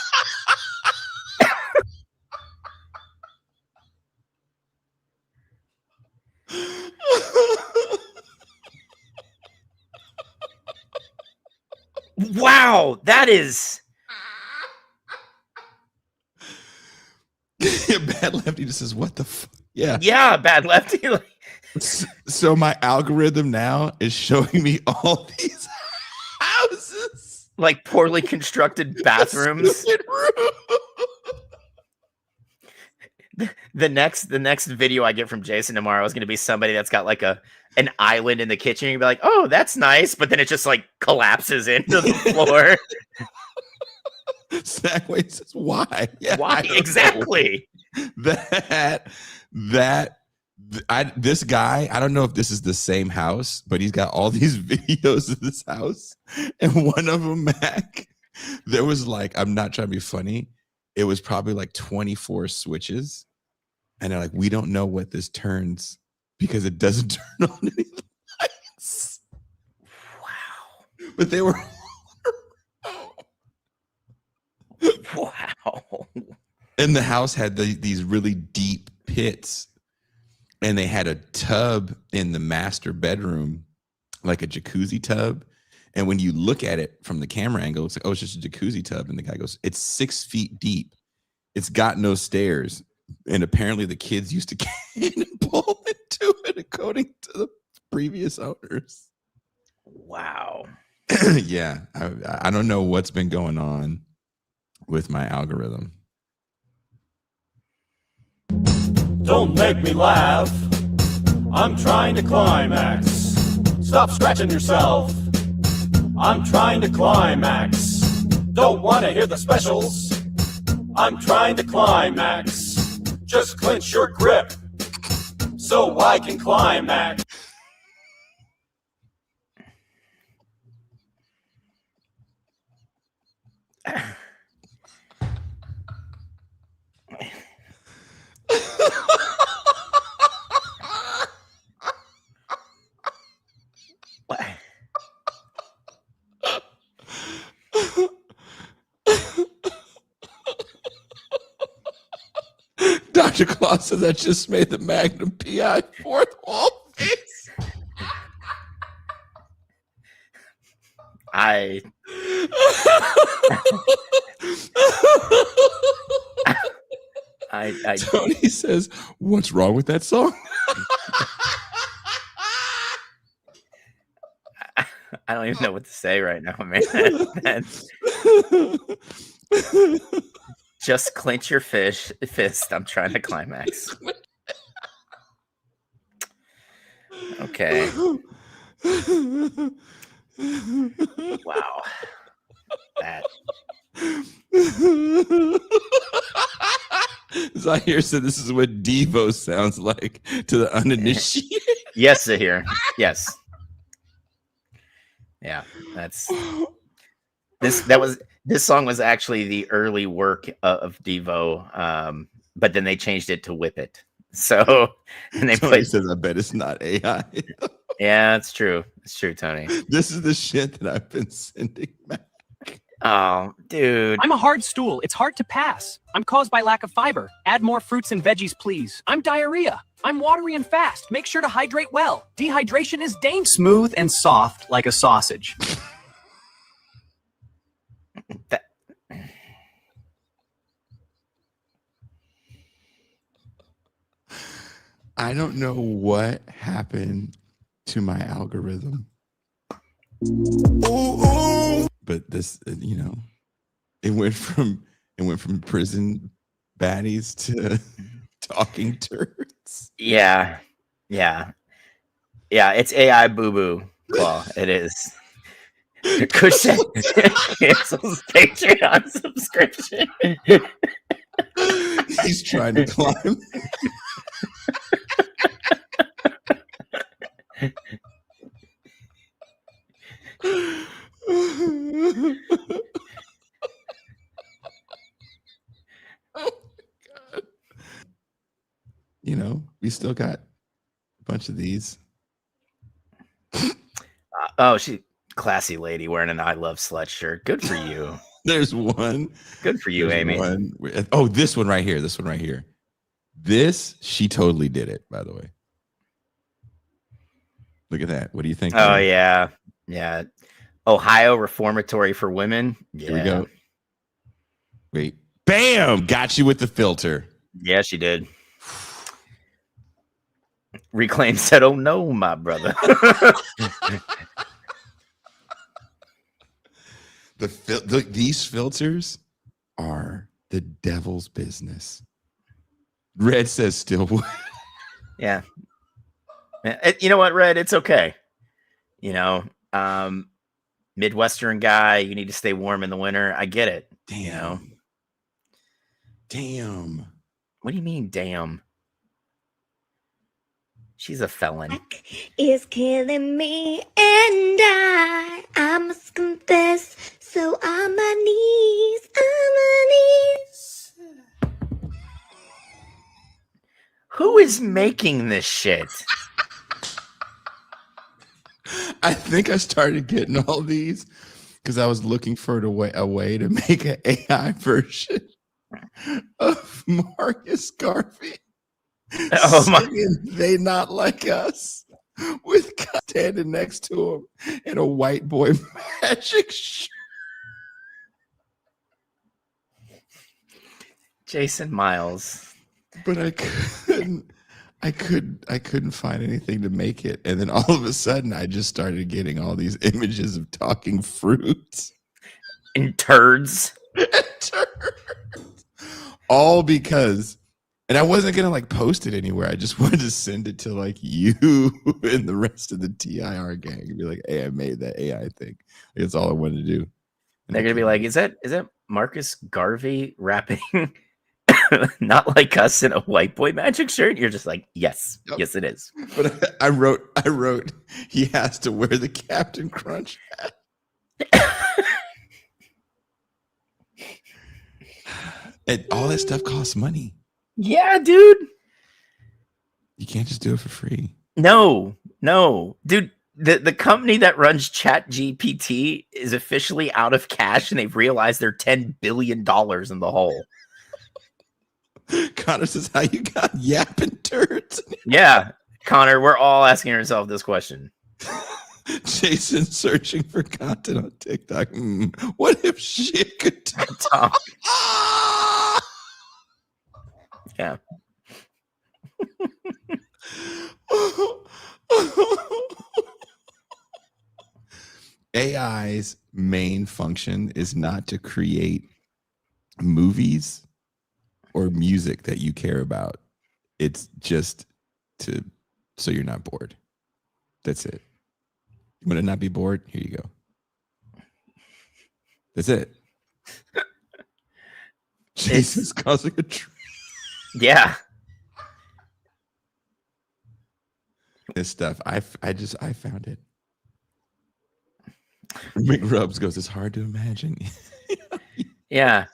B: Wow, that is...
A: Bad Lefty just says, what the fuck?
B: Yeah, Bad Lefty.
A: So my algorithm now is showing me all these houses.
B: Like poorly constructed bathrooms. The next video I get from Jason tomorrow is going to be somebody that's got like an island in the kitchen. You'd be like, oh, that's nice. But then it just like collapses into the floor.
A: Snackway says, why? Yeah,
B: why? Exactly.
A: This guy, I don't know if this is the same house, but he's got all these videos of this house. And one of them, Mac, there was like, I'm not trying to be funny. It was probably like 24 switches. And they're like, we don't know what this turns because it doesn't turn on any lights.
B: Wow.
A: But they were...
B: Wow.
A: And the house had these really deep pits, and they had a tub in the master bedroom, like a jacuzzi tub. And when you look at it from the camera angle, it's like, oh, it's just a jacuzzi tub. And the guy goes, it's 6 feet deep. It's got no stairs. And apparently the kids used to cannonball into it, according to the previous owners.
B: Wow.
A: Yeah. I don't know what's been going on with my algorithm.
I: Don't make me laugh. I'm trying to climax. Stop scratching yourself. I'm trying to climax. Don't want to hear the specials. I'm trying to climax. Just clench your grip so I can climax.
A: Dr. Claus says that just made the Magnum PI fourth wall Tony says, "What's wrong with that song?"
B: I don't even know what to say right now, man. Just clench your fist. I'm trying to climax. Okay. Wow. That.
A: Zahir said this is what Devo sounds like to the uninitiated.
B: Yes, Zahir. Yes. Yeah, that's this song was actually the early work of Devo, but then they changed it to Whip It. So and they
A: Tony says, "I bet it's not AI."
B: Yeah, it's true. It's true, Tony.
A: This is the shit that I've been sending back.
B: Oh, dude.
J: I'm a hard stool. It's hard to pass. I'm caused by lack of fiber. Add more fruits and veggies, please. I'm diarrhea. I'm watery and fast. Make sure to hydrate well. Dehydration is dangerous.
K: Smooth and soft like a sausage.
A: I don't know what happened to my algorithm. But this, it went from prison baddies to talking turds.
B: Yeah. It's AI boo boo. Well, it is. Cushion cancels Patreon subscription.
A: He's trying to climb. Oh my God. We still got a bunch of these.
B: She classy lady wearing an I Love Slut shirt. Good for you.
A: There's one.
B: Good for you,
A: There's
B: Amy.
A: This one right here. This, she totally did it, by the way. Look at that. What do you think?
B: Oh, yeah. Yeah. Ohio Reformatory for Women. Yeah.
A: Here we go. Wait. Bam! Got you with the filter.
B: Yeah, she did. Reclaim said, "Oh no, my brother."
A: These filters are the devil's business. Red says still would.
B: Yeah. You know what, Red? It's okay. Midwestern guy, you need to stay warm in the winter. I get it.
A: Damn. Damn.
B: What do you mean, damn? She's a felon.
L: Is killing me, and I must confess. So on my knees,
B: Who is making this shit?
A: I think I started getting all these because I was looking for a way to make an AI version of Marcus Garvey.
B: Oh my!
A: They not like us with God standing next to him in a white boy magic shirt.
B: Jason Miles.
A: But I couldn't find anything to make it. And then all of a sudden I just started getting all these images of talking fruits.
B: And turds.
A: All because, and I wasn't going to post it anywhere. I just wanted to send it to you and the rest of the TIR gang and be like, "Hey, I made that AI thing." That's all I wanted to do. And
B: they're going to be like, is that Marcus Garvey rapping Not Like Us in a white boy magic shirt? You're just like, yes, yep. Yes, it is.
A: But I wrote, he has to wear the Captain Crunch hat. And all that stuff costs money.
B: Yeah, dude.
A: You can't just do it for free.
B: No, dude. The company that runs ChatGPT is officially out of cash, and they've realized they're $10 billion in the hole.
A: Connor says, "How you got yapping turds?"
B: Yeah, Connor, we're all asking ourselves this question.
A: Jason searching for content on TikTok. What if shit could talk?
B: Yeah.
A: AI's main function is not to create movies or music that you care about. It's just so you're not bored. That's it. You want to not be bored? Here you go. That's it. Jesus causing a tree.
B: Yeah.
A: This stuff. I found it. McRubs goes, it's hard to imagine.
B: Yeah.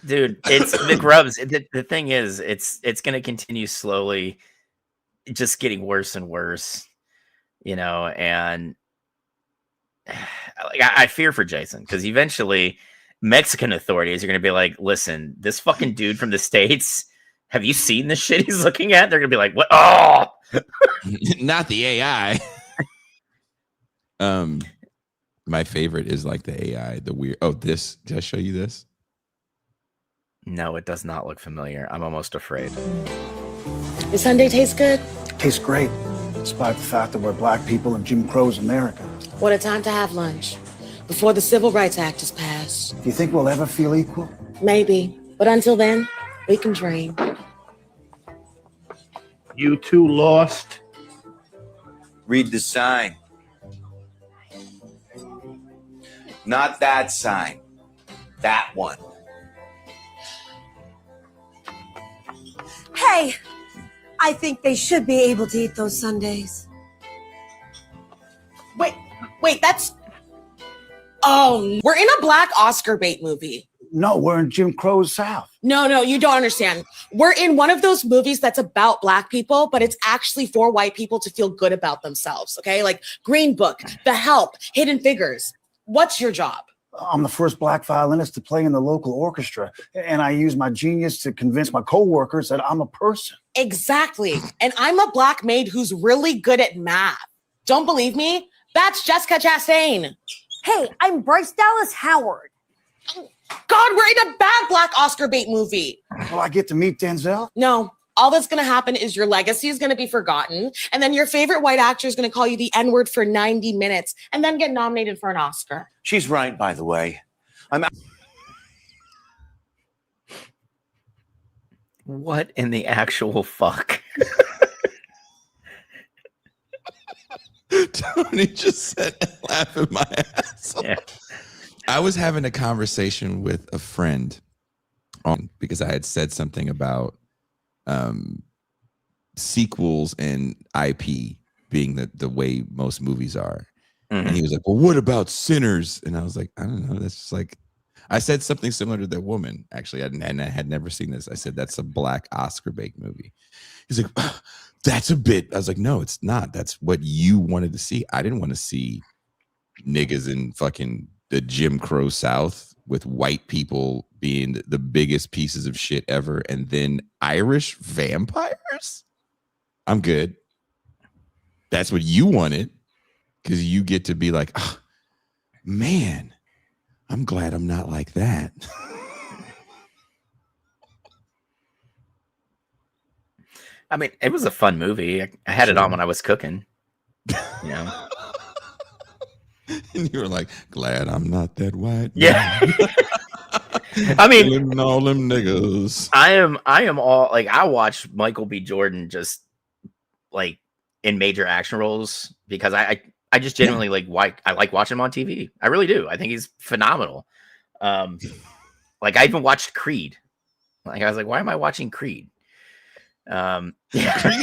B: Dude, it's McRubs. The thing is, it's going to continue slowly just getting worse and worse, and I fear for Jason because eventually Mexican authorities are going to be like, listen, this fucking dude from the States, have you seen the shit he's looking at? They're going to be like, what? Oh,
A: not the AI. My favorite is like the AI, the weird. Oh, this, did I show you this?
B: No, it does not look familiar. I'm almost afraid.
M: Your Sunday taste good?
N: Tastes great, despite the fact that we're black people in Jim Crow's America.
M: What a time to have lunch, before the Civil Rights Act is passed.
N: Do you think we'll ever feel equal?
M: Maybe, but until then, we can dream.
O: You two lost?
P: Read the sign. Not that sign. That one.
Q: Hey, I think they should be able to eat those sundaes.
M: Wait, that's... Oh, we're in a black Oscar bait movie.
N: No, we're in Jim Crow's South.
M: No, you don't understand. We're in one of those movies that's about black people, but it's actually for white people to feel good about themselves, okay? Like Green Book, The Help, Hidden Figures. What's your job?
N: I'm the first black violinist to play in the local orchestra, and I use my genius to convince my coworkers that I'm a person.
M: Exactly. And I'm a black maid who's really good at math. Don't believe me? That's Jessica Chastain.
Q: Hey, I'm Bryce Dallas Howard.
M: God, we're in a bad black Oscar bait movie.
N: Will I get to meet Denzel?
M: No. All that's going to happen is your legacy is going to be forgotten, and then your favorite white actor is going to call you the N-word for 90 minutes and then get nominated for an Oscar.
P: She's right, by the way.
B: What in the actual fuck?
A: Tony just said, laughing my ass off.
B: Yeah.
A: I was having a conversation with a friend because I had said something about sequels and IP being the way most movies are. And he was like, well, what about Sinners? And I was like, I don't know. That's just like, I said something similar to that woman, actually. And I had never seen this. I said, that's a black Oscar bait movie. He's like, that's a bit. I was like, no, it's not. That's what you wanted to see. I didn't want to see niggas in fucking the Jim Crow South with white people being the biggest pieces of shit ever, and then Irish vampires. I'm good. That's what you wanted, because you get to be like, oh, man, I'm glad I'm not like that.
B: I mean, it was a fun movie. I had it on when I was cooking.
A: And you were like, glad I'm not that white.
B: Yeah. I mean,
A: all them niggas.
B: I am all like, I watched Michael B. Jordan just like in major action roles because I just genuinely I like watching him on TV. I really do. I think he's phenomenal. Like I even watched Creed. Like I was like, why am I watching Creed?
A: Creed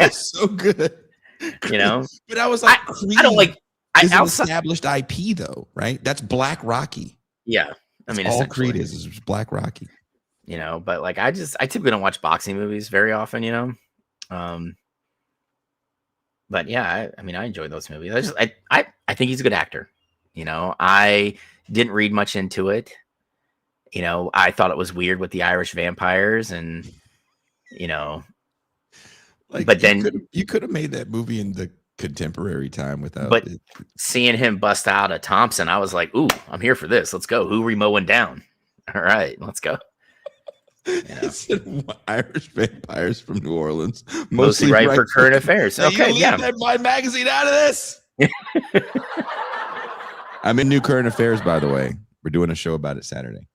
A: is so good. But I was like, Creed,
B: I don't like.
A: It's an established IP though, right? That's Black Rocky.
B: Yeah, I mean,
A: all Creed is Black Rocky.
B: But like I typically don't watch boxing movies very often. But yeah, I mean, I enjoy those movies. I think he's a good actor. I didn't read much into it. I thought it was weird with the Irish vampires, and
A: like,
B: but then
A: you could have made that movie in the contemporary time without.
B: But seeing him bust out a Thompson, I was like, "Ooh, I'm here for this. Let's go. Who are we mowing down? All right, let's go."
A: Irish vampires from New Orleans,
B: mostly right for current affairs. Okay,
A: you leave that Mind magazine out of this. I'm in New Current Affairs, by the way. We're doing a show about it Saturday.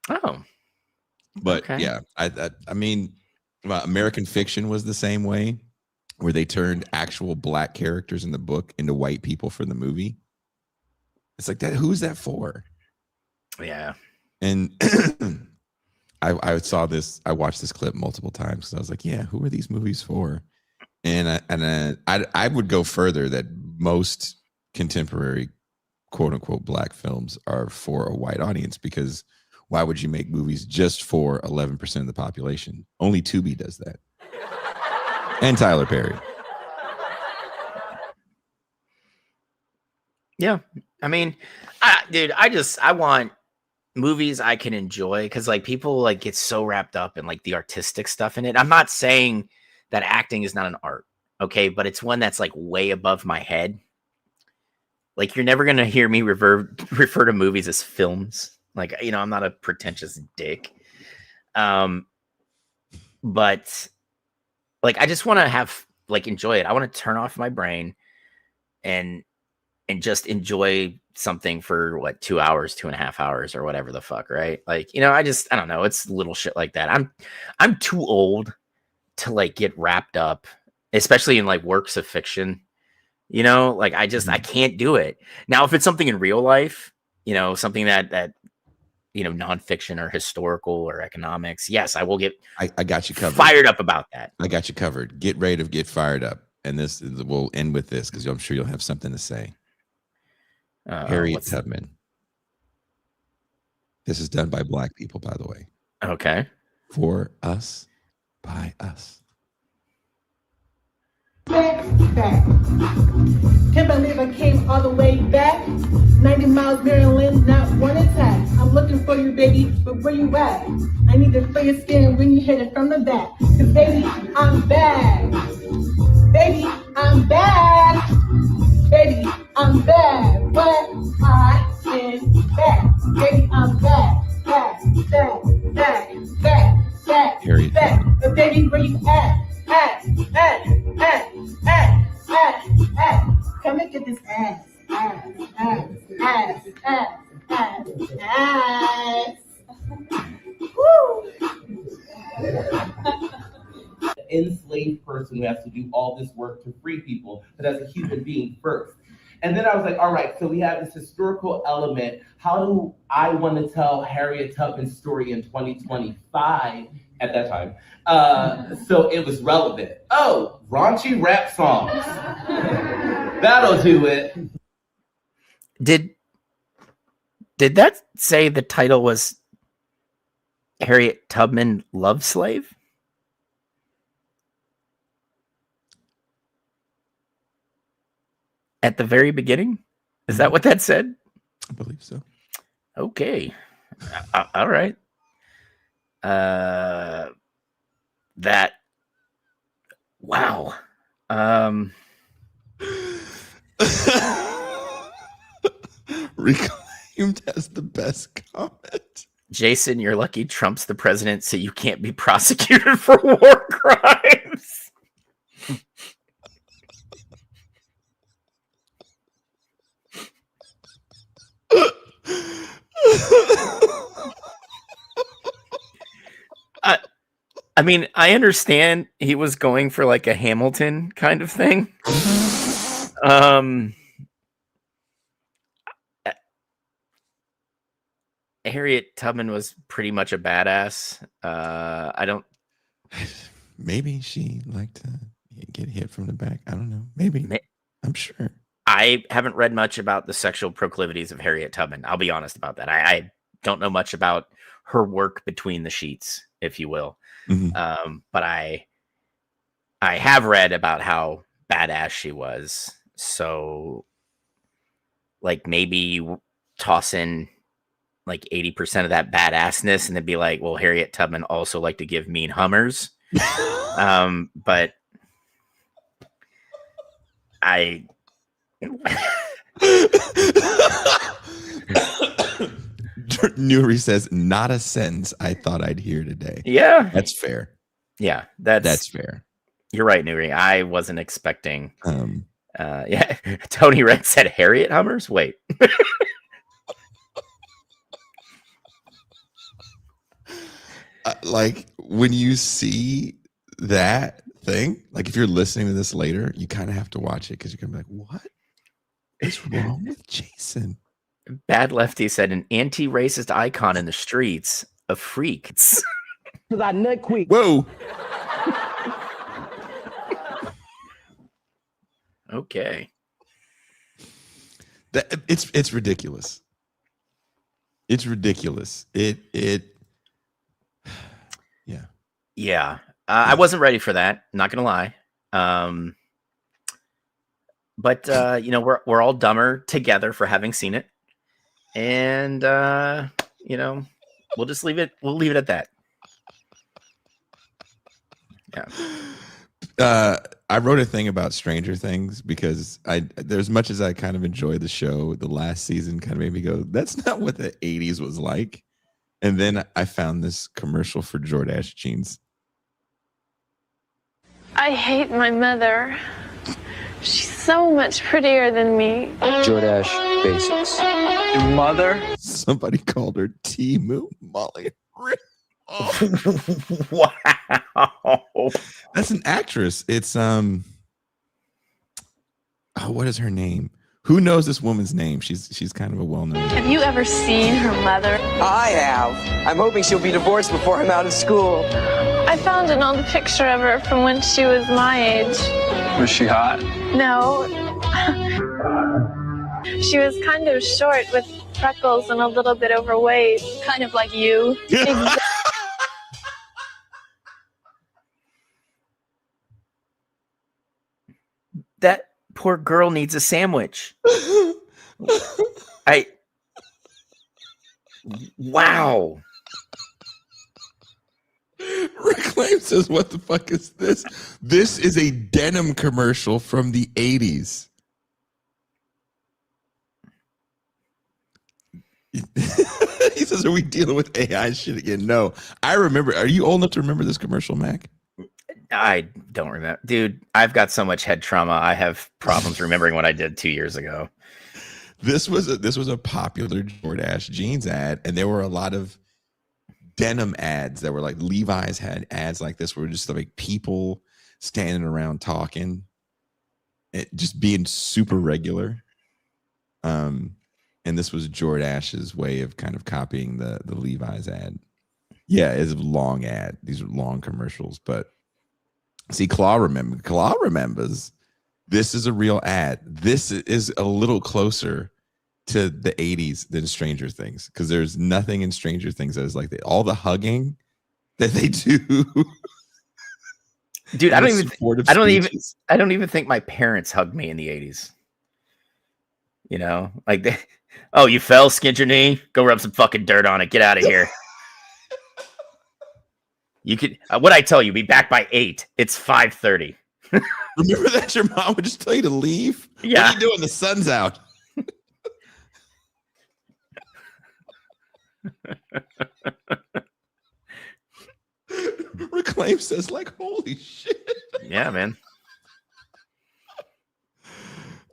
B: Oh,
A: but
B: okay.
A: Yeah, I mean, American Fiction was the same way, where they turned actual black characters in the book into white people for the movie. It's like that. Who's that for?
B: Yeah,
A: and I saw this. I watched this clip multiple times because I was like, "Yeah, who are these movies for?" And I would go further that most contemporary, quote unquote, black films are for a white audience, because why would you make movies just for 11% of the population? Only Tubi does that, and Tyler Perry.
B: Yeah, I mean, I want movies I can enjoy, because like people like get so wrapped up in like the artistic stuff in it. I'm not saying that acting is not an art, okay, but it's one that's like way above my head. Like you're never gonna hear me refer to movies as films. Like, you know, I'm not a pretentious dick. But like I just want to have like enjoy it. I want to turn off my brain and just enjoy something for what, 2 hours, 2.5 hours, or whatever the fuck, right? Like, you know, I don't know. It's little shit like that. I'm too old to like get wrapped up, especially in like works of fiction. You know, like I can't do it. Now, if it's something in real life, you know, something that you know, nonfiction or historical or economics, yes, I will get.
A: I got you covered.
B: Fired up about that.
A: I got you covered. Get ready to get fired up, and this we'll end with this because I'm sure you'll have something to say. Harriet Tubman. This is done by black people, by the way.
B: Okay.
A: For us, by us.
R: Back. Can't believe I came all the way back. 90 miles, Maryland, not one attack. I'm looking for you, baby, but where you at? I need to feel your skin when you hit it from the back. Cause baby, I'm back. Baby, I'm back. Baby, I'm back. But I am back. Baby, I'm back. Back.
A: Harriet
R: Tubman. But baby, where you at? Come and get this ass. Woo!
S: Enslaved person who has to do all this work to free people, but as a human being first. And then I was like, all right, so we have this historical element. How do I want to tell Harriet Tubman's story in 2025 at that time? So it was relevant. Oh, raunchy rap songs. That'll do it.
B: Did that say the title was Harriet Tubman Love Slave? At the very beginning? Is that what that said?
A: I believe so.
B: Okay. All right. That. Wow.
A: Reclaimed as the best comment.
B: Jason, you're lucky Trump's the president, so you can't be prosecuted for war crimes. I mean, I understand he was going for like a Hamilton kind of thing. Harriet Tubman was pretty much a badass.
A: Maybe she liked to get hit from the back. I don't know. Maybe. I'm sure.
B: I haven't read much about the sexual proclivities of Harriet Tubman. I'll be honest about that. I don't know much about her work between the sheets, if you will.
A: Mm-hmm.
B: But I have read about how badass she was. So like maybe toss in like 80% of that badassness and then be like, well, Harriet Tubman also liked to give mean Hummers. But
A: Nuri says, not a sentence I thought I'd hear today.
B: Yeah.
A: That's fair.
B: Yeah,
A: that's fair.
B: You're right, Nuri. I wasn't expecting. Yeah. Tony Red said Harriet Hummers. Wait.
A: Like when you see that thing, like if you're listening to this later, you kind of have to watch it because you're gonna be like, what is wrong with Jason?
B: Bad Lefty said an anti-racist icon in the streets, a freak.
T: Cause I nut quick.
A: Whoa.
B: Okay.
A: It's ridiculous. It's ridiculous.
B: Yeah. I wasn't ready for that. Not gonna lie. But you know, we're all dumber together for having seen it, and you know, we'll just leave it. We'll leave it at that.
A: Yeah. I wrote a thing about Stranger Things because as much as I kind of enjoyed the show, the last season kind of made me go, that's not what the 80s was like. And then I found this commercial for Jordache jeans.
U: I hate my mother. She's so much prettier than me.
V: Jordache basics. Your mother?
A: Somebody called her Timu Molly.
B: Wow.
A: That's an actress. It's what is her name? Who knows this woman's name? She's kind of a well-known.
U: Have you ever seen her mother?
V: I have. I'm hoping she'll be divorced before I'm out of school.
U: I found an old picture of her from when she was my age.
V: Was she hot?
U: No. She was kind of short with freckles and a little bit overweight. Kind of like you.
B: That poor girl needs a sandwich. Wow.
A: Reclaim says, what the fuck is this? This is a denim commercial from the 80s. He says, are we dealing with AI shit again? No. I remember. Are you old enough to remember this commercial, Mac?
B: I don't remember. Dude, I've got so much head trauma. I have problems remembering what I did 2 years ago.
A: This was a popular Jordache jeans ad, and there were a lot of denim ads that were like Levi's had ads like this where just like people standing around talking, it just being super regular. And this was Jordache's way of kind of copying the Levi's ad. Yeah, it's a long ad. These are long commercials, but see, Claw remembers. This is a real ad. This is a little closer to the 80s than Stranger Things because there's nothing in Stranger Things that is like that. All the hugging that they do.
B: Dude, I don't even think my parents hugged me in the 80s. You know, like oh, you fell, skinned your knee, go rub some fucking dirt on it, get out of here. You could what I tell you, be back by 8. It's 5:30.
A: Remember that your mom would just tell you to leave?
B: Yeah.
A: What are you doing? The sun's out. Reclaim says, like, holy shit.
B: Yeah, man.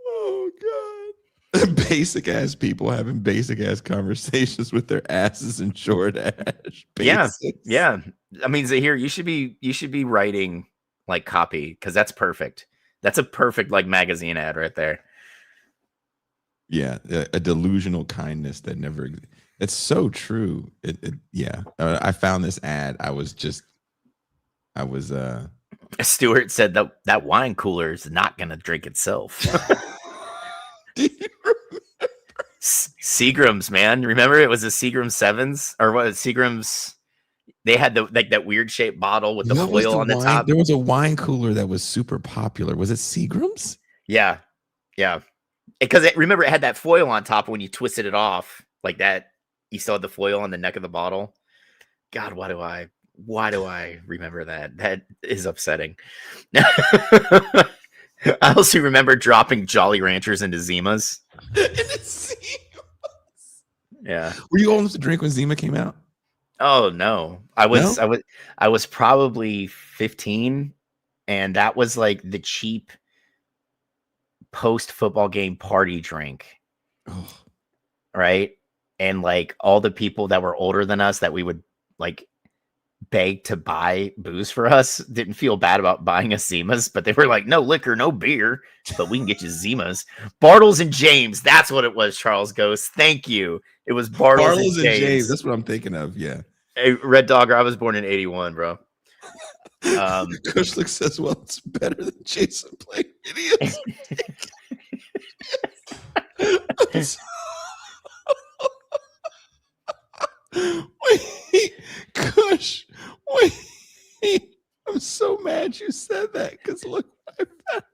A: Oh god. Basic ass people having basic ass conversations with their asses in Jordache.
B: Yeah. I mean, Zahir, you should be writing like copy because that's perfect. That's a perfect like magazine ad right there.
A: Yeah, a delusional kindness that never. It's so true. I found this ad.
B: Stuart said that wine cooler is not gonna drink itself. Seagram's, man. Remember it was a Seagram 7s or what? Seagram's. They had that weird shaped bottle with the foil on the top.
A: There was a wine cooler that was super popular. Was it Seagram's?
B: Yeah. Because remember it had that foil on top. When you twisted it off like that, you still had the foil on the neck of the bottle. God, why do I remember that? That is upsetting. I also remember dropping Jolly Ranchers into Zimas. Yeah.
A: Were you old enough to drink when Zima came out?
B: Oh no. I was probably 15, and that was like the cheap post football game party drink.
A: Oh.
B: Right? And like all the people that were older than us that we would like beg to buy booze for us didn't feel bad about buying us Zimas, but they were like, no liquor, no beer, but we can get you Zimas. Bartles and James, that's what it was, Charles Ghost. Thank you. It was Bartles and James.
A: That's what I'm thinking of, yeah.
B: Hey, Red Dogger, I was born in 81, bro.
A: Kushlick says, well, it's better than Jason playing videos. Wait, Kush, wait. I'm so mad you said that because look what I found.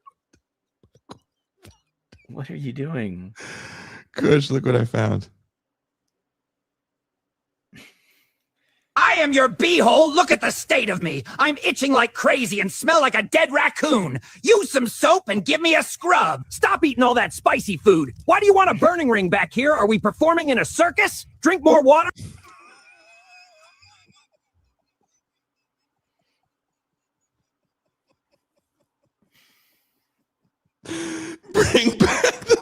B: What are you doing?
A: Kush, look what I found.
J: I am your beehole. Look at the state of me. I'm itching like crazy and smell like a dead raccoon. Use some soap and give me a scrub. Stop eating all that spicy food. Why do you want a burning ring back here? Are we performing in a circus? Drink more water.
A: Bring back the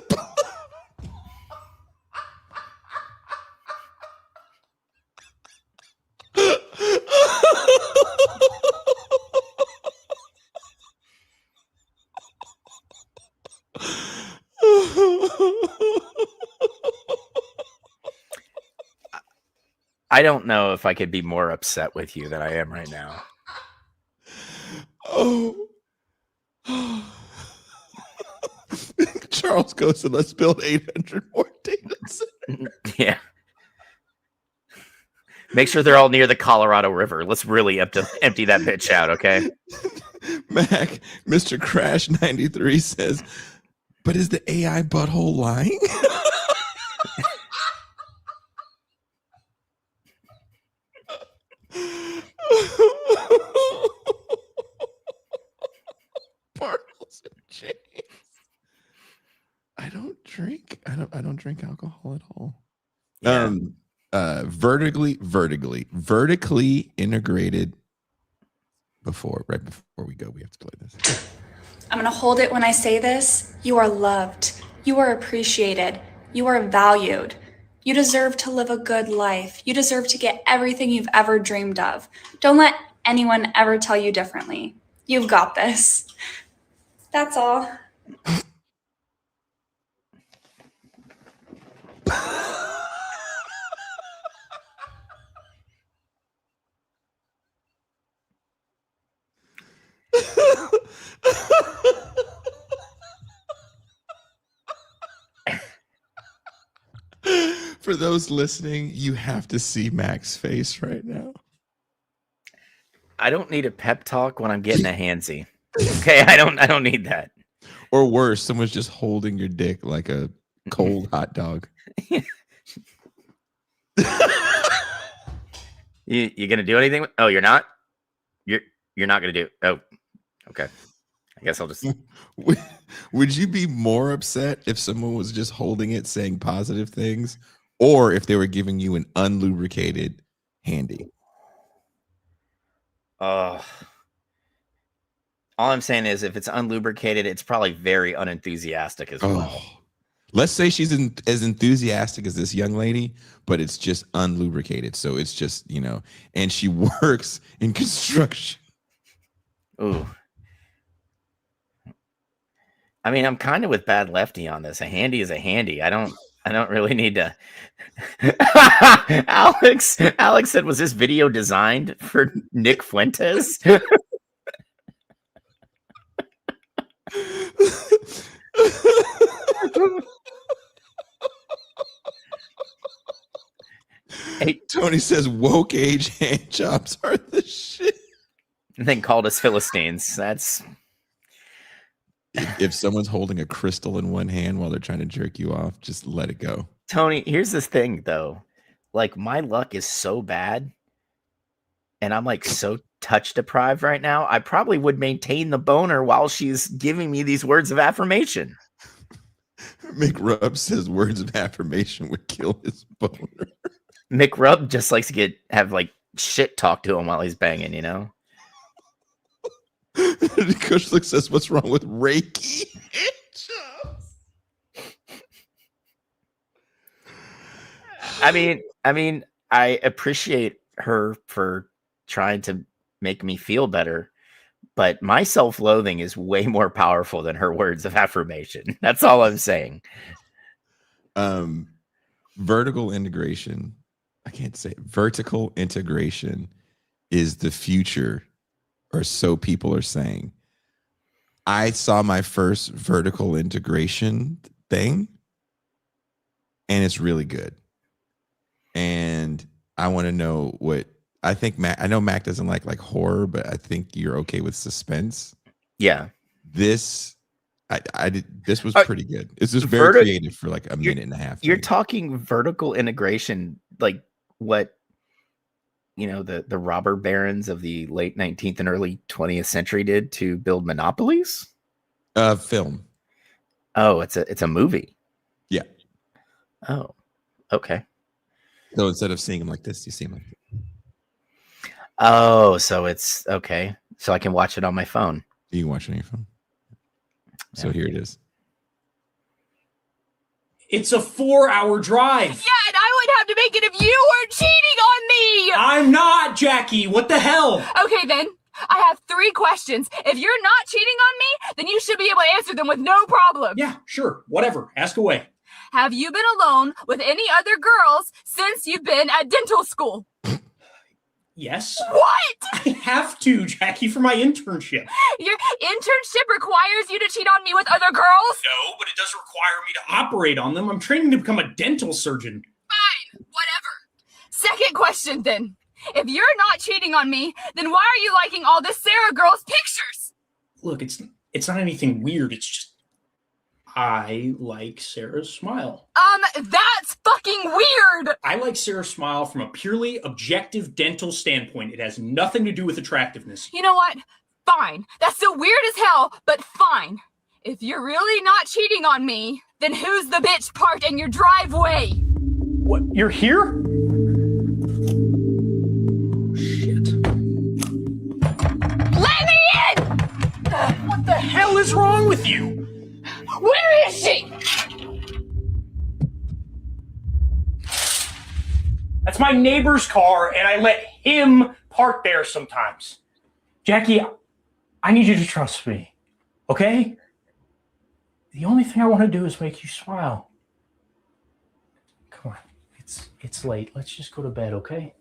B: I don't know if I could be more upset with you than I am right now.
A: Oh. Charles goes and let's build 800 more data centers.
B: Yeah. Make sure they're all near the Colorado River. Let's really empty that bitch out, okay?
A: Mac, Mr. Crash 93 says, but is the AI butthole lying? Bartles and James. I don't drink. I don't drink alcohol at all.
B: Yeah.
A: Vertically integrated. Right before we go, we have to play this.
C: I'm going to hold it when I say this. You are loved. You are appreciated. You are valued. You deserve to live a good life. You deserve to get everything you've ever dreamed of. Don't let anyone ever tell you differently. You've got this. That's all.
A: For those listening, you have to see Mac's face right now.
B: I don't need a pep talk when I'm getting a handsy. Okay, I don't need that.
A: Or worse, someone's just holding your dick like a cold hot dog.
B: You gonna do anything? Oh, you're not? You're not gonna do. Oh, okay. I guess I'll just.
A: Would you be more upset if someone was just holding it saying positive things, or if they were giving you an unlubricated handy?
B: All I'm saying is if it's unlubricated, it's probably very unenthusiastic as well.
A: Let's say she's as enthusiastic as this young lady, but it's just unlubricated. So it's just, and she works in construction.
B: Ooh. I mean, I'm kind of with Bad Lefty on this. A handy is a handy. I don't really need to. Alex said, was this video designed for Nick Fuentes?
A: Hey, Tony says woke age hand jobs are the shit.
B: And then called us Philistines. That's
A: if someone's holding a crystal in one hand while they're trying to jerk you off, just let it go.
B: Tony, here's this thing though. Like my luck is so bad, and I'm like so touch deprived right now, I probably would maintain the boner while she's giving me these words of affirmation.
A: McRub says words of affirmation would kill his boner.
B: McRub just likes to have like shit talk to him while he's banging, you know?
A: Kushlik says, what's wrong with Reiki?
B: I mean, I appreciate her for trying to make me feel better, but my self-loathing is way more powerful than her words of affirmation. That's all I'm saying.
A: Vertical integration. I can't say it. Vertical integration is the future, or so people are saying. I saw my first vertical integration thing, and it's really good. And I want to know what I think. Mac, I know Mac doesn't like horror, but I think you're okay with suspense.
B: Yeah,
A: this this was pretty good. It's just very creative for like a minute and a half.
B: You're talking vertical integration, like what, you know, the robber barons of the late 19th and early 20th century did to build monopolies.
A: Film.
B: Oh, it's a movie.
A: Yeah.
B: Oh, okay.
A: So instead of seeing him like this, you see him like this.
B: Oh, so it's okay. So I can watch it on my phone.
A: You can watch it on your phone. So here it is.
D: It's a 4-hour drive.
E: Yeah, and I would have to make it if you were cheating on me.
D: I'm not, Jackie. What the hell?
E: Okay, then. I have 3 questions. If you're not cheating on me, then you should be able to answer them with no problem.
D: Yeah, sure. Whatever. Ask away.
E: Have you been alone with any other girls since you've been at dental school?
D: Yes.
E: What?
D: I have to, Jackie, for my internship.
E: Your internship requires you to cheat on me with other girls?
D: No, but it does require me to operate on them. I'm training to become a dental surgeon.
E: Fine, whatever. Second question, then. If you're not cheating on me, then why are you liking all this Sarah girl's pictures?
D: Look, it's not anything weird. It's just I like Sarah's smile.
E: That's fucking weird.
D: I like Sarah's smile from a purely objective dental standpoint. It has nothing to do with attractiveness.
E: You know what? Fine. That's so weird as hell, but fine. If you're really not cheating on me, then who's the bitch parked in your driveway?
D: What? You're here? Shit.
E: Let me in!
D: What the hell is wrong with you?
E: Where is she?
D: That's my neighbor's car, and I let him park there sometimes. Jackie, I need you to trust me, okay? The only thing I want to do is make you smile. Come on, it's late. Let's just go to bed, okay?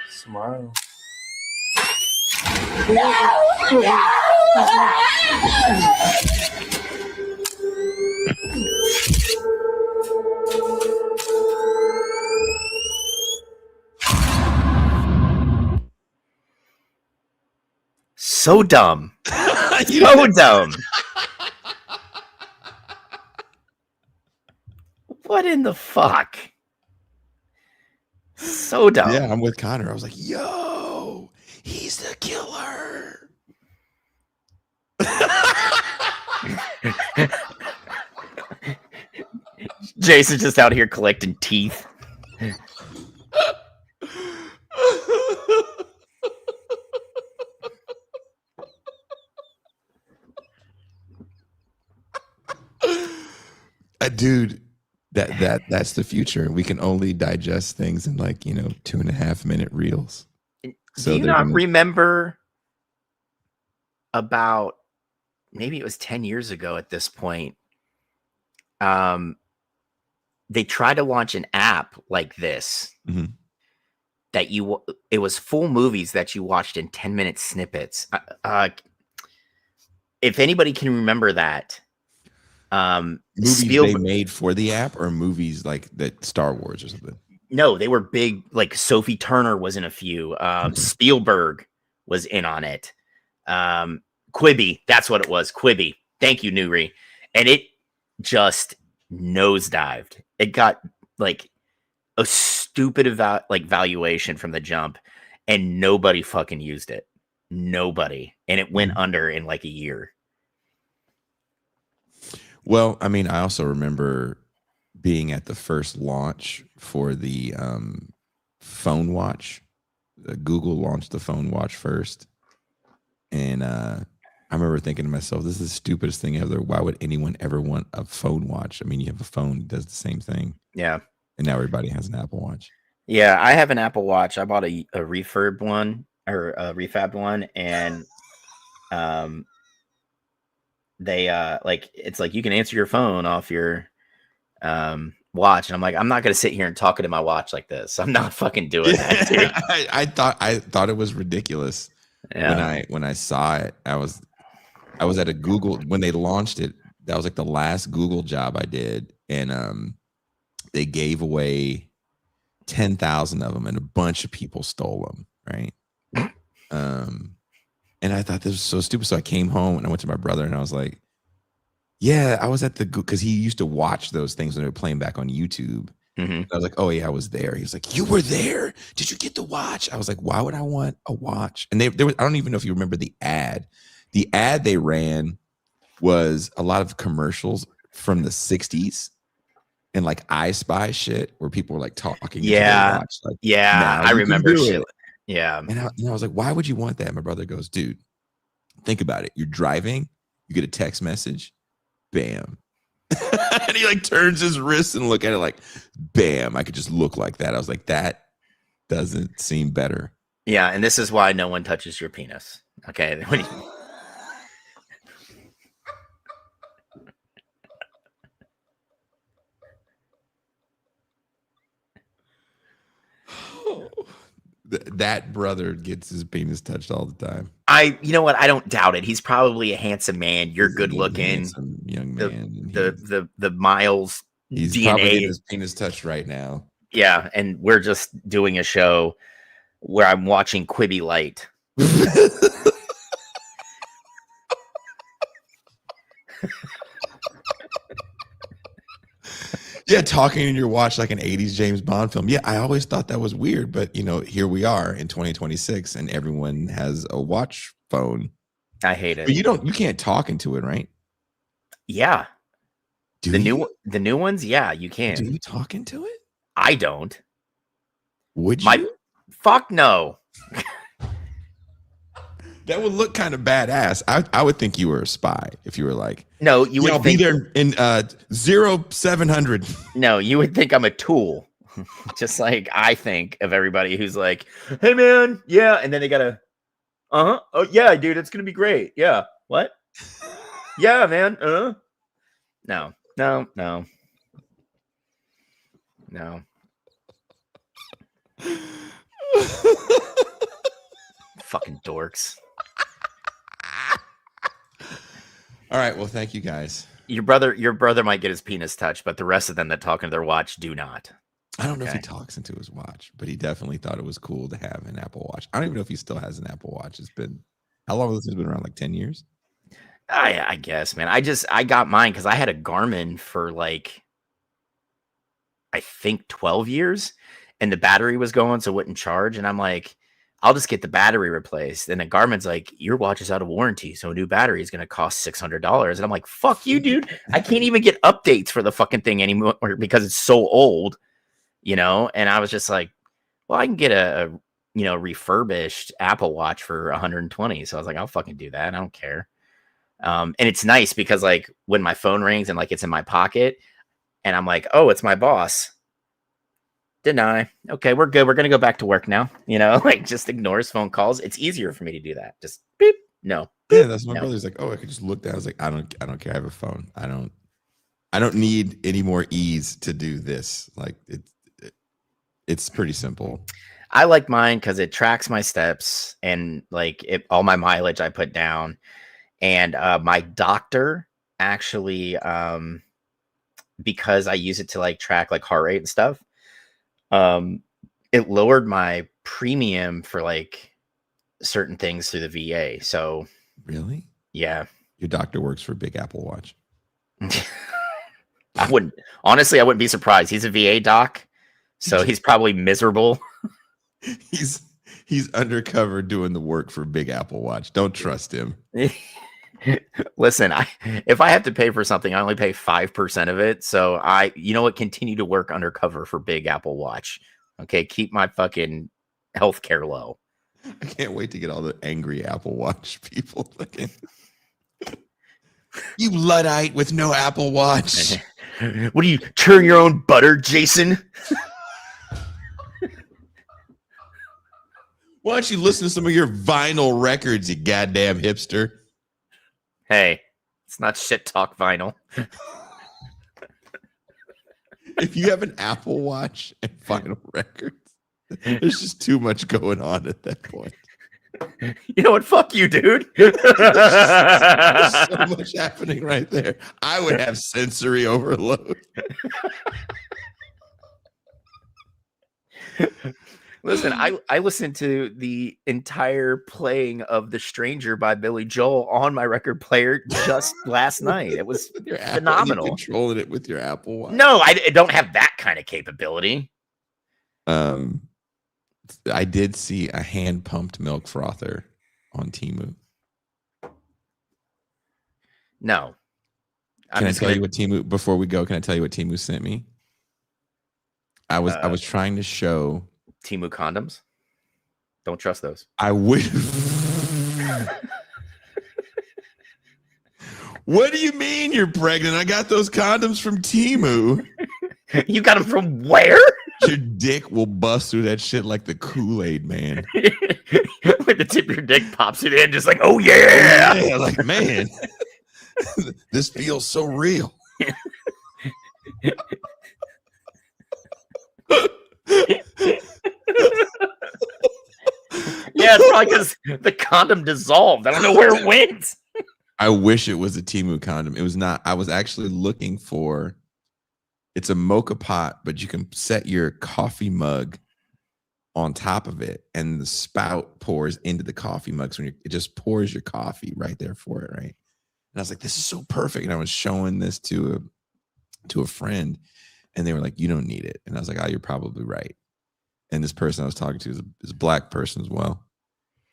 D: Smile.
B: So dumb. So dumb. What in the fuck? So dumb.
A: Yeah, I'm with Connor. I was like, yo, he's the killer.
B: Jason's just out here collecting teeth.
A: Dude, that's the future. We can only digest things in 2.5 minute reels.
B: Do you not remember about maybe it was 10 years ago at this point? They tried to launch an app like this that it was full movies that you watched in 10-minute snippets. If anybody can remember that,
A: movies they made for the app or movies like that Star Wars or something.
B: No, they were big. Like Sophie Turner was in a few. Spielberg was in on it. Quibi, that's what it was. Quibi. Thank you, Nuri. And it just nosedived. It got like a stupid valuation from the jump, and nobody fucking used it. Nobody. And it went under in like a year.
A: Well, I mean, I also remember being at the first launch for the phone watch. Google launched the phone watch first. And I remember thinking to myself, this is the stupidest thing ever. Why would anyone ever want a phone watch? I mean, you have a phone that does the same thing.
B: Yeah.
A: And now everybody has an Apple Watch.
B: Yeah, I have an Apple Watch. I bought a refurbed one or a refabbed one, and they it's like you can answer your phone off your watch, and I'm like, I'm not gonna sit here and talk into my watch like this. I'm not fucking doing that, dude.
A: I thought it was ridiculous. Yeah. When I saw it, I was at a Google when they launched it. That was like the last Google job I did, and they gave away 10,000 of them, and a bunch of people stole them, right? And I thought this was so stupid. So I came home and I went to my brother and I was like, yeah, I was at because he used to watch those things when they were playing back on YouTube. I was like, oh yeah, I was there. He was like, you were there? Did you get the watch? I was like, why would I want a watch? And there was, I don't even know if you remember the ad. The ad they ran was a lot of commercials from the 60s and like I Spy shit where people were like talking.
B: Yeah.
A: Watch, like,
B: yeah. I remember shit. Yeah.
A: And I was like, why would you want that? My brother goes, dude, think about it. You're driving, you get a text message, bam. And he like turns his wrist and look at it like, bam, I could just look like that. I was like, that doesn't seem better.
B: Yeah. And this is why no one touches your penis. Okay.
A: That brother gets his penis touched all the time.
B: You know what? I don't doubt it. He's probably a handsome man. You're good looking,
A: young man.
B: The Miles
A: he's
B: DNA.
A: Probably getting his penis touched right now.
B: Yeah, and we're just doing a show where I'm watching Quibi Light.
A: Yeah, talking in your watch like an 80s James Bond film. Yeah, I always thought that was weird, but here we are in 2026 and everyone has a watch phone.
B: I hate it.
A: But you can't talk into it, right?
B: Yeah. The new ones, yeah, you can.
A: Do you talk into it?
B: I don't.
A: Would you?
B: Fuck no.
A: That would look kind of badass. I would think you were a spy if you were like,
B: no, you would
A: I'll be there in 0700.
B: No, you would think I'm a tool. Just like I think of everybody who's like, hey man, yeah, and then they gotta, oh yeah, dude, it's gonna be great. Yeah, what? Yeah, man. No. Fucking dorks.
A: All right, well, thank you guys.
B: Your brother might get his penis touched, but the rest of them that talk into their watch do not.
A: I don't know if he talks into his watch, but he definitely thought it was cool to have an Apple Watch. I don't even know if he still has an Apple Watch. It's been, how long has this been around? Like 10 years?
B: I guess, man. I got mine because I had a Garmin for like, I think 12 years, and the battery was going, so it wouldn't charge. And I'm like, I'll just get the battery replaced. And then Garmin's like, your watch is out of warranty, so a new battery is going to cost $600. And I'm like, fuck you, dude. I can't even get updates for the fucking thing anymore because it's so old, And I was just like, well, I can get a refurbished Apple Watch for 120. So I was like, I'll fucking do that. I don't care. And it's nice because like when my phone rings and like it's in my pocket, and I'm like, oh, it's my boss. Deny. Okay, we're good. We're gonna go back to work now. Like just ignores phone calls. It's easier for me to do that. Just beep. No.
A: Yeah, that's my
B: No.
A: brother's like, oh, I could just look down. I was like, I don't care. I have a phone. I don't need any more ease to do this. Like it's pretty simple.
B: I like mine because it tracks my steps and like all my mileage I put down. And my doctor actually, because I use it to like track like heart rate and stuff, it lowered my premium for like certain things through the VA. So
A: really,
B: yeah,
A: your doctor works for Big Apple Watch.
B: I wouldn't be surprised. He's a VA doc, so he's probably miserable.
A: He's undercover doing the work for Big Apple Watch. Don't trust him.
B: Listen, if I have to pay for something, I only pay 5% of it. So continue to work undercover for Big Apple Watch. Okay, keep my fucking healthcare low.
A: I can't wait to get all the angry Apple Watch people looking. You Luddite with no Apple Watch.
B: What do you churn your own butter, Jason?
A: Why don't you listen to some of your vinyl records, you goddamn hipster?
B: Hey, it's not shit talk vinyl.
A: If you have an Apple Watch and vinyl records, there's just too much going on at that point.
B: You know what? Fuck you, dude.
A: There's so much happening right there. I would have sensory overload.
B: Listen, I listened to the entire playing of The Stranger by Billy Joel on my record player just last night. It was phenomenal.
A: You controlling it with your Apple Watch.
B: No, I don't have that kind of capability.
A: I did see a hand-pumped milk frother on Temu.
B: No.
A: Can I tell you what Temu, before we go, can I tell you what Temu sent me? I was trying to show
B: Temu condoms. Don't trust those.
A: I would. What do you mean you're pregnant? I got those condoms from Temu.
B: You got them from where?
A: Your dick will bust through that shit like the Kool-Aid man.
B: Like the tip of your dick pops it in, just like, oh yeah.
A: Oh, yeah, like, man, this feels so real.
B: Yeah, it's probably because the condom dissolved. I don't know where it went.
A: I wish it was a Temu condom. It was not. I was actually looking for. It's a mocha pot, but you can set your coffee mug on top of it, and the spout pours into the coffee mug. So it just pours your coffee right there for it, right? And I was like, "This is so perfect." And I was showing this to a friend, and they were like, "You don't need it." And I was like, "Oh, you're probably right." And this person I was talking to is a black person as well.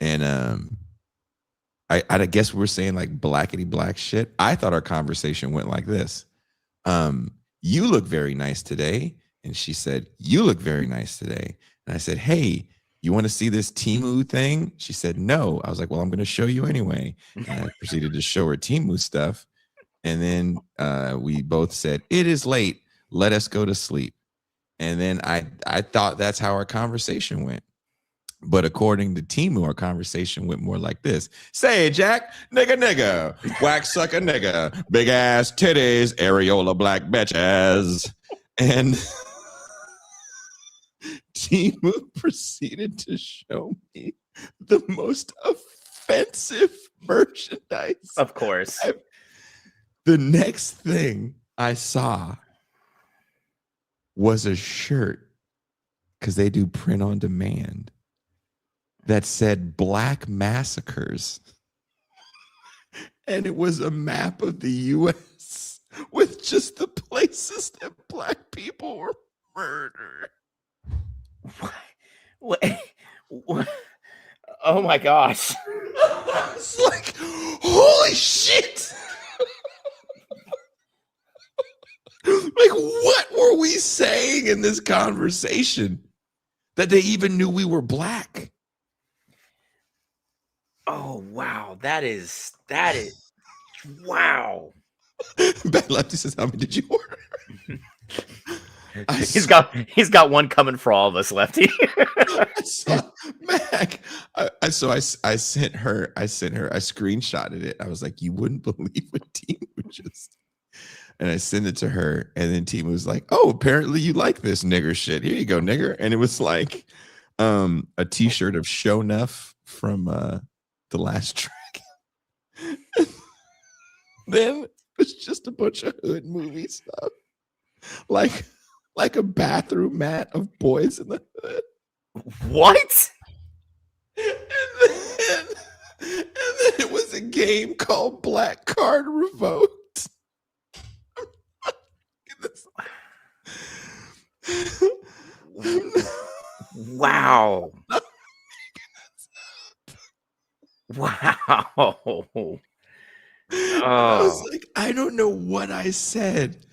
A: And I guess we're saying like blackety black shit. I thought our conversation went like this. You look very nice today. And she said, you look very nice today. And I said, hey, you want to see this Temu thing? She said, no. I was like, well, I'm going to show you anyway. And I proceeded to show her Temu stuff. And then we both said, it is late. Let us go to sleep. And then I thought that's how our conversation went. But according to Temu, our conversation went more like this. Say, Jack, nigga, whack sucker nigga, big ass titties, areola black bitches. And Temu proceeded to show me the most offensive merchandise.
B: Of course.
A: The next thing I saw was a shirt, because they do print on demand, that said Black Massacres. And it was a map of the U.S. with just the places that black people were murdered.
B: What? Oh my gosh.
A: It's like, holy shit. Like, what were we saying in this conversation that they even knew we were black?
B: Oh wow, that is wow.
A: Bad Lefty says, how many did you order?
B: He's got one coming for all of us, Lefty.
A: Mac. I sent her. I screenshotted it. I was like, you wouldn't believe what Timu just. And I sent it to her, and then Timu was like, "Oh, apparently you like this nigger shit. Here you go, nigger." And it was like a T-shirt of Show Nuff from The Last Dragon. Then it's just a bunch of hood movie stuff, like a bathroom mat of Boys in the Hood.
B: What?
A: And then it was a game called Black Card Revoked.
B: Wow. Wow.
A: I was like, I don't know what I said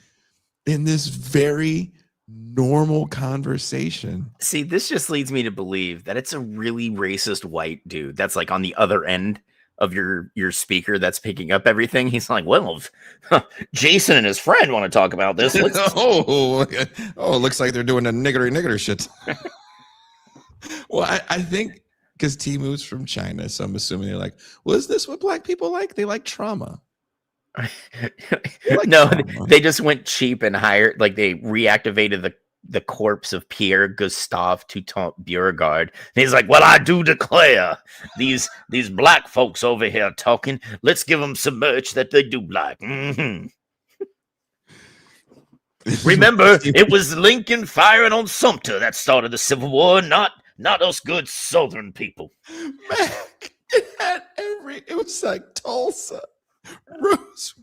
A: in this very normal conversation.
B: See, this just leads me to believe that it's a really racist white dude that's like on the other end of your speaker that's picking up everything. He's like, well, Jason and his friend want to talk about this.
A: It looks like they're doing a nigger shit. Well, I think because Timu's from China, so I'm assuming they're like, well, is this what black people like? They like trauma.
B: They just went cheap and hired, like they reactivated the corpse of Pierre Gustave Toutant Beauregard. And he's like, well, I do declare these black folks over here talking. Let's give them some merch that they do like. Mm-hmm. Remember, it was Lincoln firing on Sumter that started the Civil War, not us good Southern people.
A: Mac, it was like Tulsa, Rose,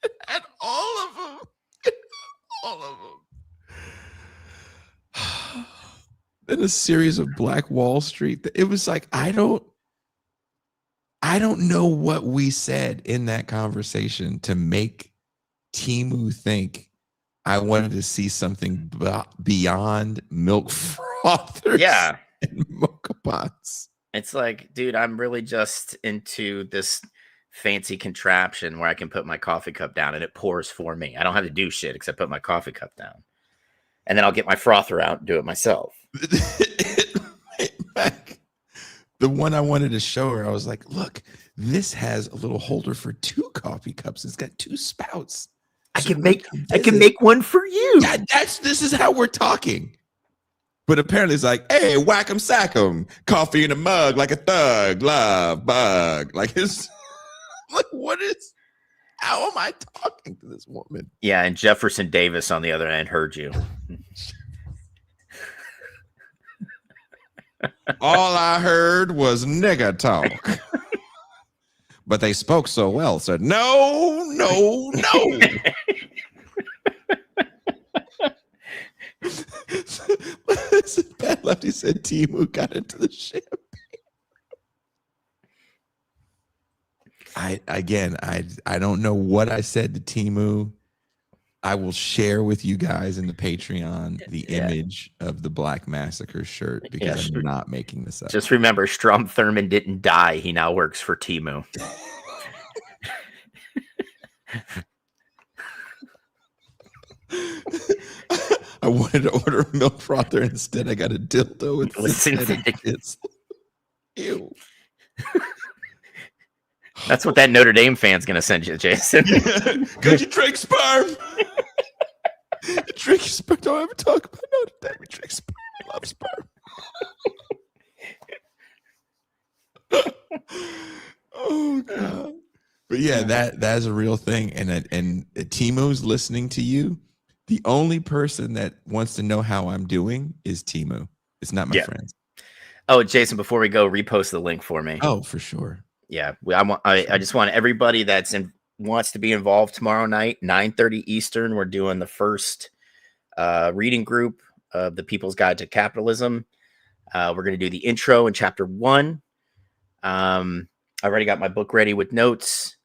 A: it had all of them. All of them. Then a series of Black Wall Street. It was like, I don't know what we said in that conversation to make Timu think I wanted to see something beyond milk frothers and mocha pots.
B: It's like, dude, I'm really just into this fancy contraption where I can put my coffee cup down and it pours for me. I don't have to do shit except put my coffee cup down. And then I'll get my frother out and do it myself.
A: The one I wanted to show her, I was like, look, this has a little holder for 2 coffee cups. It's got 2 spouts.
B: I can make one for you.
A: Yeah, this is how we're talking. But apparently it's like, hey, whack 'em, sack 'em, coffee in a mug like a thug, love, bug. Like it's like, how am I talking to this woman?
B: Yeah, and Jefferson Davis on the other end heard you.
A: All I heard was nigga talk. But they spoke so well, said, no. Bad Lefty said Timu got into the champagne. I don't know what I said to Timu. I will share with you guys in the Patreon the image of the Black Massacre shirt because I'm not making this up.
B: Just remember, Strom Thurmond didn't die. He now works for Timu.
A: I wanted to order a milk frother. Instead, I got a dildo with synthetic kids. Ew.
B: That's what that Notre Dame fan's going to send you, Jason.
A: Could you drink sperm? Drink sperm. Don't ever talk about Notre Dame. We drink sperm. I love sperm. Oh, God. But yeah, that's a real thing. And Timu's listening to you. The only person that wants to know how I'm doing is Timu. It's not my friends.
B: Oh, Jason, before we go, repost the link for me.
A: Oh, for sure.
B: Yeah, I just want everybody wants to be involved tomorrow night, 9:30 Eastern. We're doing the first reading group of The People's Guide to Capitalism. We're going to do the intro in chapter 1. I already got my book ready with notes.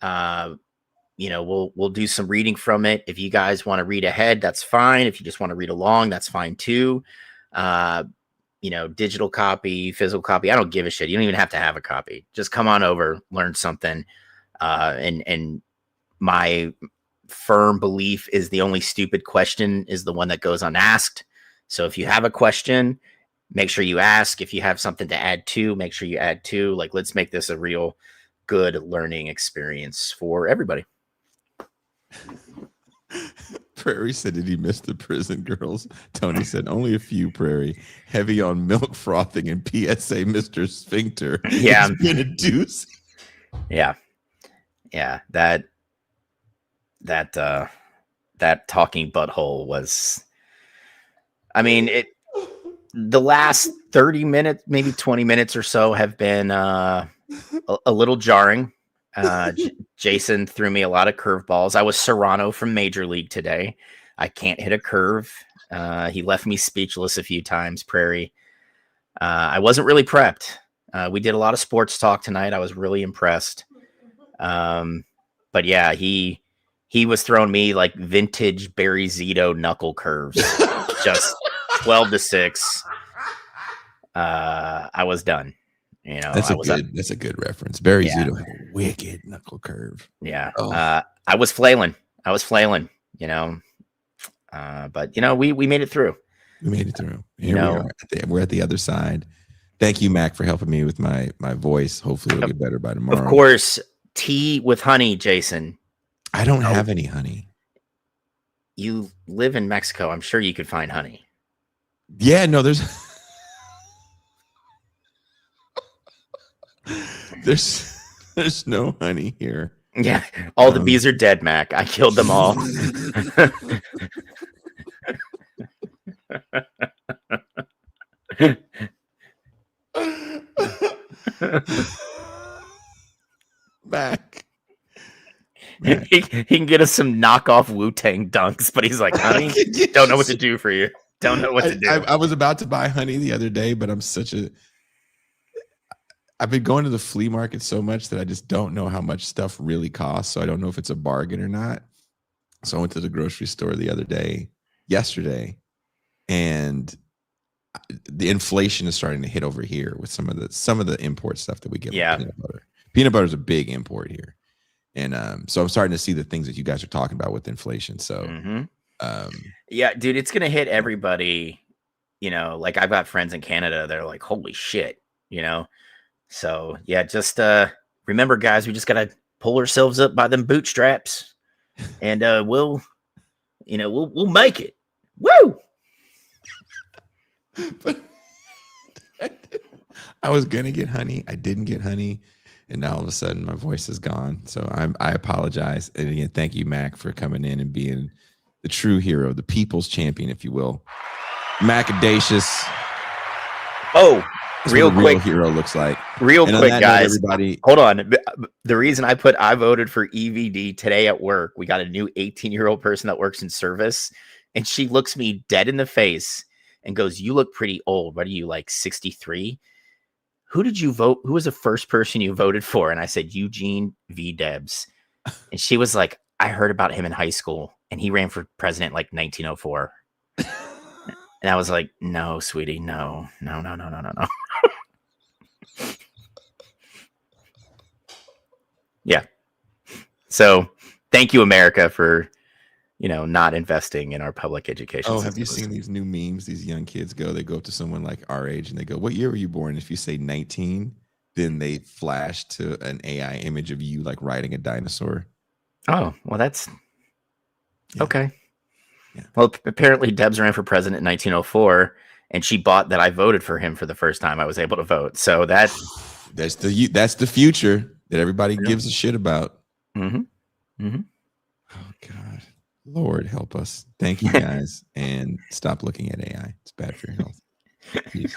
B: We'll do some reading from it. If you guys want to read ahead, that's fine. If you just want to read along, that's fine too. Digital copy, physical copy. I don't give a shit. You don't even have to have a copy. Just come on over, learn something. And my firm belief is the only stupid question is the one that goes unasked. So if you have a question, make sure you ask. If you have something to add to, make sure you add to. Like, let's make this a real good learning experience for everybody.
A: Prairie said, did he miss the prison girls? Tony said, only a few, Prairie. Heavy on milk frothing and PSA Mr. Sphincter.
B: Yeah.
A: It's been a deuce.
B: Yeah. Yeah. That talking butthole was, I mean, the last 30 minutes, maybe 20 minutes or so have been a little jarring. Jason threw me a lot of curveballs. I was Serrano from Major League today. I can't hit a curve. He left me speechless a few times, Prairie. I wasn't really prepped. We did a lot of sports talk tonight. I was really impressed. But yeah, he was throwing me like vintage Barry Zito knuckle curves, just 12-6. I was done. You know,
A: that's a good reference. Barry Zito had a wicked knuckle curve.
B: Yeah. I was flailing, you know. But you know, we made it through.
A: We made it through. Here we are. We're at the other side. Thank you, Mac, for helping me with my voice. Hopefully it'll get better by tomorrow.
B: Of course, tea with honey, Jason.
A: I don't have any honey.
B: You live in Mexico. I'm sure you could find honey.
A: Yeah, no, there's no honey here.
B: Yeah, all the bees are dead, Mac. I killed them all.
A: Mac.
B: He can get us some knockoff Wu-Tang dunks, but he's like, honey, don't know what to do for you. Don't know what to do.
A: I was about to buy honey the other day, but I've been going to the flea market so much that I just don't know how much stuff really costs. So I don't know if it's a bargain or not. So I went to the grocery store yesterday, and the inflation is starting to hit over here with some of the import stuff that we get.
B: Yeah.
A: Peanut butter. Peanut butter is a big import here. And so I'm starting to see the things that you guys are talking about with inflation. So
B: yeah, dude, it's going to hit everybody. You know, like I've got friends in Canada. They're like, holy shit, you know? So yeah, just remember, guys, we just got to pull ourselves up by them bootstraps, and we'll make it. Woo!
A: But I was gonna get honey. I didn't get honey, and now all of a sudden my voice is gone. So I apologize. And again, thank you, Mac, for coming in and being the true hero, the people's champion, if you will. Macadacious.
B: Oh, real quick,
A: hero looks like.
B: Real quick, guys.
A: Everybody,
B: hold on. The reason I voted for EVD today at work, we got a new 18-year-old person that works in service, and she looks me dead in the face and goes, "You look pretty old. What are you, like 63? Who did you vote? Who was the first person you voted for?" And I said, Eugene V. Debs. And she was like, "I heard about him in high school, and he ran for president like 1904. And I was like, "No, sweetie, no. Yeah. So thank you, America, for, not investing in our public education.
A: Oh, have you seen these new memes? These young kids they go up to someone like our age and they go, "What year were you born?" If you say 19, then they flash to an AI image of you like riding a dinosaur.
B: Oh, well, that's okay. Yeah. Well, apparently Debs ran for president in 1904, and she bought that I voted for him for the first time I was able to vote. So that's
A: the future that everybody gives a shit about.
B: Mm-hmm. Mm-hmm.
A: Oh God, Lord help us! Thank you guys, and stop looking at AI. It's bad for your health. Peace.